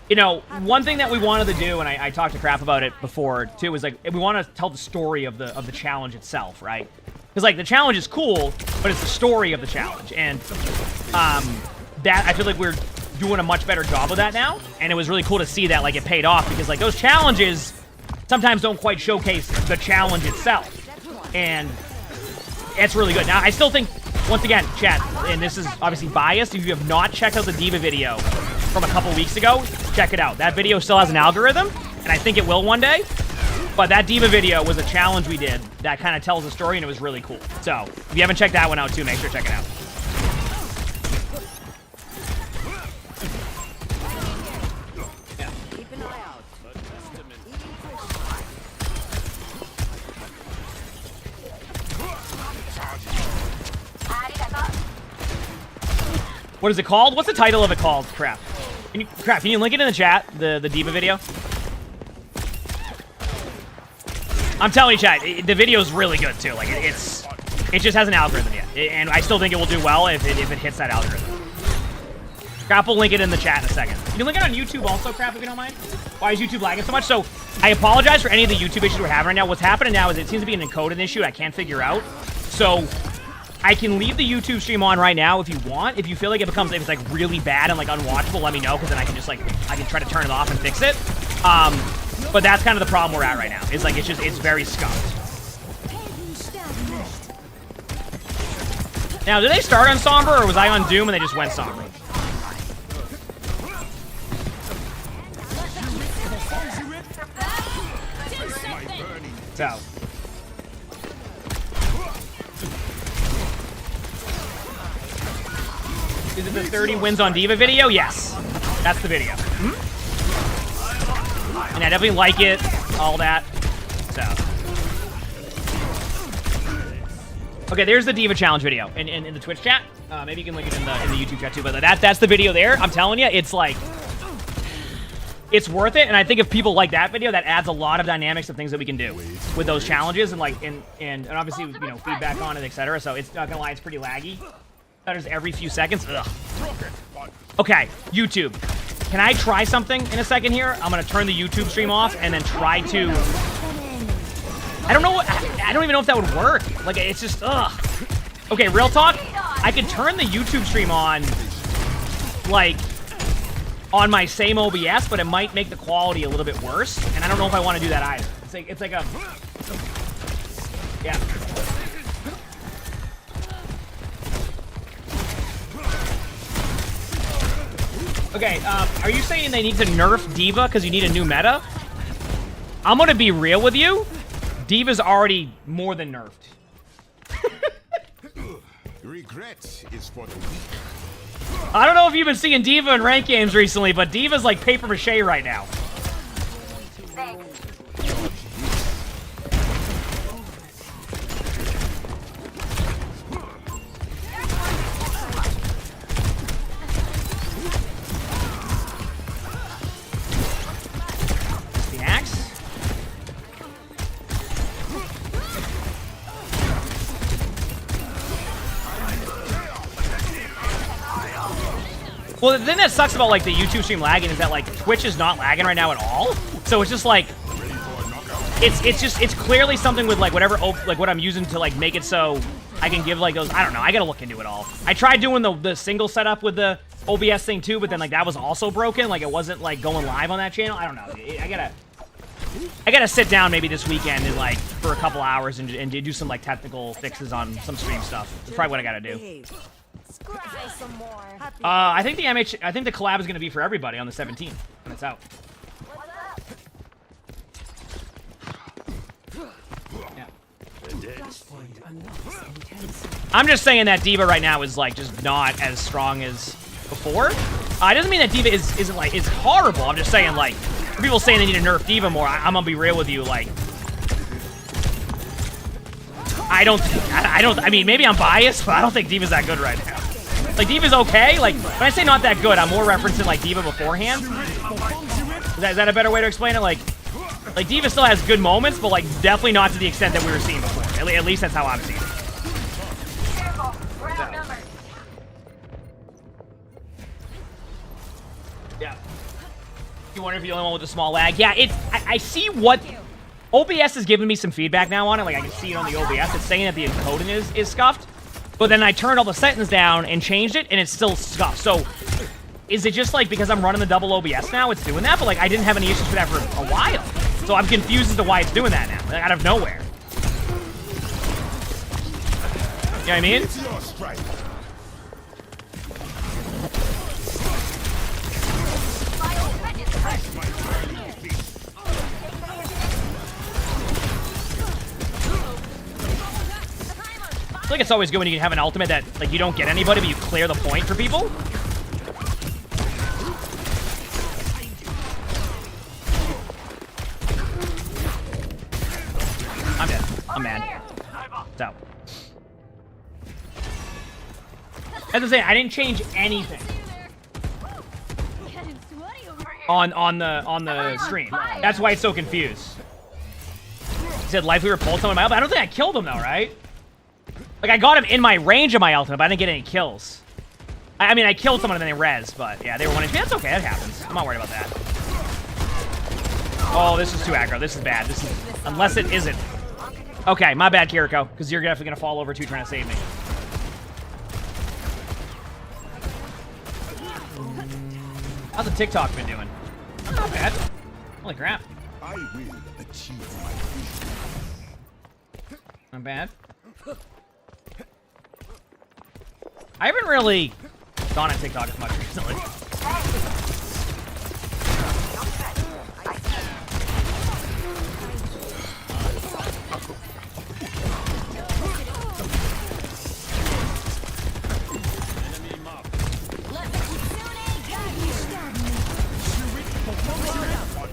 You know, one thing that we wanted to do, and I talked to Crap about it before too, is like we want to tell the story of the challenge itself, right? Because like the challenge is cool, but it's the story of the challenge, and that I feel like we're doing a much better job of that now, and it was really cool to see that like it paid off, because like those challenges sometimes don't quite showcase the challenge itself, and it's really good. Now I still think, once again, chat, and this is obviously biased, if you have not checked out the Diva video from a couple weeks ago, check it out. That video still has an algorithm, and I think it will one day. But that Diva video was a challenge we did that kind of tells a story, and it was really cool. So, if you haven't checked that one out too, make sure to check it out. Yeah. Keep an eye out. What is it called? What's the title of it called? Crap. Can you link it in the chat? The Diva video? I'm telling you, chat, the video is really good too. Like it just has an algorithm yet, and I still think it will do well if it hits that algorithm. Crap will link it in the chat in a second. You can link it on YouTube also, Crap, if you don't mind. Why is YouTube lagging so much? So I apologize for any of the YouTube issues we're having right now. What's happening now is it seems to be an encoding issue I can't figure out. So I can leave the YouTube stream on right now if you want. If you feel like if it's like really bad and like unwatchable, let me know, because then I can just like I can try to turn it off and fix it. But that's kind of the problem we're at right now. It's like it's very scuffed. Now, did they start on Sombra, or was I on Doom and they just went Sombra? So. Is it the 30 wins on Diva video? Yes. That's the video. And I definitely like it, all that. So. Okay, there's the Diva Challenge video in the Twitch chat. Maybe you can link it in the YouTube chat too, but that's the video there. I'm telling you, it's like, it's worth it, and I think if people like that video, that adds a lot of dynamics of things that we can do with those challenges, and like, and obviously, you know, feedback on it, etc. So it's not gonna lie, it's pretty laggy. Stutters every few seconds. Ugh. Okay, YouTube. Can I try something in a second here? I'm gonna turn the YouTube stream off and then try to. I don't know. I don't even know if that would work. Like, it's just ugh. Okay, real talk. I could turn the YouTube stream on, like, on my same OBS, but it might make the quality a little bit worse, and I don't know if I want to do that either. It's Yeah. Okay, are you saying they need to nerf D.Va because you need a new meta? I'm gonna be real with you. D.Va's already more than nerfed. Regret is for the weak. I don't know if you've been seeing D.Va in ranked games recently, but D.Va's like paper mache right now. The axe. Well, the thing that sucks about like the YouTube stream lagging is that like Twitch is not lagging right now at all. So it's just like it's clearly something with like whatever like what I'm using to like make it so I can give like those. I don't know. I gotta look into it all. I tried doing the single setup with the OBS thing too, but then like that was also broken. Like it wasn't like going live on that channel. I don't know. I gotta sit down maybe this weekend and like for a couple hours and do some like technical fixes on some stream stuff. That's probably what I gotta do. Say some more. I think the collab is gonna be for everybody on the 17th when it's out. Yeah. I'm just saying that D.Va right now is like just not as strong as before. It doesn't mean that D.Va isn't like it's horrible. I'm just saying like for people saying they need to nerf D.Va more. I'm gonna be real with you. Like I mean maybe I'm biased, but I don't think D.Va's that good right now. Like D.Va's okay. Like when I say not that good, I'm more referencing like D.Va beforehand. Is that a better way to explain it? Like D.Va still has good moments, but like definitely not to the extent that we were seeing before. At least that's how I'm seeing it. Yeah. You wonder if you're the only one with a small lag? Yeah, I see what OBS is giving me some feedback now on it. Like I can see it on the OBS. It's saying that the encoding is scuffed. But then I turned all the settings down and changed it, and it's still scuffed. So, is it just like because I'm running the double OBS now, it's doing that? But like, I didn't have any issues with that for a while. So I'm confused as to why it's doing that now, like, out of nowhere. You know what I mean? It's your strike. I feel like it's always good when you can have an ultimate that like you don't get anybody, but you clear the point for people. I'm dead. I'm mad. It's out. As I say, I didn't change anything on the stream. That's why it's so confused. He said life we repulsed someone in my ultimate. I don't think I killed him though, right? Like, I got him in my range of my ultimate, but I didn't get any kills. I mean, I killed someone and then they res, but yeah, they were 1 HP. That's okay, that happens. I'm not worried about that. Oh, this is too aggro. This is bad. This is... Unless it isn't. Okay, my bad, Kiriko, because you're definitely going to fall over too trying to save me. How's the TikTok been doing? Not bad. Holy crap. I will achieve my vision. Not bad. I haven't really gone on TikTok as much recently.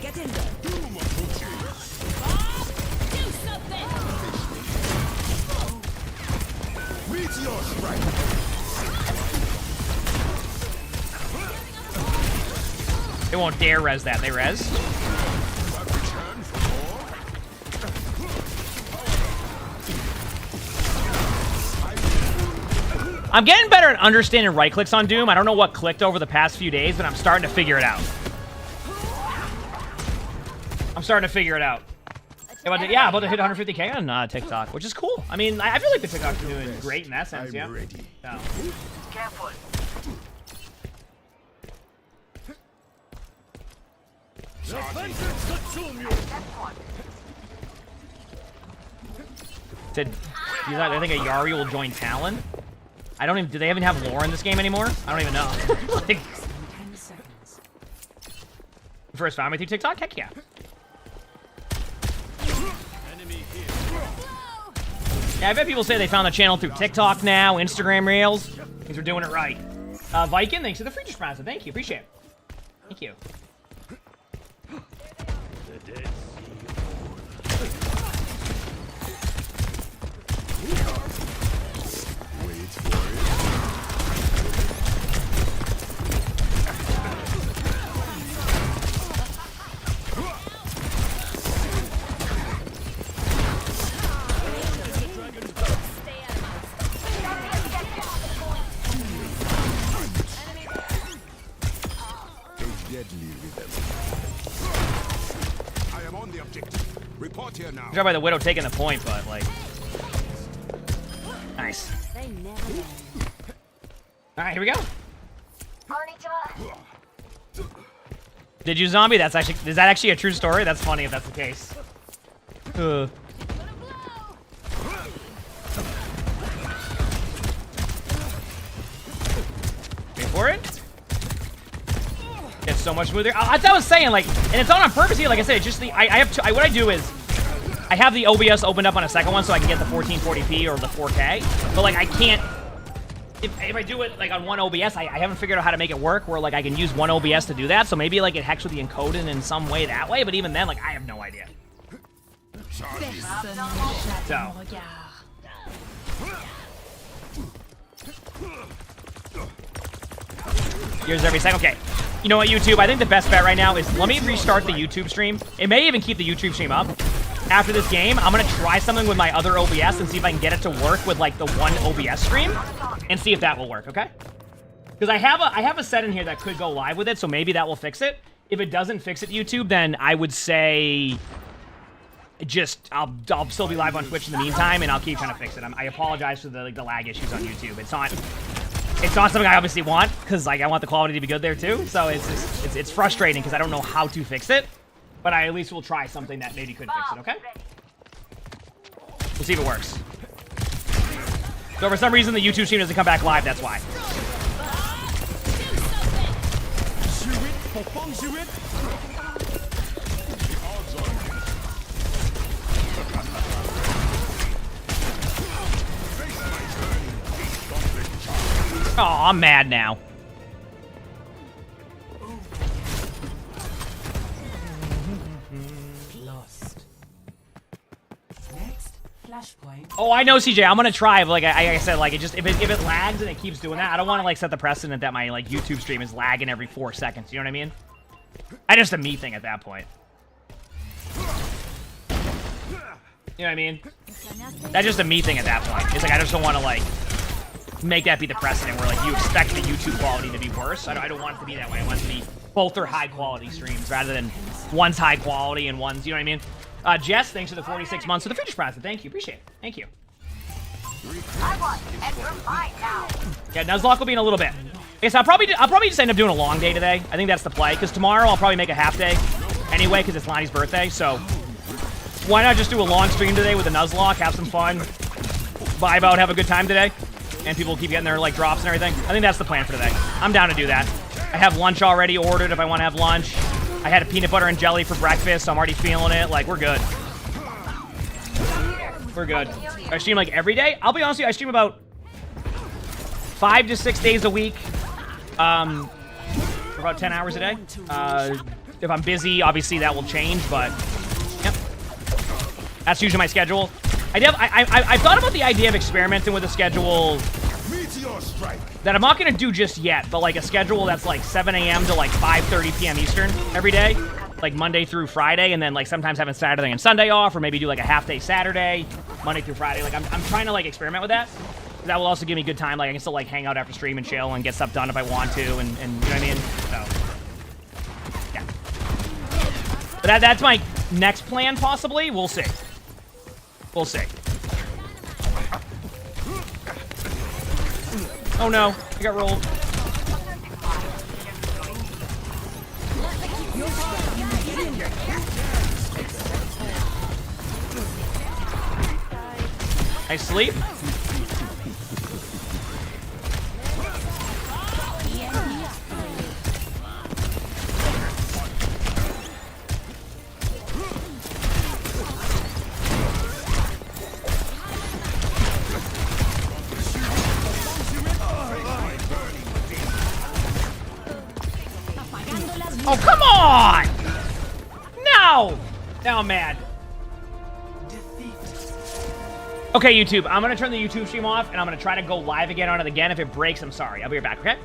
Get in there. Meteor strike. They won't dare res that. They res. I'm getting better at understanding right clicks on Doom. I don't know what clicked over the past few days, but I'm starting to figure it out. Yeah, about to hit 150K on TikTok, which is cool. I mean, I feel like the TikTok's doing great in that sense, yeah. I'm ready. So. Careful. Said, I think a Yari will join Talon. I don't even. Do they even have lore in this game anymore? I don't even know. Like, 10 seconds. first found me through TikTok? Heck yeah. Yeah, I bet people say they found the channel through TikTok now, Instagram Reels. Things are doing it right. Viking, thanks for the free sponsor. Thank you. Appreciate it. Thank you. I am on the objective. Report here now. Good job by the Widow taking the point, but like, nice. They never know. All right, here we go. Furniture. Did you zombie? Is that actually a true story? That's funny if that's the case. Wait for it. It's so much smoother. As I was saying, like, and it's on purpose here. Like I said, it's just the what I do is I have the OBS opened up on a second one so I can get the 1440p or the 4K. But like I can't. If I do it like on one OBS, I haven't figured out how to make it work where like I can use one OBS to do that. So maybe like it actually encoded in some way that way. But even then, like I have no idea. So. Here's every second. Okay. You know what, YouTube? I think the best bet right now is let me restart the YouTube stream. It may even keep the YouTube stream up. After this game, I'm going to try something with my other OBS and see if I can get it to work with like the one OBS stream and see if that will work, okay? Because I have a set in here that could go live with it, so maybe that will fix it. If it doesn't fix it, YouTube, then I would say just I'll still be live on Twitch in the meantime, and I'll keep trying to fix it. I apologize for the lag issues on YouTube. It's not something I obviously want because like I want the quality to be good there too. So it's frustrating because I don't know how to fix it, but I at least will try something that maybe could fix it. Okay, we'll see if it works. So for some reason the YouTube stream doesn't come back live. That's why. Oh, I'm mad now. Lost. Next, flashpoint. Oh, I know, CJ. I'm gonna try. But like I said, like it just if it lags and it keeps doing that, I don't want to like set the precedent that my like YouTube stream is lagging every 4 seconds. You know what I mean? That's just a me thing at that point. You know what I mean? That's just a me thing at that point. It's like I just don't want to like make that be the precedent where like you expect the YouTube quality to be worse. I don't want it to be that way. I want it to be both are high quality streams rather than one's high quality and one's, you know what I mean? Jess, thanks for the 46 months for the Finish Prize. Thank you. Appreciate it. Thank you. I want and we're fine now. Yeah, Nuzlocke will be in a little bit. Yes, I'll probably just end up doing a long day today. I think that's the play because tomorrow I'll probably make a half day anyway because it's Lonnie's birthday. So why not just do a long stream today with a Nuzlocke, have some fun, vibe out, have a good time today, and people keep getting their like drops and everything. I think that's the plan for today. I'm down to do that. I have lunch already ordered if I want to have lunch. I had a peanut butter and jelly for breakfast, so I'm already feeling it. Like, we're good. We're good. I stream like every day. I'll be honest with you, I stream about 5 to 6 days a week. For about 10 hours a day. If I'm busy, obviously that will change, but yep. That's usually my schedule. I've thought about the idea of experimenting with a schedule that I'm not going to do just yet, but like a schedule that's like 7 a.m. to like 5:30 p.m. Eastern every day, like Monday through Friday, and then like sometimes having Saturday and Sunday off, or maybe do like a half day Saturday, Monday through Friday. Like I'm trying to like experiment with that. That will also give me good time. Like I can still like hang out after stream and chill and get stuff done if I want to, and you know what I mean? So yeah. But that's my next plan possibly. We'll see. We'll see. Oh no, I got rolled. Nice sleep. Oh, come on! No! Now I'm mad. Okay, YouTube, I'm gonna turn the YouTube stream off, and I'm gonna try to go live again on it again. If it breaks, I'm sorry. I'll be right back, okay?